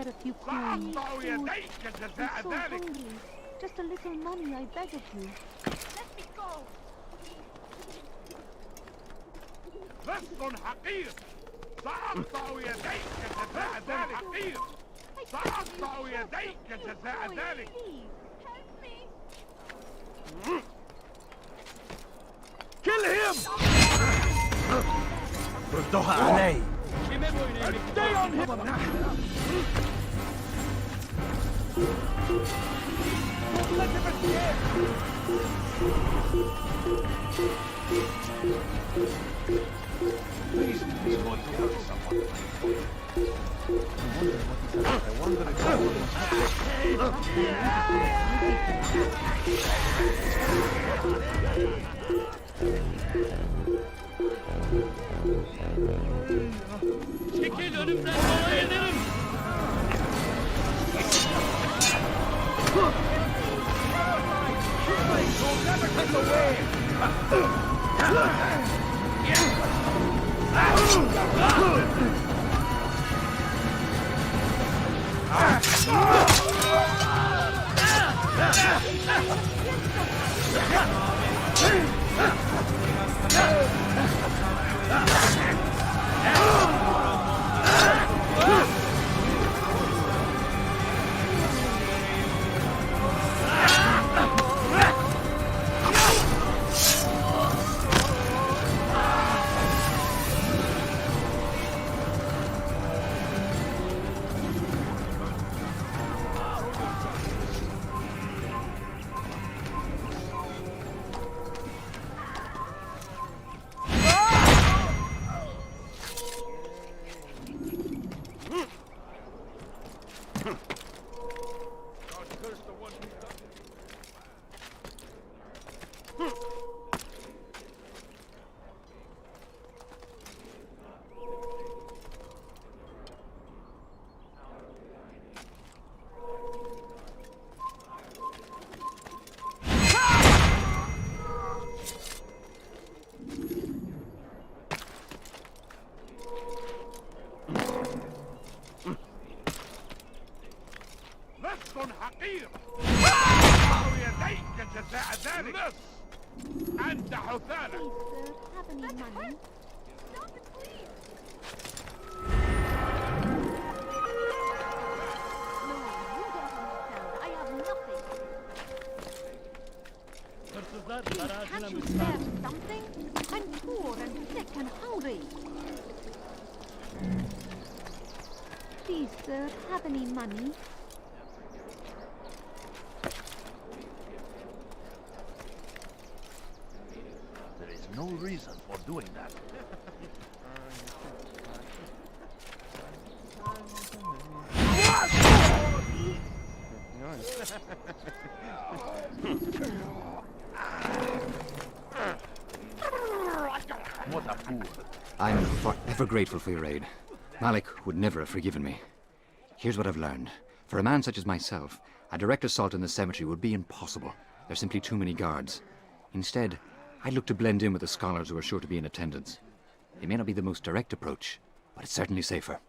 a few coins. Food. I'm so hungry. Just a little money, I beg of you. Let me go! لص حقير سأقطع يديك جزاء ذلك حقير سأقطع يديك جزاء ذلك Kill him! ردوها علي. Stay on him! Let him escape! Please, please go to hurt someone. I wonder if Çekil önümden dolayı ederim. You'll never get away! لص حقير سأقطع يديك جزاء ذلك لص أنت حثالة Have any money? Stop it, please! No, you don't understand. I have nothing. Please, can't you spare something? I'm poor and sick and hungry. Please, sir, have any money? there is no reason for doing that. What a fool. I'm forever grateful for your aid. Malik would never have forgiven me. Here's what I've learned. For a man such as myself, a direct assault in the cemetery would be impossible. There's simply too many guards. Instead, I'd look to blend in with the scholars who are sure to be in attendance. It may not be the most direct approach, but it's certainly safer.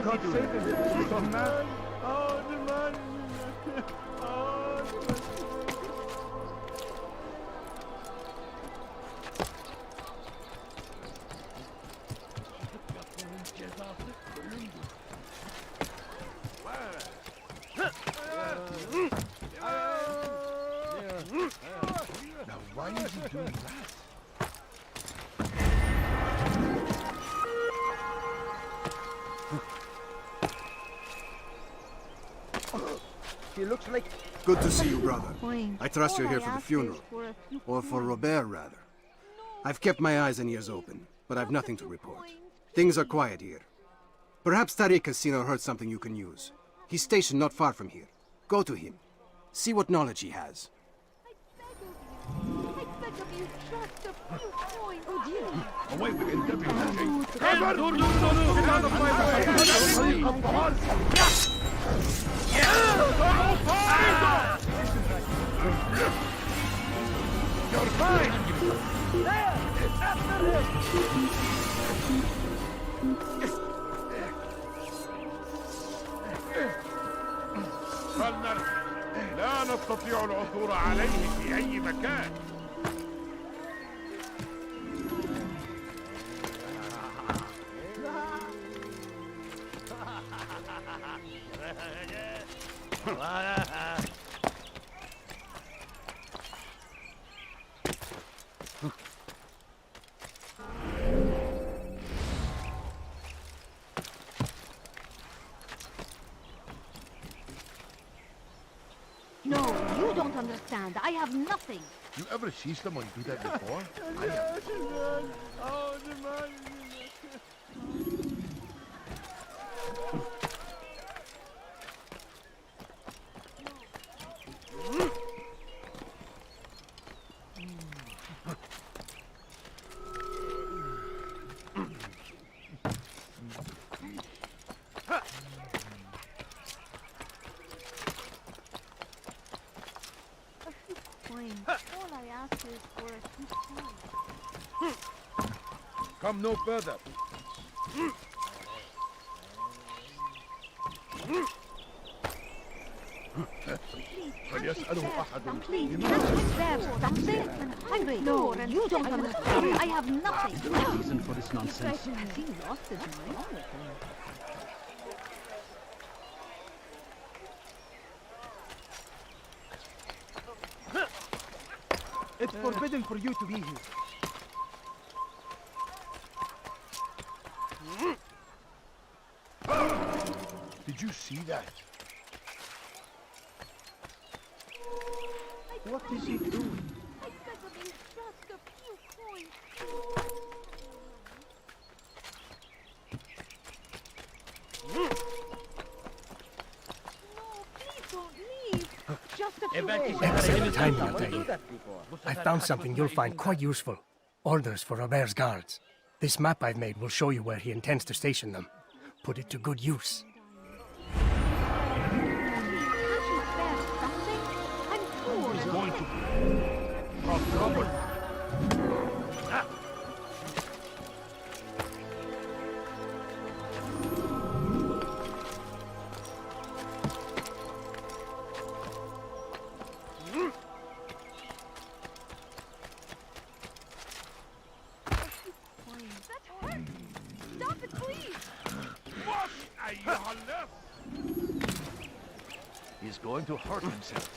God save him! He's a man! Oh, the man! Oh, the man! Now, why is he doing that? He looks like... Good to see you, brother. Fine. I trust All you're here I for the ask funeral. is for a few Or for coins. Robert, rather. I've kept my eyes and ears open, but I've nothing to report. Things are quiet here. Perhaps Tariq has seen or heard something you can use. He's stationed not far from here. Go to him. See what knowledge he has. I beg of you just a few coins. Oh dear. Away with him, Deputy. Dur, dur, dur! Get out of my way! You're fine! There! After him! فلنرجع. لا نستطيع العثور عليه في أي مكان. No, you don't understand. I have nothing. You ever see someone do that before? All I ask is for a few coins. Come no further. Please, can't you spare something? I'm poor and you don't understand. I have nothing. No reason for this nonsense. Has he lost his mind? It's forbidden for you to be here. Did you see that? What is he doing? I said to me just a few coins. No, please don't leave. Just a few coins. Excellent timing, Altair. I found something you'll find quite useful. Orders for Robert's guards. This map I've made will show you where he intends to station them. Put it to good use. He's going to cause trouble. Stop it, please! He's going to hurt himself.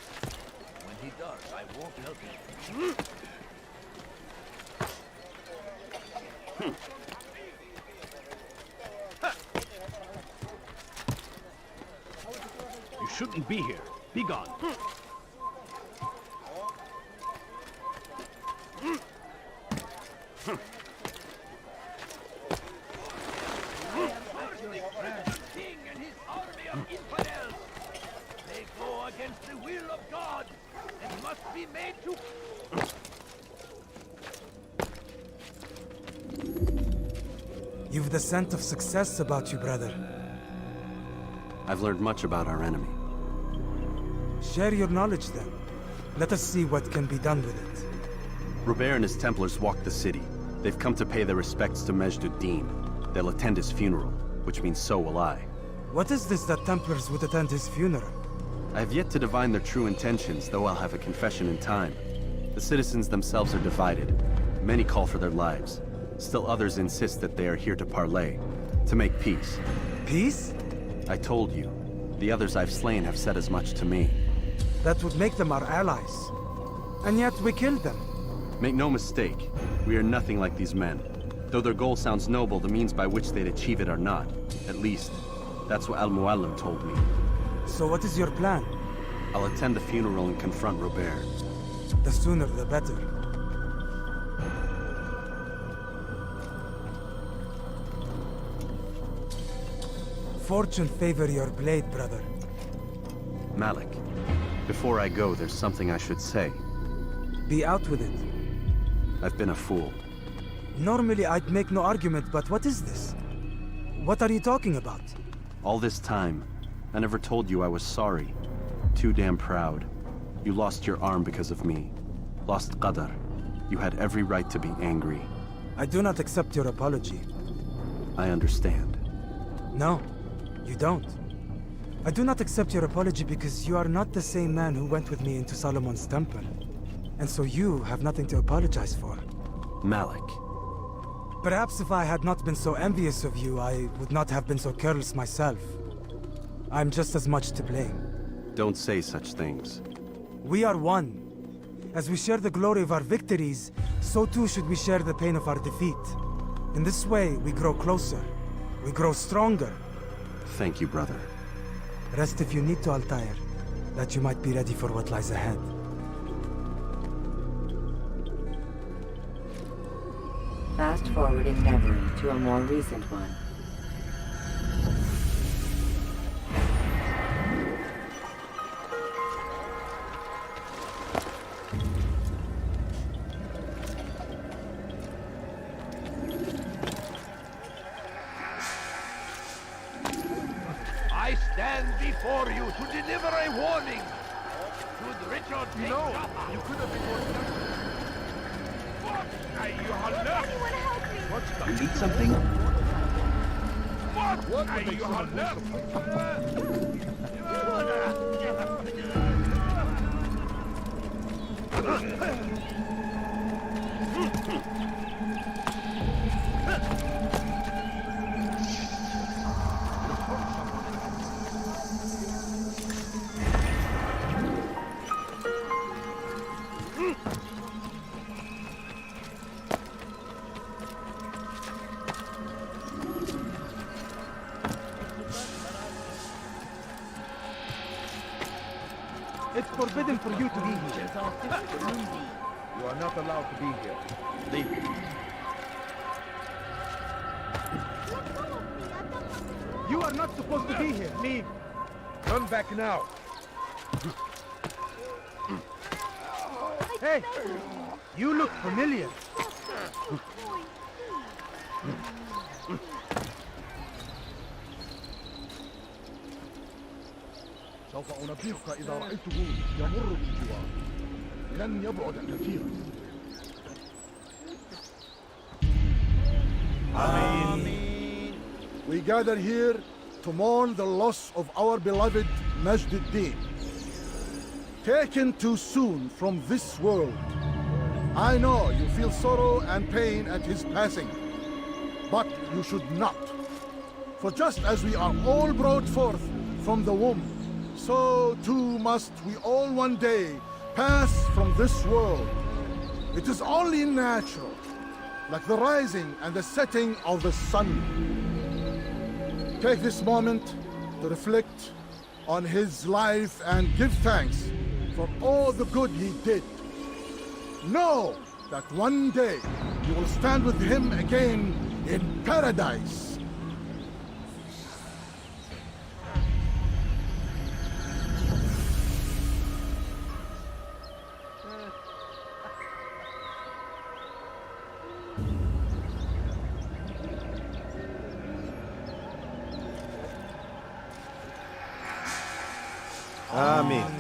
When he does, I won't help him. You shouldn't be here. Be gone. King and his army of infidels. They go against the will of God and must be made to... You've the scent of success about you, brother. I've learned much about our enemy. Share your knowledge then. Let us see what can be done with it. Robert and his Templars walk the city. They've come to pay their respects to Majd-ud-Din. They'll attend his funeral, which means so will I. What is this that Templars would attend his funeral? I have yet to divine their true intentions, though I'll have a confession in time. The citizens themselves are divided. Many call for their lives. Still others insist that they are here to parley, to make peace. Peace? I told you. The others I've slain have said as much to me. That would make them our allies. And yet we killed them. Make no mistake, we are nothing like these men. Though their goal sounds noble, the means by which they'd achieve it are not. At least, that's what Al-Muallim told me. So what is your plan? I'll attend the funeral and confront Robert. The sooner the better. Fortune favor your blade, brother. Malik, before I go, there's something I should say. Be out with it. I've been a fool. Normally I'd make no argument, but what is this? What are you talking about? All this time, I never told you I was sorry. Too damn proud. You lost your arm because of me. Lost Qadar. You had every right to be angry. I do not accept your apology. I understand. No, you don't. I do not accept your apology because you are not the same man who went with me into Solomon's temple. And so you have nothing to apologize for. Malik. Perhaps if I had not been so envious of you, I would not have been so careless myself. I'm just as much to blame. Don't say such things. We are one. As we share the glory of our victories, so too should we share the pain of our defeat. In this way, we grow closer. We grow stronger. Thank you, brother. Rest if you need to, Altair, that you might be ready for what lies ahead. Fast-forwarding memory to a more recent one. I stand before you to deliver a warning. Should Richard take Jaffa? You could have been more careful. You need something? What? It's forbidden for you to be here. You are not allowed to be here. Leave. You are not supposed to be here. Leave. Turn back now. Hey! You look familiar. سوف أنبهك إذا رأيته يمر بالجوار. لن يبعد كثيرا. Amen. We gather here to mourn the loss of our beloved Majd ad-Din, taken too soon from this world. I know you feel sorrow and pain at his passing, but you should not. For just as we are all brought forth from the womb, so too must we all one day pass from this world. It is only natural, like the rising and the setting of the sun. Take this moment to reflect on his life and give thanks for all the good he did. Know that one day you will stand with him again in paradise. Amen.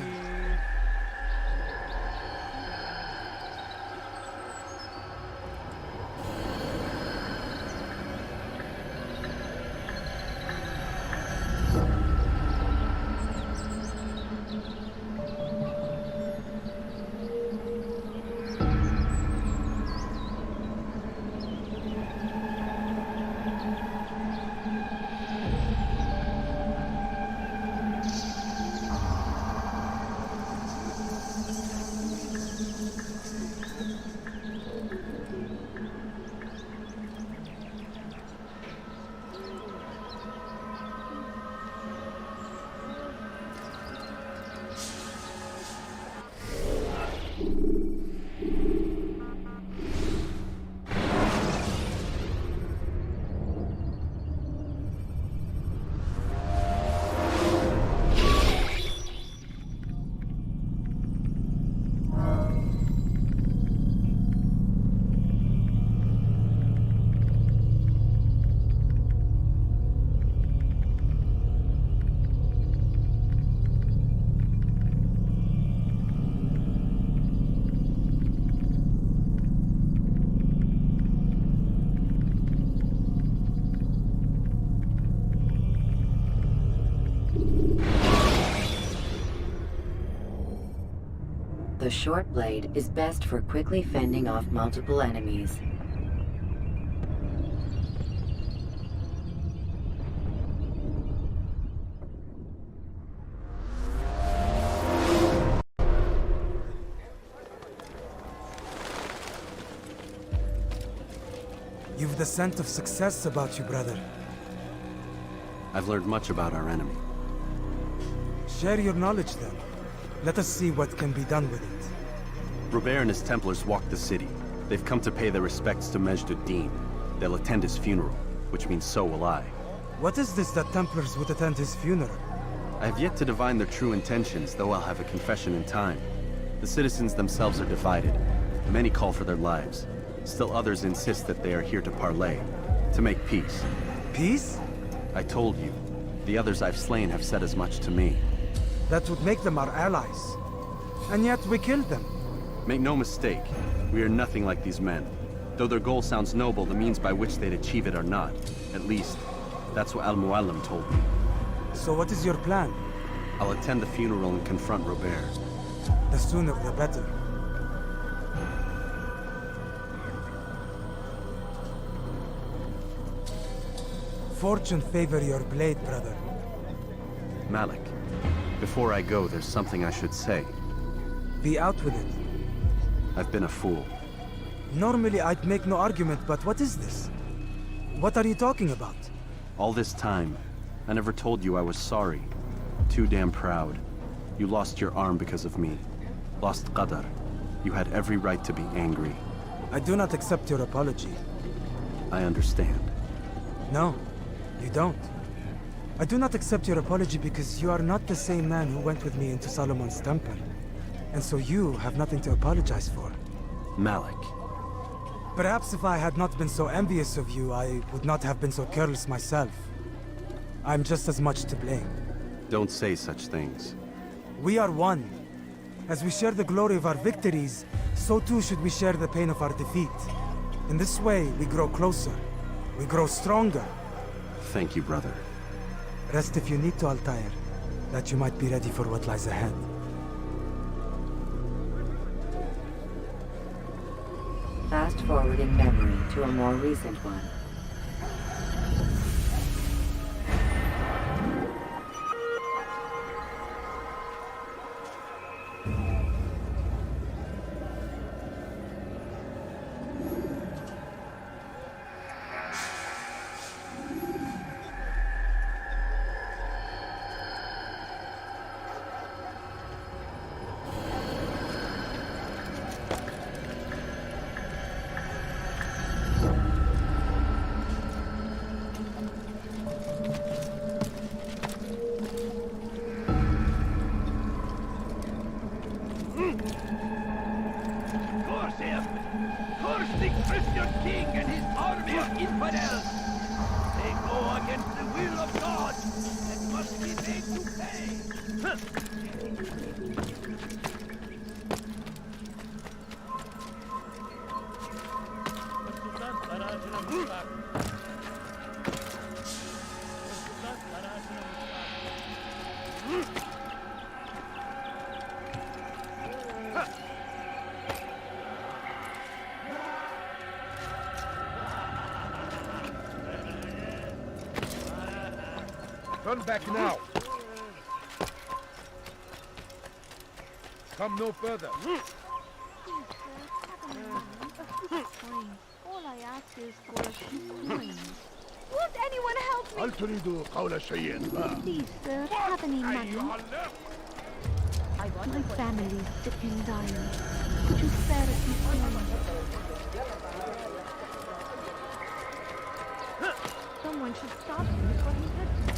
short blade is best for quickly fending off multiple enemies. You've the scent of success about you, brother. I've learned much about our enemy. Share your knowledge then. Let us see what can be done with it. Robert and his Templars walk the city. They've come to pay their respects to Majd ad-Din. They'll attend his funeral, which means so will I. What is this that Templars would attend his funeral? I have yet to divine their true intentions, though I'll have a confession in time. The citizens themselves are divided. Many call for their lives. Still others insist that they are here to parley, to make peace. Peace? I told you. The others I've slain have said as much to me. That would make them our allies. And yet we killed them. Make no mistake, we are nothing like these men. Though their goal sounds noble, the means by which they'd achieve it are not. At least, that's what Al-Muallim told me. So what is your plan? I'll attend the funeral and confront Robert. The sooner the better. Fortune favor your blade, brother. Malik, before I go, there's something I should say. Be out with it. I've been a fool. Normally I'd make no argument, but what is this? What are you talking about? All this time, I never told you I was sorry. Too damn proud. You lost your arm because of me. Lost Qadar. You had every right to be angry. I do not accept your apology. I understand. No, you don't. I do not accept your apology because you are not the same man who went with me into Solomon's temple. And so you have nothing to apologize for. Malik. Perhaps if I had not been so envious of you, I would not have been so careless myself. I'm just as much to blame. Don't say such things. We are one. As we share the glory of our victories, so too should we share the pain of our defeat. In this way, we grow closer. We grow stronger. Thank you, brother. Rest if you need to, Altair, that you might be ready for what lies ahead. Fast-forwarding memory to a more recent one. Curse him! Curse the Christian king and his army of infidels! They go against the will of God and must be made to pay! Turn back now. Come no further. All I ask is for a few coins. Won't anyone help me? هل تريد قول شيء ما؟ Please, sir, have any money? My family's sick and dying. Could you spare a few coins? Someone should stop him before he hurts me.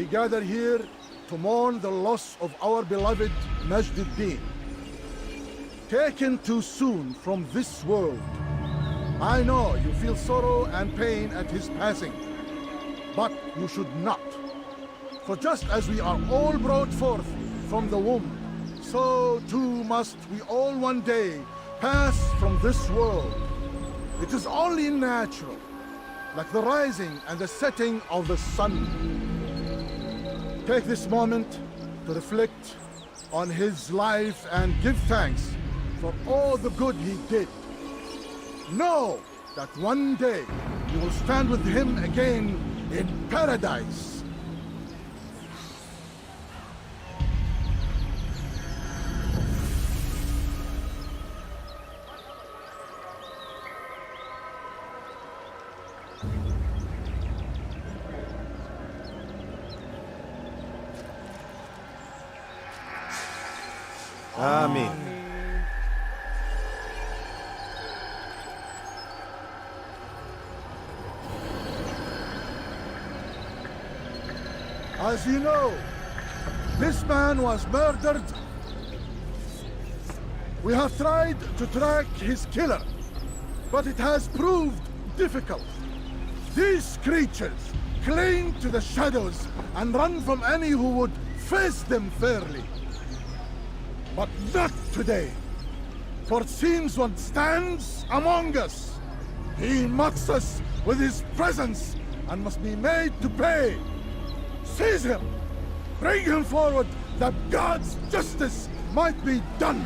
gather here to mourn the loss of our beloved Majd-ud-Din. Taken too soon from this world. I know you feel sorrow and pain at his passing, but you should not. For just as we are all brought forth from the womb, so too must we all one day pass from this world. It is only natural, like the rising and the setting of the sun. Take this moment to reflect on his life and give thanks for all the good he did. Know that one day you will stand with him again in paradise. Amen. As you know, this man was murdered. We have tried to track his killer, but it has proved difficult. These creatures cling to the shadows and run from any who would face them fairly. But not today, for it seems one stands among us. He mocks us with his presence and must be made to pay. Seize him! Bring him forward that God's justice might be done!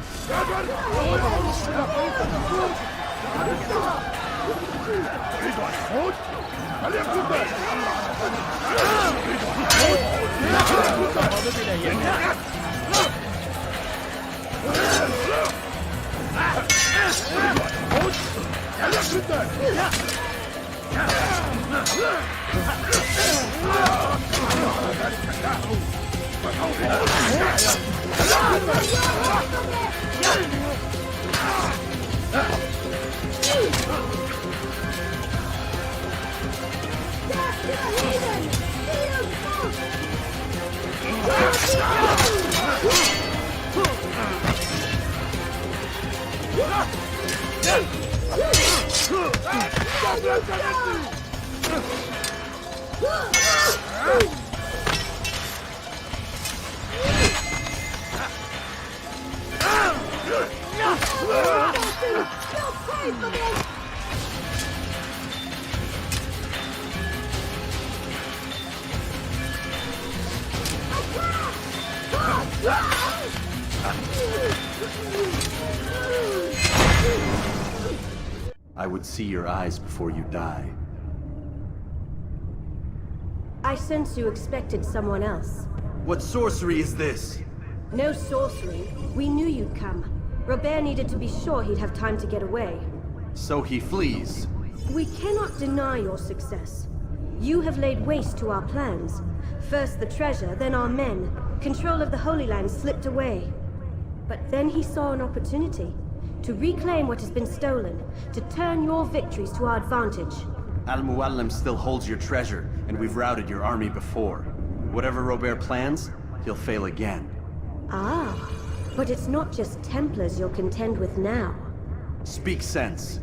I would see your eyes before you die. I sense you expected someone else. What sorcery is this? No sorcery. We knew you'd come. Robert needed to be sure he'd have time to get away. So he flees. We cannot deny your success. You have laid waste to our plans. First the treasure, then our men. Control of the Holy Land slipped away. But then he saw an opportunity to reclaim what has been stolen, to turn your victories to our advantage. Al-Muallim still holds your treasure, and we've routed your army before. Whatever Robert plans, he'll fail again. Ah, but it's not just Templars you'll contend with now. Speak sense.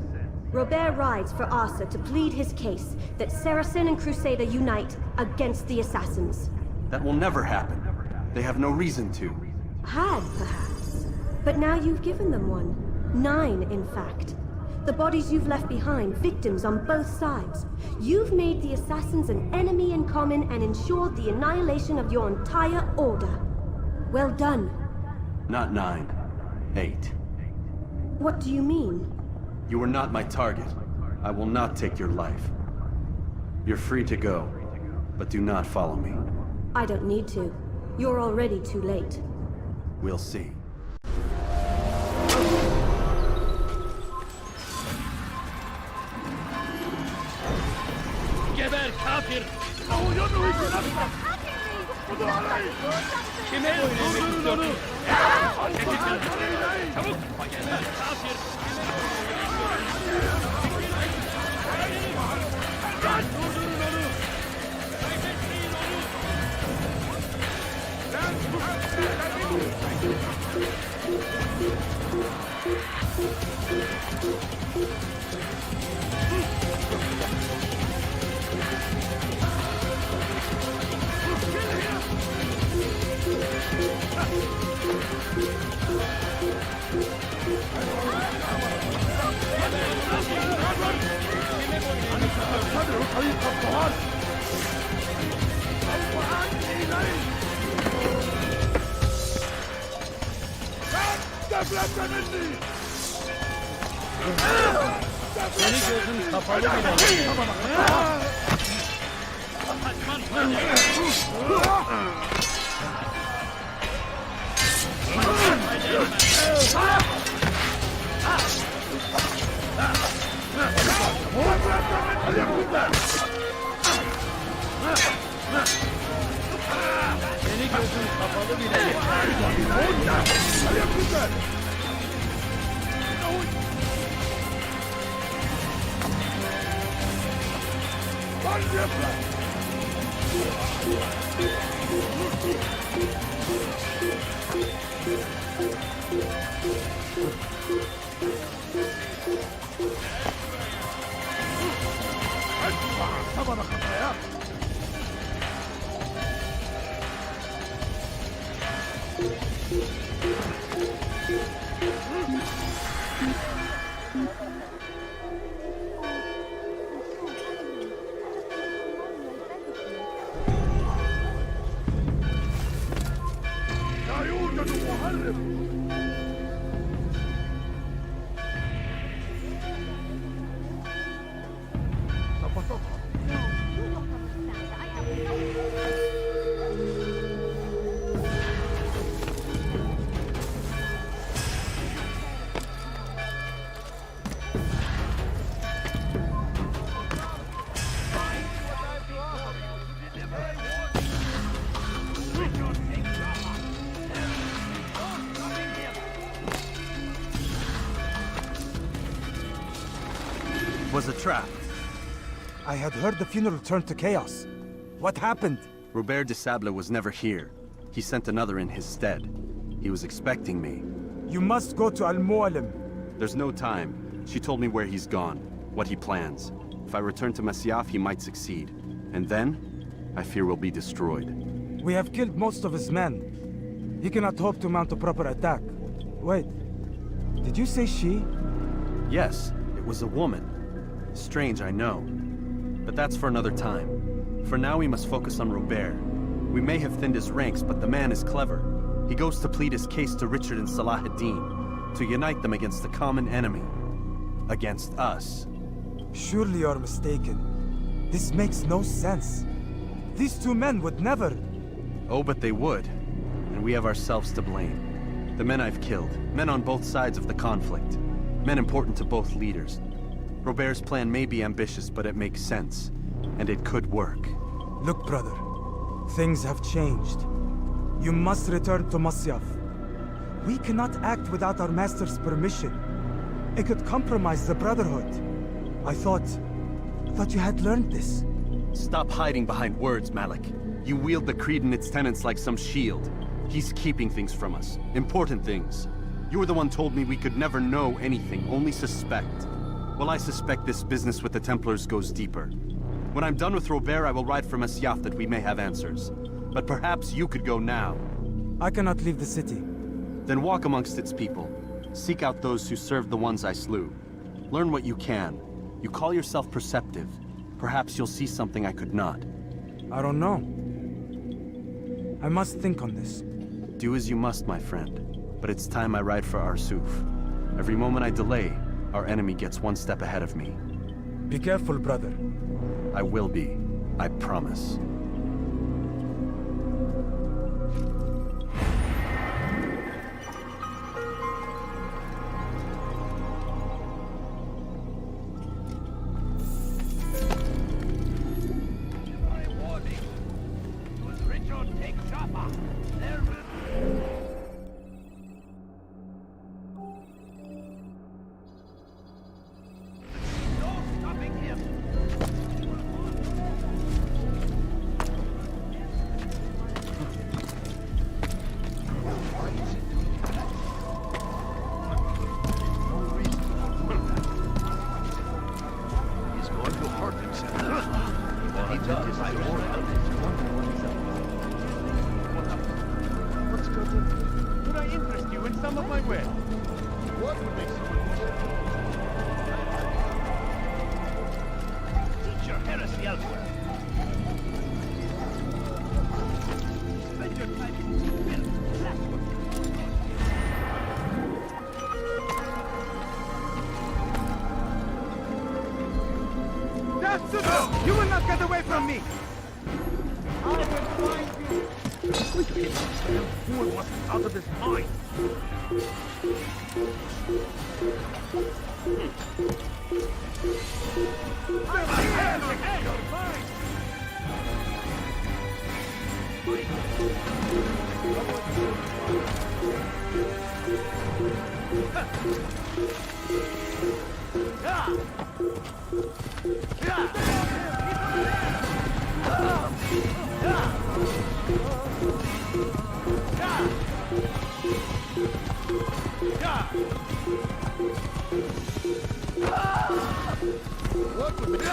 Robert rides for Asa to plead his case that Saracen and Crusader unite against the Assassins. That will never happen. They have no reason to. Had, perhaps. But now you've given them one. 9, in fact. The bodies you've left behind, victims on both sides. You've made the Assassins an enemy in common and ensured the annihilation of your entire order. Well done. Not 9. 8. What do you mean? You are not my target. I will not take your life. You're free to go, but do not follow me. I don't need to. You're already too late. We'll see. Geber kafir! Kime öldürdün onu? Çabuk! Geber kafir! Durdurun onu! Kaybetmeyin onu! Seni gözün kapalı bile. Seni gözün kapalı bile. Was a trap. I had heard the funeral turned to chaos. What happened? Robert de Sable was never here. He sent another in his stead. He was expecting me. You must go to Al-Mualim. There's no time. She told me where he's gone, what he plans. If I return to Masyaf, he might succeed. And then, I fear we'll be destroyed. We have killed most of his men. He cannot hope to mount a proper attack. Wait, did you say she? Yes, it was a woman. Strange, I know. But that's for another time. For now, we must focus on Robert. We may have thinned his ranks, but the man is clever. He goes to plead his case to Richard and Salah ad-Din, to unite them against the common enemy. Against us. Surely you're mistaken. This makes no sense. These two men would never... Oh, but they would. And we have ourselves to blame. The men I've killed, men on both sides of the conflict. Men important to both leaders. Robert's plan may be ambitious, but it makes sense. And it could work. Look, brother. Things have changed. You must return to Masyaf. We cannot act without our master's permission. It could compromise the Brotherhood. I thought you had learned this. Stop hiding behind words, Malik. You wield the creed and its tenets like some shield. He's keeping things from us. Important things. You were the one told me we could never know anything, only suspect. Well, I suspect this business with the Templars goes deeper. When I'm done with Robert, I will ride for Masyaf that we may have answers. But perhaps you could go now. I cannot leave the city. Then walk amongst its people. Seek out those who served the ones I slew. Learn what you can. You call yourself perceptive. Perhaps you'll see something I could not. I don't know. I must think on this. Do as you must, my friend. But it's time I ride for Arsuf. Every moment I delay, our enemy gets one step ahead of me. Be careful, brother. I will be. I promise. some of my wares. What would make someone teach your heresy elsewhere? Spend your time in spirit. That's what You will not get away from me! I will find you! Look at him! The fool was out of his mind! What would be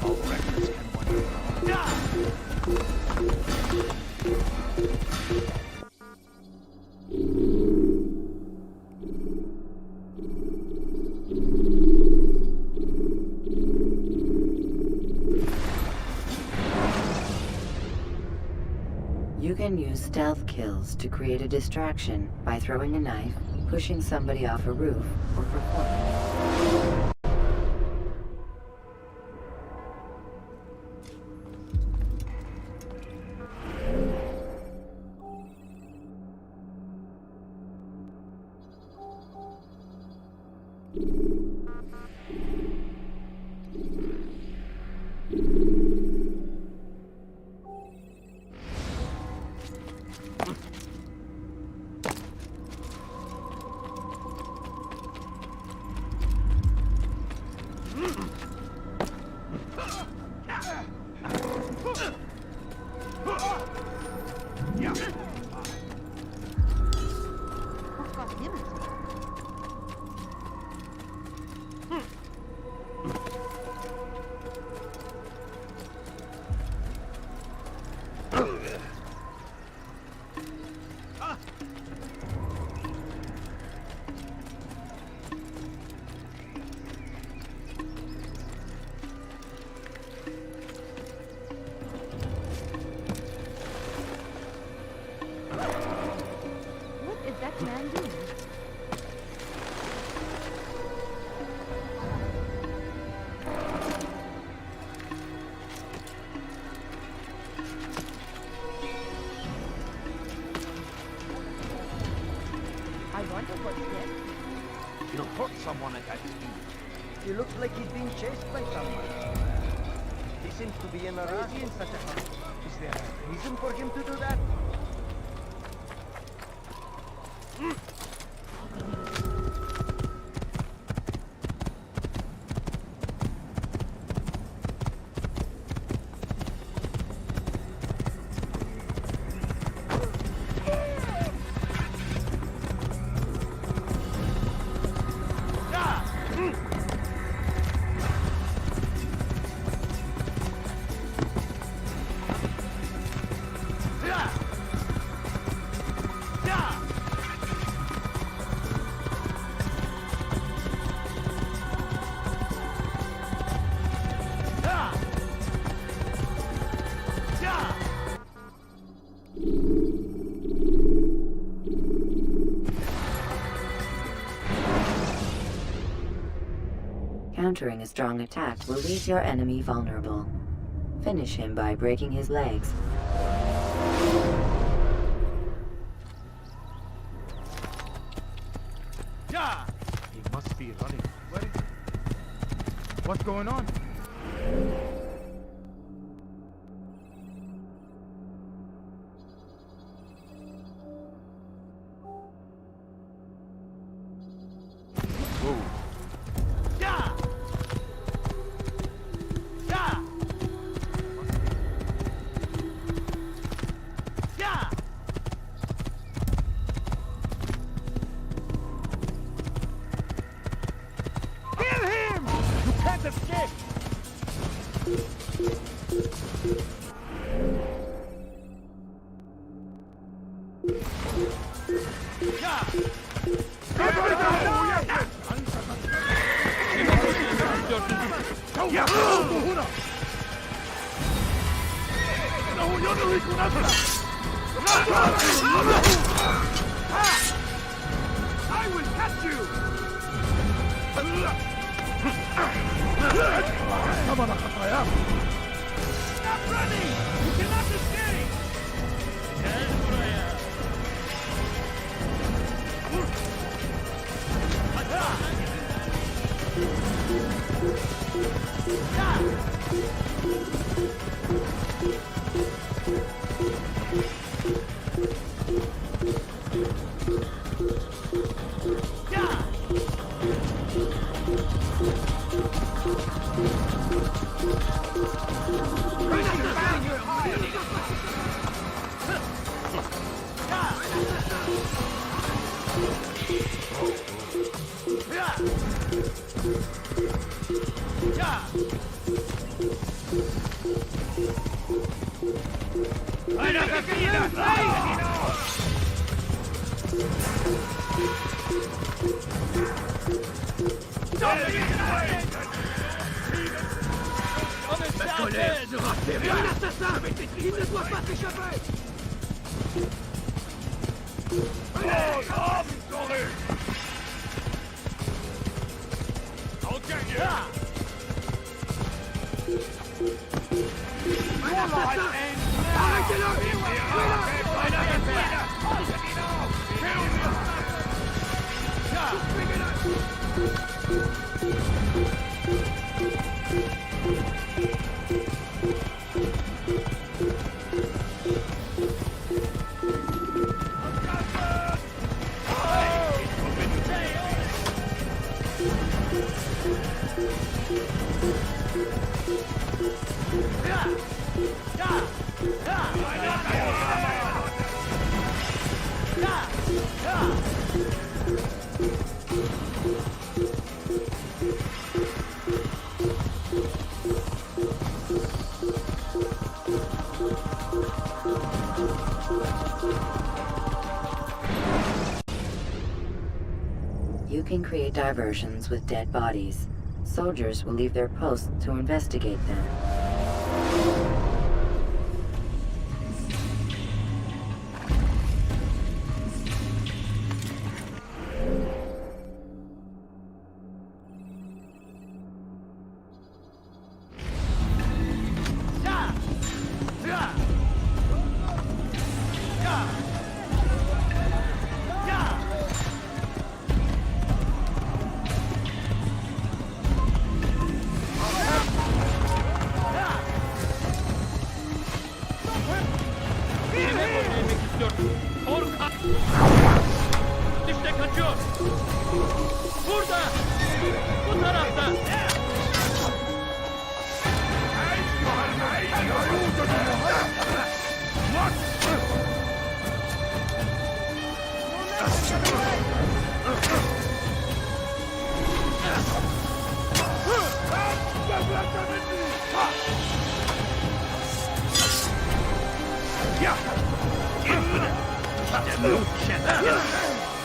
all records can You can use stealth kills to create a distraction by throwing a knife, pushing somebody off a roof, or performing. What is that man doing? I wonder what's next. He'll hurt someone at that speed. He looks like he's being chased by someone. He seems to be in a rush in such a hurry. Is there a reason for him to do that? Countering a strong attack will leave your enemy vulnerable. Finish him by breaking his legs. He must be running. What's going on? Kill him! You can't escape! I will catch you! Stop running! You cannot escape! Il ne doit pas s'échapper! You can create diversions with dead bodies. Soldiers will leave their posts to investigate them. İşte kaçıyor. Burada. Bu tarafta.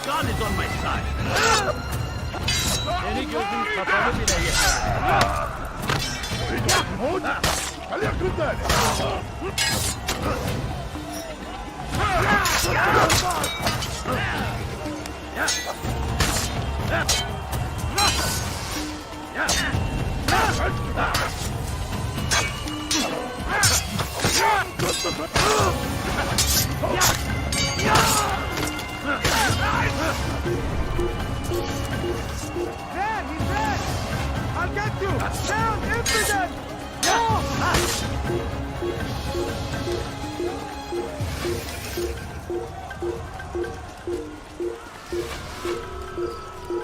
God is on my side. Seni gözün kapalı bile yeter. There, he's there! I'll get you! Down, infidel! No!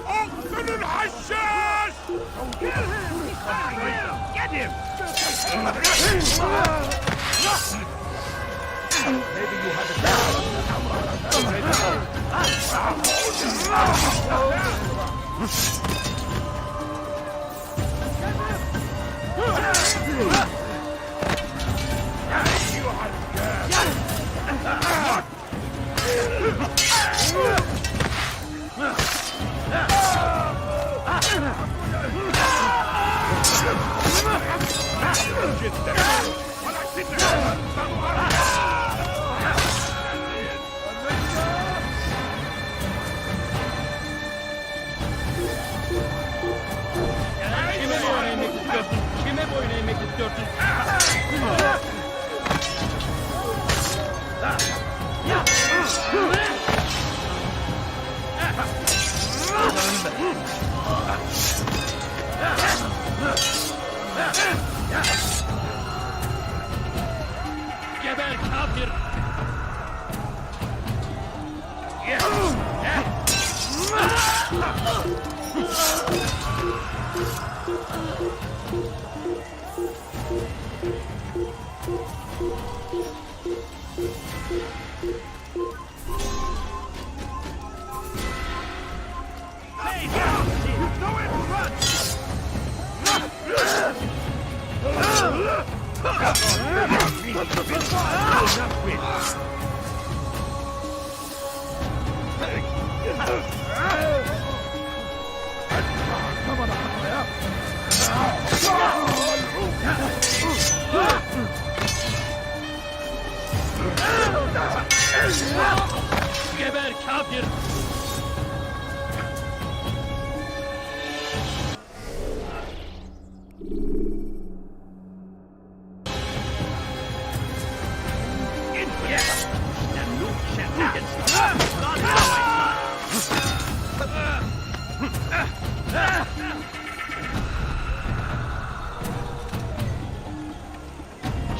Open and hashes! Kill him! He's back! Get him! Maybe you have a Kime boyun eğmek istiyorsun? Geber kafir! Geber kafir!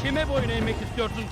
Kime boyun eğmek istiyorsun?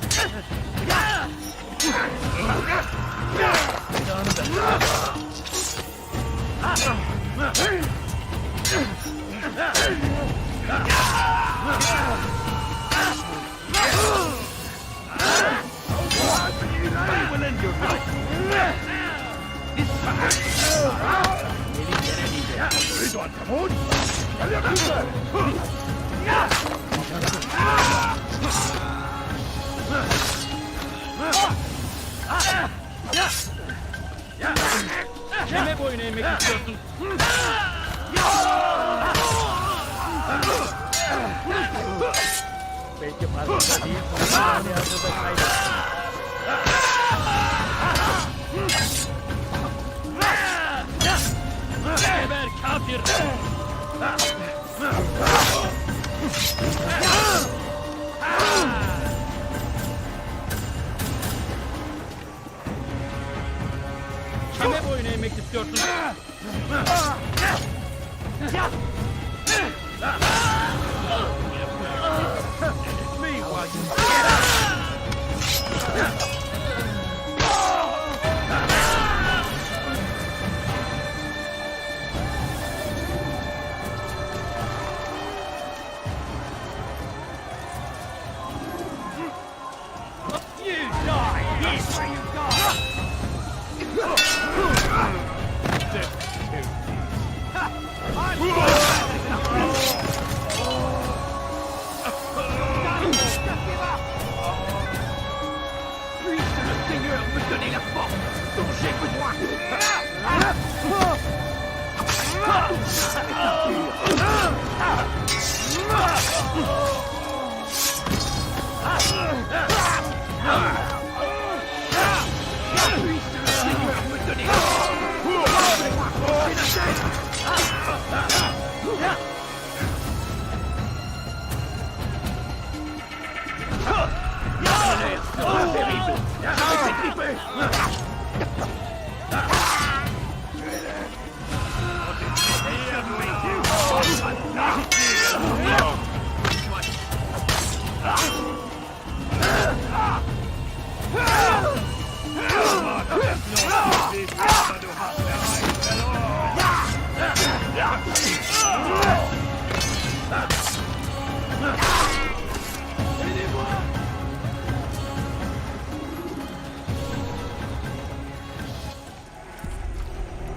Kime boyun eğmek istiyorsun? Belki fazla değil, yani hazırda kaybettim. Geber kafir! Kime boyun eğmek istiyorsun?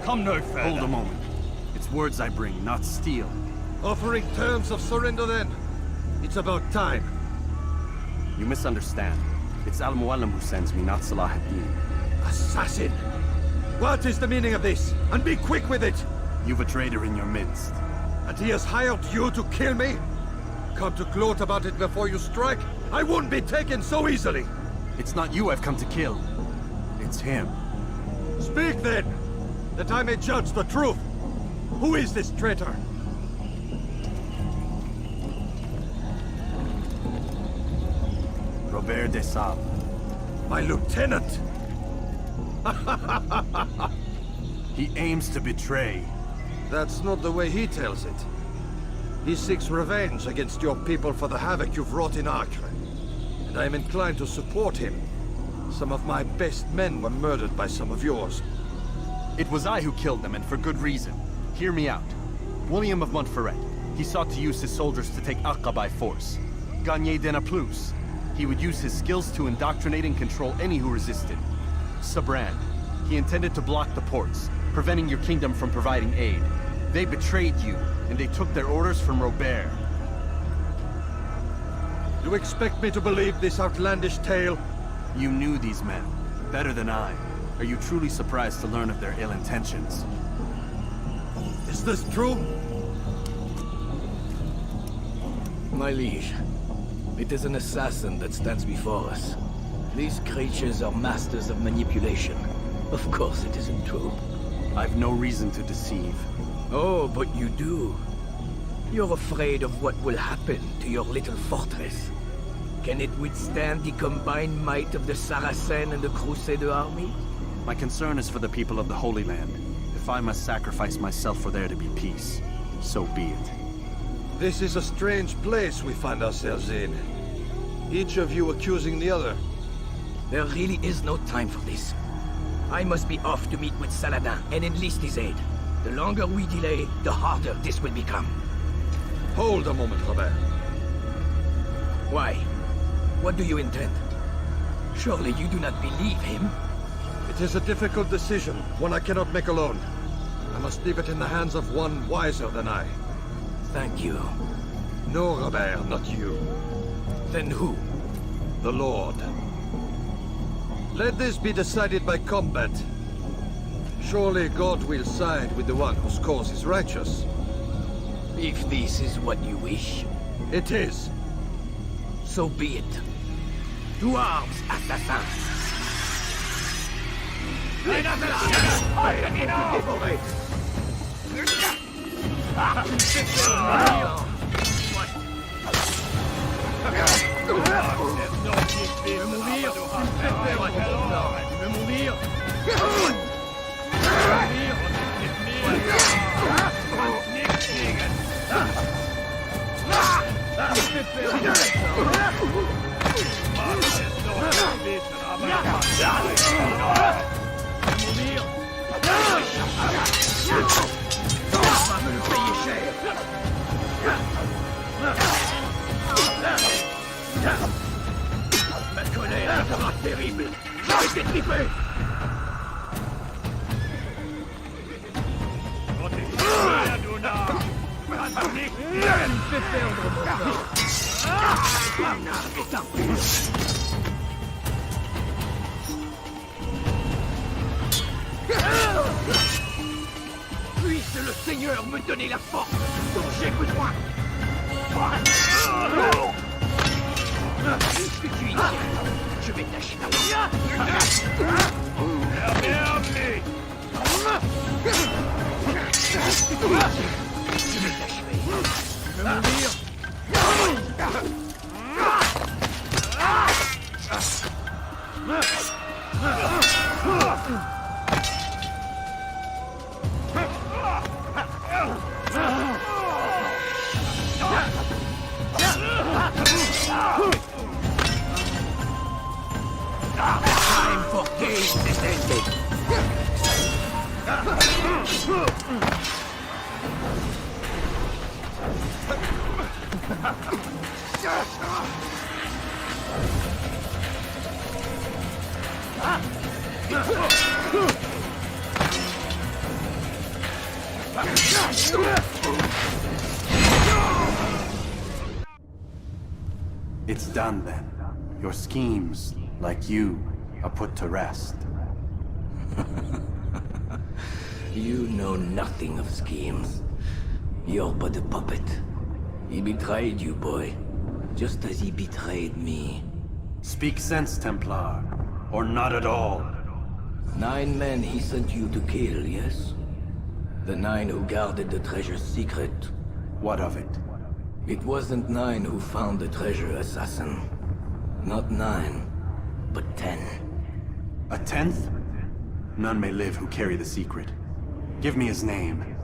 Come no further. Hold a moment. It's words I bring, not steel. Offering terms of surrender then. It's about time. You misunderstand. It's Al-Mualim who sends me, not Salah ad-Din. Assassin! What is the meaning of this? And be quick with it! You've a traitor in your midst. And he has hired you to kill me? come to gloat about it before you strike, I won't be taken so easily. It's not you I've come to kill. It's him. Speak then, that I may judge the truth. Who is this traitor? Robert de Sable. My lieutenant! He aims to betray. That's not the way he tells it. He seeks revenge against your people for the havoc you've wrought in Acre. And I am inclined to support him. Some of my best men were murdered by some of yours. It was I who killed them, and for good reason. Hear me out. William of Montferrat. He sought to use his soldiers to take Acre by force. Gagné de Naplouse. He would use his skills to indoctrinate and control any who resisted. Sabran. He intended to block the ports, preventing your kingdom from providing aid. They betrayed you, and they took their orders from Robert. You expect me to believe this outlandish tale? You knew these men, better than I. Are you truly surprised to learn of their ill intentions? Is this true? My liege, it is an assassin that stands before us. These creatures are masters of manipulation. Of course it isn't true. I've no reason to deceive. Oh, but you do. You're afraid of what will happen to your little fortress. Can it withstand the combined might of the Saracen and the Crusader army? My concern is for the people of the Holy Land. If I must sacrifice myself for there to be peace, so be it. This is a strange place we find ourselves in. Each of you accusing the other. There really is no time for this. I must be off to meet with Saladin and enlist his aid. The longer we delay, the harder this will become. Hold a moment, Robert. Why? What do you intend? Surely you do not believe him? It is a difficult decision, one I cannot make alone. I must leave it in the hands of one wiser than I. Thank you. No, Robert, not you. Then who? The Lord. Let this be decided by combat. Surely God will side with the one whose cause is righteous. If this is what you wish. It is. So be it. To arms, assassins! Ma colère sera terrible. Je vais t'étriper. Tu me fais perdre mon temps. Puisse le Seigneur me donner la force dont j'ai besoin. Puisque tu y tiens, je vais tâcher d'abord. Je vais t'achever. Tu veux mourir? Time for games is ended. It's done then. Your schemes, like you, are put to rest. You know nothing of schemes. You're but a puppet. He betrayed you, boy. Just as he betrayed me. Speak sense, Templar. Or not at all. 9 men he sent you to kill, yes? The 9 who guarded the treasure's secret. What of it? It wasn't 9 who found the treasure, assassin. Not 9, but 10. A 10th? None may live who carry the secret. Give me his name.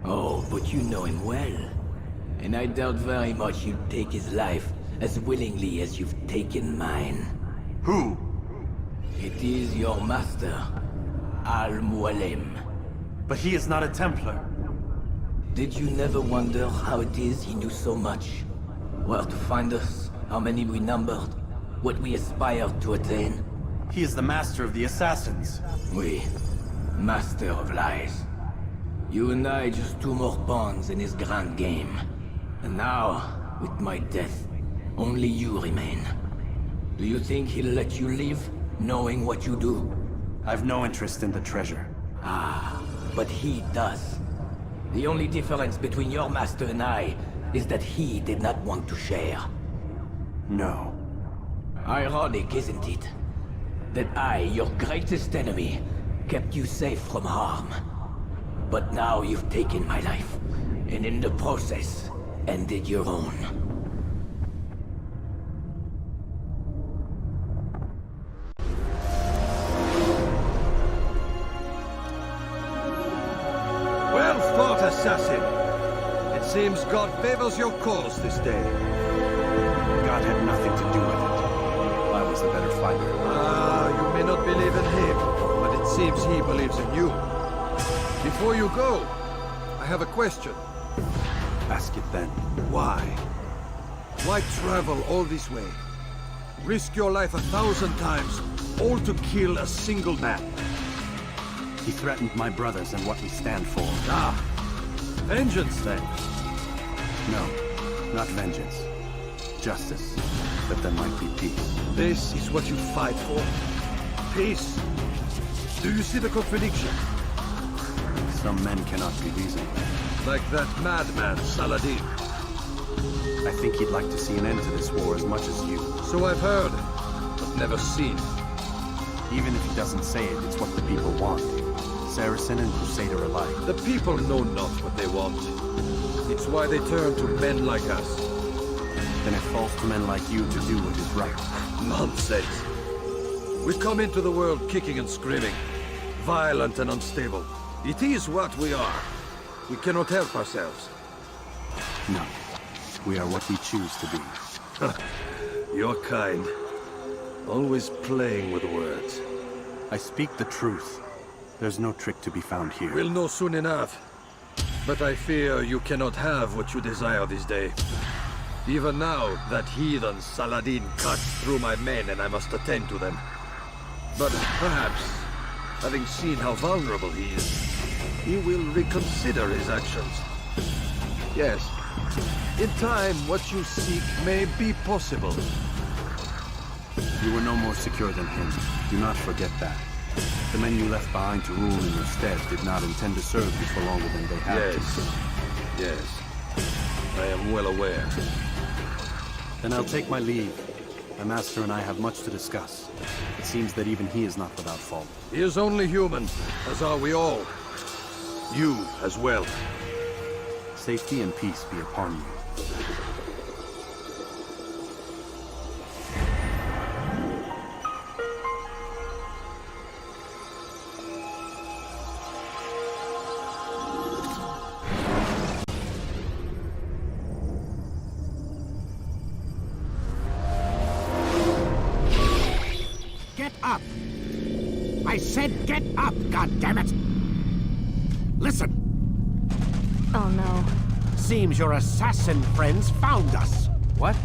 Oh, but you know him well. And I doubt very much you'd take his life as willingly as you've taken mine. Who? It is your master, Al-Mualim. But he is not a Templar. Did you never wonder how it is he knew so much? Where to find us, how many we numbered, what we aspired to attain? He is the master of the assassins. Oui, master of lies. You and I just 2 more pawns in his grand game. And now, with my death, only you remain. Do you think he'll let you live, knowing what you do? I've no interest in the treasure. Ah, but he does. The only difference between your master and I is that he did not want to share. No. Ironic, isn't it? That I, your greatest enemy, kept you safe from harm. But now you've taken my life, and in the process, ended your own. Well fought, assassin. It seems God favors your cause this day. God had nothing to do with it. I was the better fighter. Ah, you may not believe in him, but it seems he believes in you. Before you go, I have a question. Ask it then. Why? Why travel all this way? Risk your life 1,000 times, all to kill a single man. He threatened my brothers and what we stand for. Ah, vengeance then. No, not vengeance. Justice, that there might be peace. This is what you fight for? Peace? Do you see the contradiction? Some men cannot be reasoned. Like that madman, Saladin. I think he'd like to see an end to this war as much as you. So I've heard, but never seen. Even if he doesn't say it, it's what the people want. Saracen and Crusader alike. The people know not what they want. It's why they turn to men like us. Then it falls to men like you to do what is right. Nonsense. We come into the world kicking and screaming, violent and unstable. It is what we are. We cannot help ourselves. No. We are what we choose to be. Your kind. Always playing with words. I speak the truth. There's no trick to be found here. We'll know soon enough. But I fear you cannot have what you desire this day. Even now, that heathen Saladin cuts through my men and I must attend to them. But perhaps, having seen how vulnerable he is, he will reconsider his actions. Yes, in time, what you seek may be possible. You were no more secure than him. Do not forget that. The men you left behind to rule in your stead did not intend to serve you for longer than they had to. Yes. I am well aware. Then I'll take my leave. My master and I have much to discuss. It seems that even he is not without fault. He is only human, as are we all. You as well. Safety and peace be upon you. Get up! I said get up, goddammit! Listen! Oh no. Seems your assassin friends found us. What?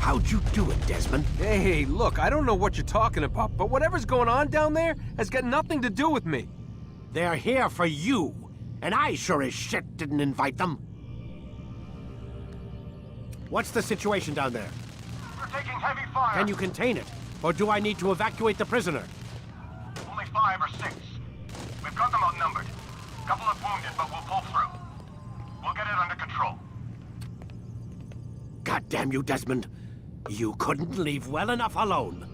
How'd you do it, Desmond? Hey, look, I don't know what you're talking about, but whatever's going on down there has got nothing to do with me. They're here for you, and I sure as shit didn't invite them. What's the situation down there? We're taking heavy fire. Can you contain it? Or do I need to evacuate the prisoner? Only 5 or 6. We've got them outnumbered. Couple of wounded, but we'll pull through. We'll get it under control. Damn you, Desmond. You couldn't leave well enough alone.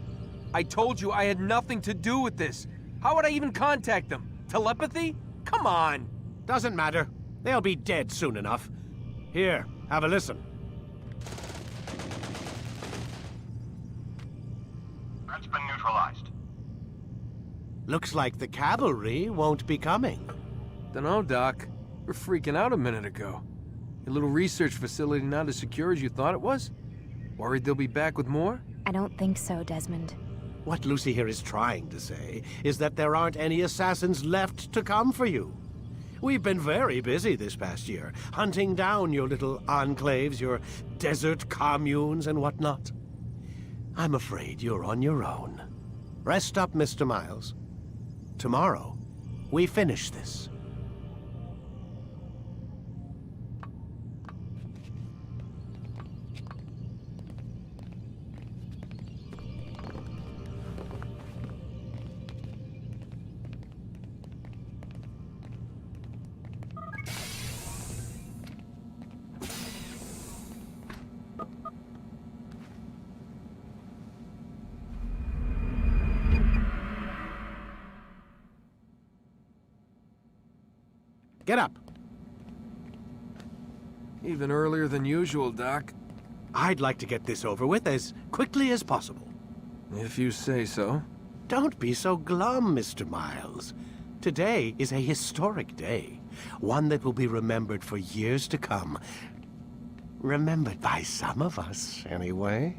I told you I had nothing to do with this. How would I even contact them? Telepathy? Come on. Doesn't matter. They'll be dead soon enough. Here, have a listen. Threat's been neutralized. Looks like the cavalry won't be coming. Dunno, Doc. We're freaking out a minute ago. Your little research facility not as secure as you thought it was? Worried they'll be back with more? I don't think so, Desmond. What Lucy here is trying to say is that there aren't any assassins left to come for you. We've been very busy this past year, hunting down your little enclaves, your desert communes and whatnot. I'm afraid you're on your own. Rest up, Mr. Miles. Tomorrow, we finish this. Get up. Even earlier than usual, Doc. I'd like to get this over with as quickly as possible. If you say so. Don't be so glum, Mr. Miles. Today is a historic day. One that will be remembered for years to come. Remembered by some of us, anyway.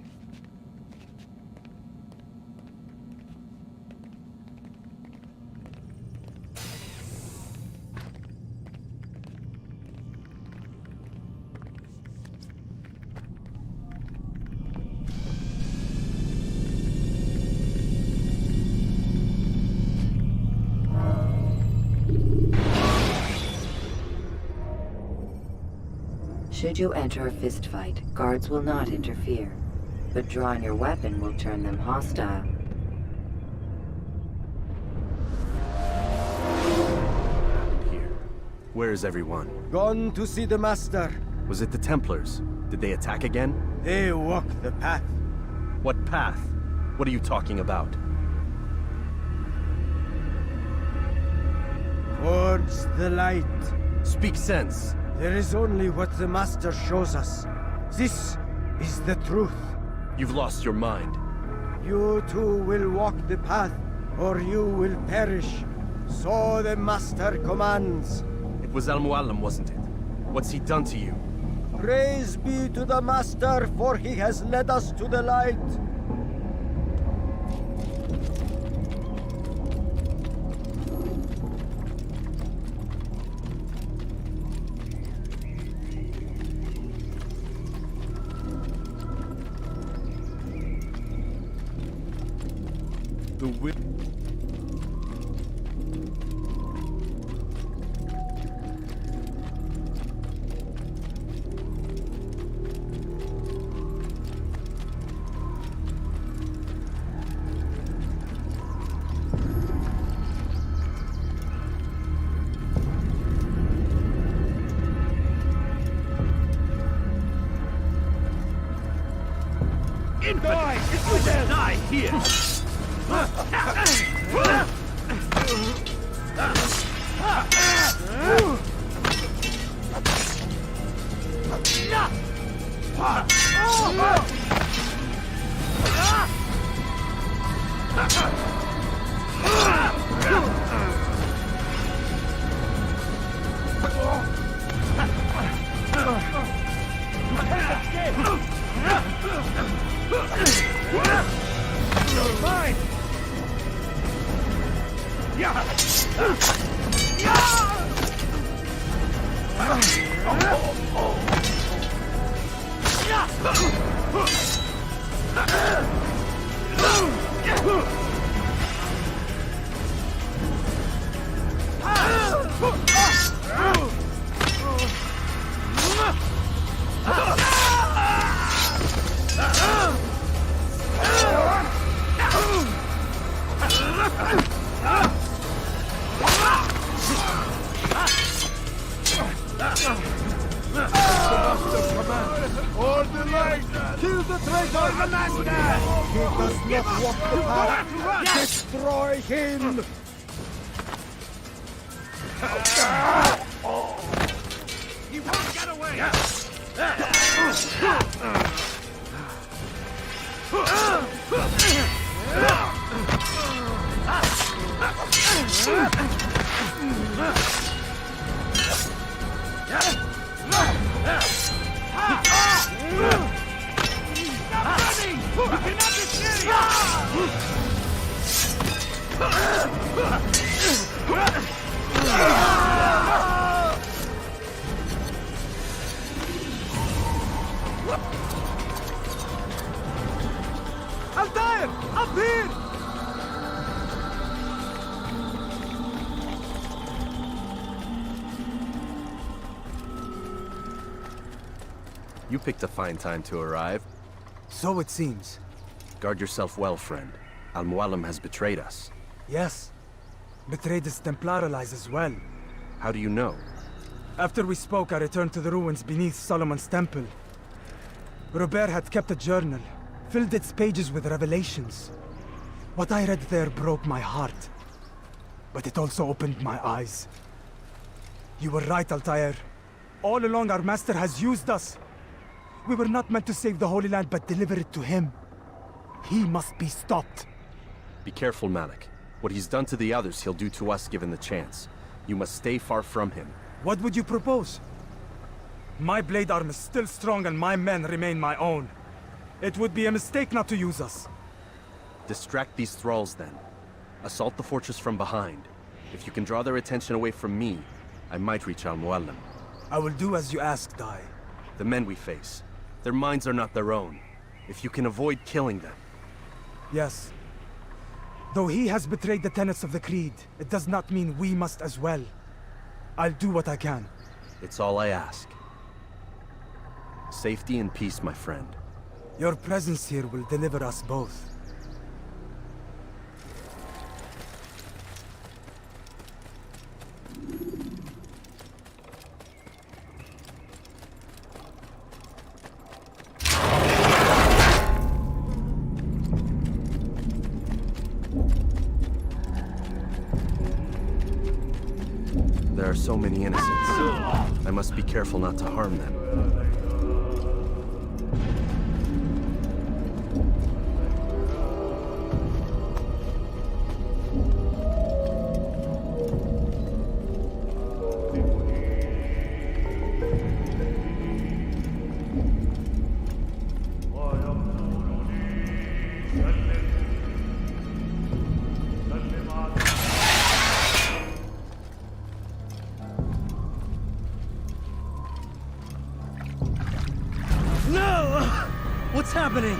Should you enter a fistfight, guards will not interfere, but drawing your weapon will turn them hostile. Here. Where is everyone? Gone to see the Master. Was it the Templars? Did they attack again? They walk the path. What path? What are you talking about? Towards the light. Speak sense. There is only what the Master shows us. This is the truth. You've lost your mind. You too will walk the path, or you will perish. So the Master commands. It was Al-Mualim, wasn't it? What's he done to you? Praise be to the Master, for he has led us to the light. The Guys, if you dare die here! Kill the traitor! The master! He does not walk the path! Destroy him! He won't get away! Altair! Up here! You picked a fine time to arrive. So it seems. Guard yourself well, friend. Al-Mualim has betrayed us. Yes. Betrayed his Templar allies as well. How do you know? After we spoke, I returned to the ruins beneath Solomon's temple. Robert had kept a journal, filled its pages with revelations. What I read there broke my heart. But it also opened my eyes. You were right, Altair. All along our master has used us. We were not meant to save the Holy Land, but deliver it to him. He must be stopped. Be careful, Malik. What he's done to the others, he'll do to us given the chance. You must stay far from him. What would you propose? My blade arm is still strong and my men remain my own. It would be a mistake not to use us. Distract these thralls then. Assault the fortress from behind. If you can draw their attention away from me, I might reach Al-Mualim. I will do as you ask, Dai. The men we face, their minds are not their own. If you can avoid killing them. Yes. Though he has betrayed the tenets of the Creed, it does not mean we must as well. I'll do what I can. It's all I ask. Safety and peace, my friend. Your presence here will deliver us both. There are so many innocents. I must be careful not to harm them. No! What's happening?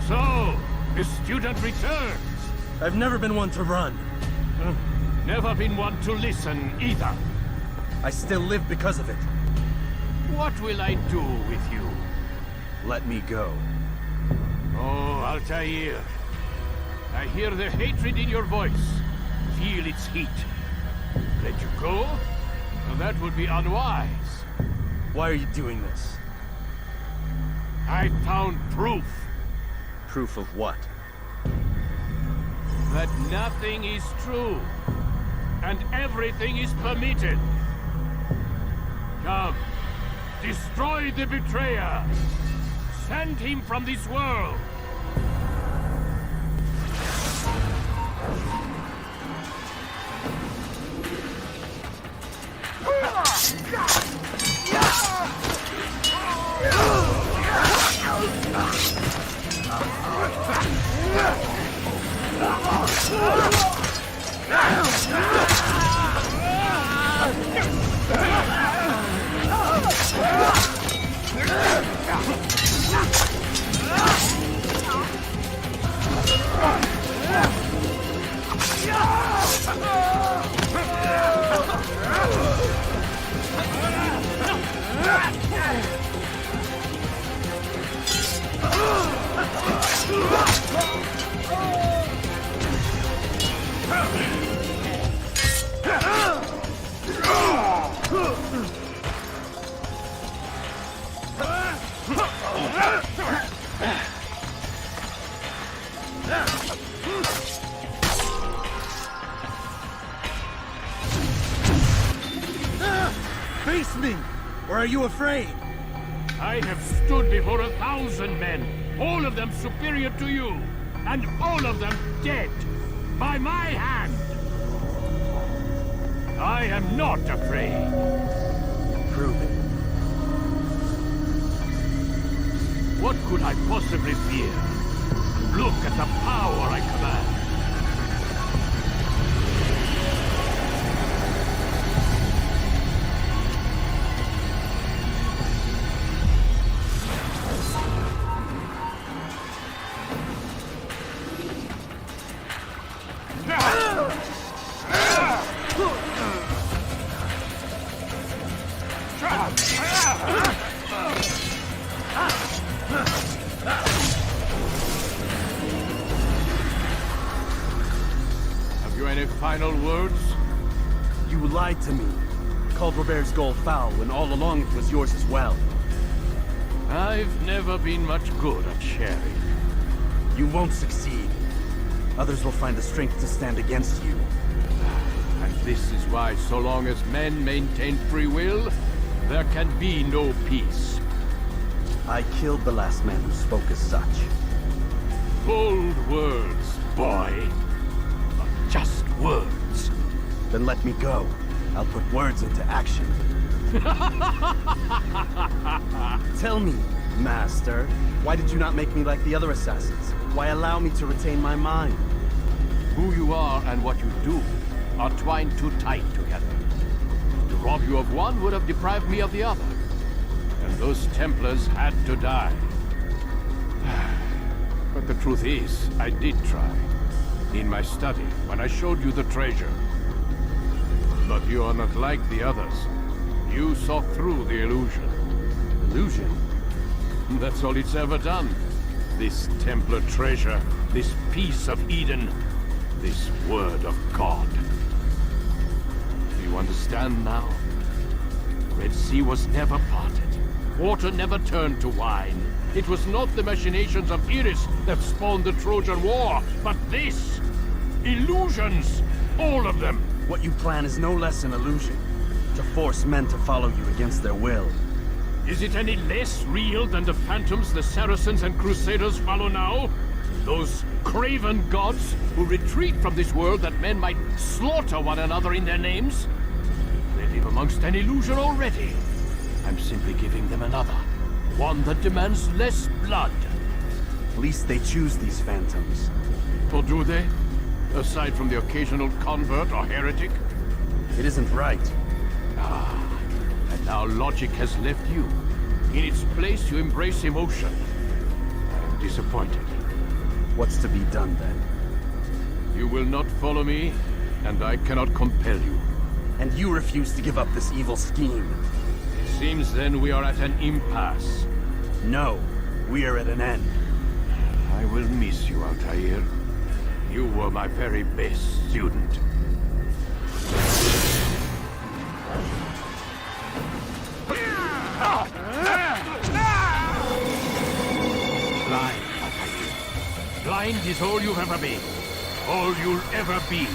So, the student returns. I've never been one to run. Never been one to listen either. I still live because of it. What will I do with you? Let me go. Oh, Altair. I hear the hatred in your voice. Feel its heat. Let you go? Well, that would be unwise. Why are you doing this? I found proof. Proof of what? That nothing is true. And everything is permitted. Come. Destroy the betrayer. Send him from this world. Face me! Or are you afraid? I have stood before 1,000 men, all of them superior to you, and all of them dead, by my hand. I am not afraid. Prove it. What could I possibly fear? Look at the power I command. Final words? You lied to me. Called Robert's goal foul when all along it was yours as well. I've never been much good at sharing. You won't succeed. Others will find the strength to stand against you. And this is why, so long as men maintain free will, there can be no peace. I killed the last man who spoke as such. Bold words, boy. Just words. Then let me go. I'll put words into action. Tell me, Master, why did you not make me like the other assassins? Why allow me to retain my mind? Who you are and what you do are twined too tight together. To rob you of one would have deprived me of the other. And those Templars had to die. But the truth is, I did try. In my study, when I showed you the treasure. But you are not like the others. You saw through the illusion. Illusion? That's all it's ever done. This Templar treasure, this piece of Eden, this word of God. Do you understand now? The Red Sea was never parted. Water never turned to wine. It was not the machinations of Iris that spawned the Trojan War, but this! Illusions! All of them! What you plan is no less an illusion. To force men to follow you against their will. Is it any less real than the phantoms the Saracens and Crusaders follow now? Those craven gods who retreat from this world that men might slaughter one another in their names? They live amongst an illusion already. I'm simply giving them another. One that demands less blood. At least they choose these phantoms. Or do they? Aside from the occasional convert or heretic? It isn't right. Ah, and now logic has left you. In its place, you embrace emotion. I am disappointed. What's to be done, then? You will not follow me, and I cannot compel you. And you refuse to give up this evil scheme. Seems then we are at an impasse. No, we are at an end. I will miss you, Altair. You were my very best student. Blind, Altair. Blind is all you've ever been. All you'll ever be.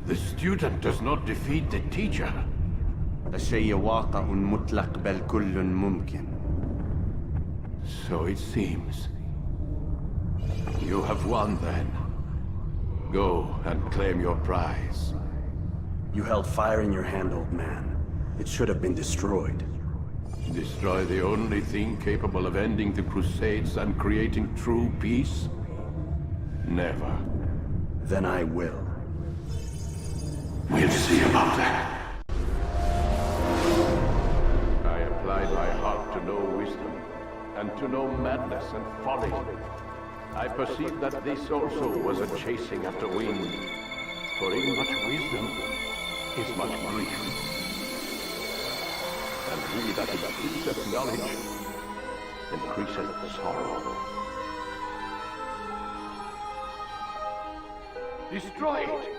The student does not defeat the teacher. الشيء واقع مطلق بل كل ممكن. So it seems. You have won then. Go and claim your prize. You held fire in your hand, old man. It should have been destroyed. Destroy the only thing capable of ending the Crusades and creating true peace? Never. Then I will. We'll see about that. I applied my heart to know wisdom, and to know madness and folly. I perceived that this also was a chasing after wind. For in much wisdom is much grief. And he that increaseth knowledge increaseth sorrow. Destroy it!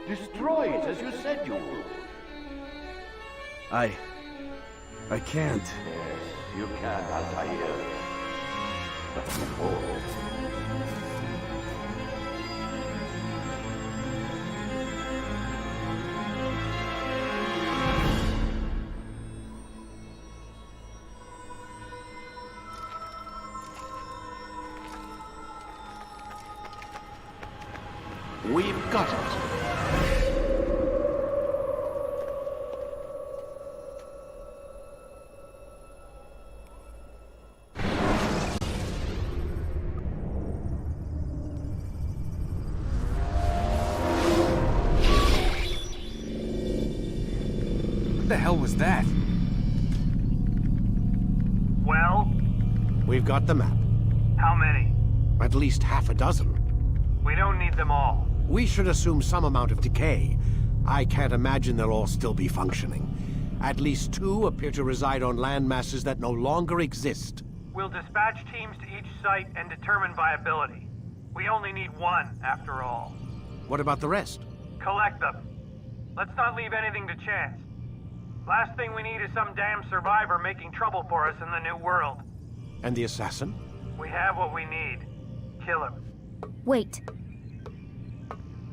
Destroy it as you said you would. I can't. Yes, you can, Altair. But behold. We've got it. What the hell was that? Well? We've got the map. How many? At least half a dozen. We don't need them all. We should assume some amount of decay. I can't imagine they'll all still be functioning. At least 2 appear to reside on land masses that no longer exist. We'll dispatch teams to each site and determine viability. We only need 1, after all. What about the rest? Collect them. Let's not leave anything to chance. Last thing we need is some damn survivor making trouble for us in the New World. And the assassin? We have what we need. Kill him. Wait.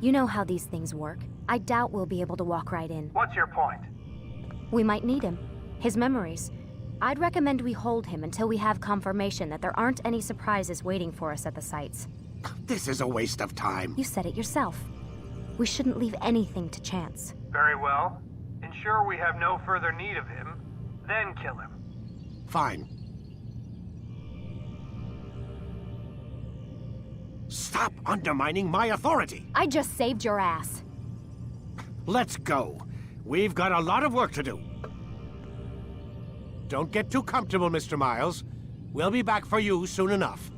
You know how these things work. I doubt we'll be able to walk right in. What's your point? We might need him. His memories. I'd recommend we hold him until we have confirmation that there aren't any surprises waiting for us at the sites. This is a waste of time. You said it yourself. We shouldn't leave anything to chance. Very well. Ensure we have no further need of him, then kill him. Fine. Stop undermining my authority! I just saved your ass. Let's go. We've got a lot of work to do. Don't get too comfortable, Mr. Miles. We'll be back for you soon enough.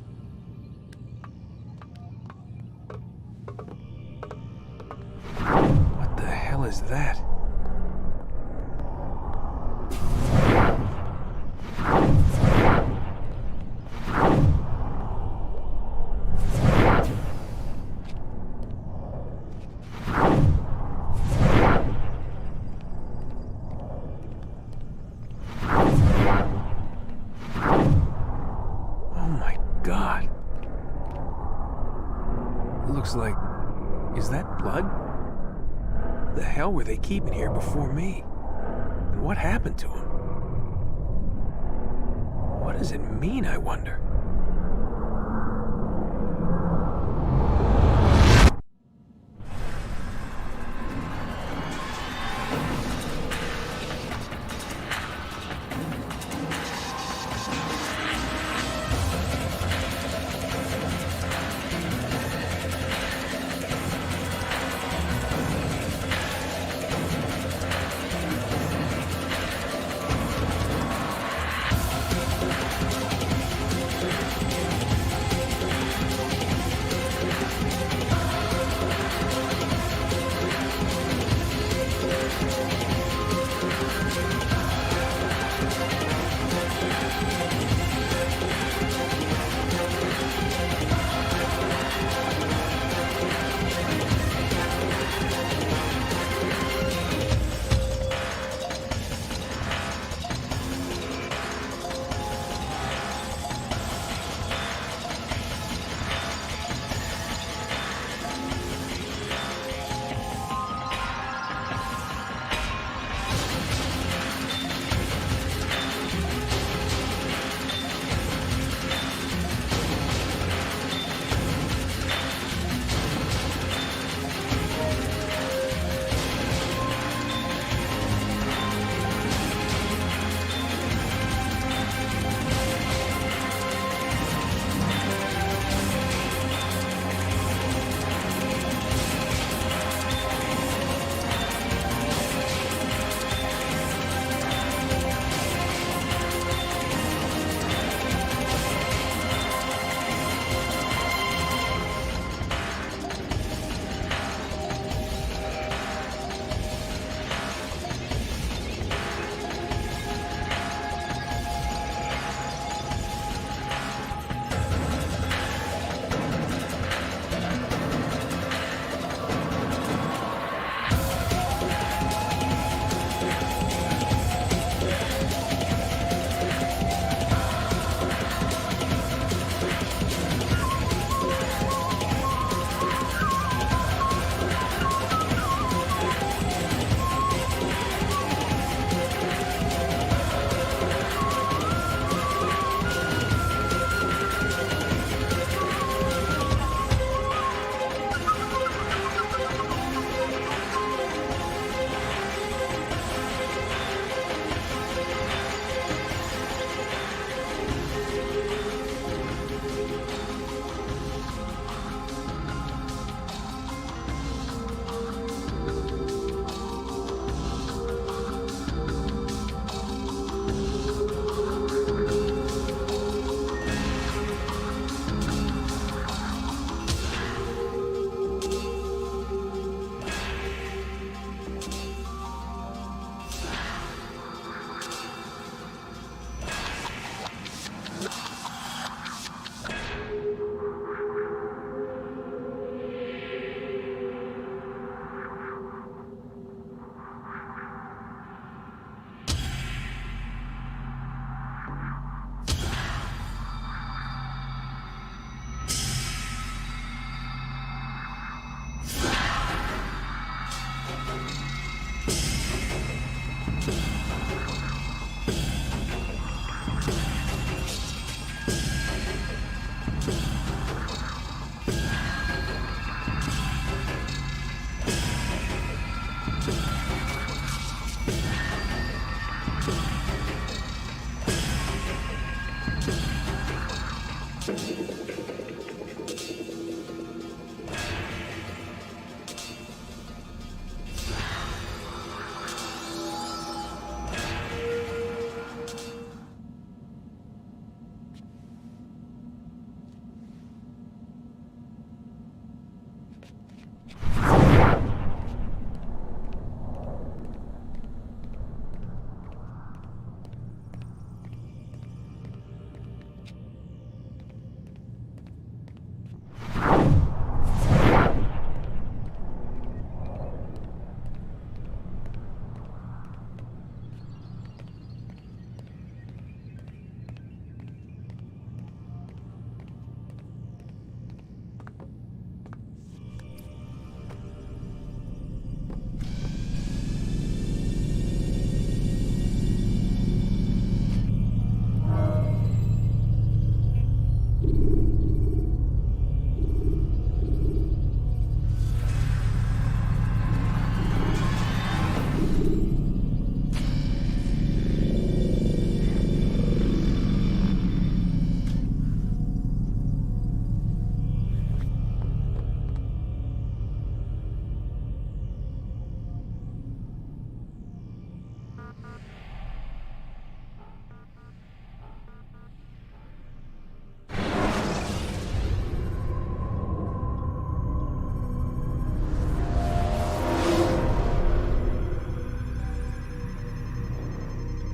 What the hell is that? Like, is that blood? The hell were they keeping here before me? And what happened to him? What does it mean, I wonder?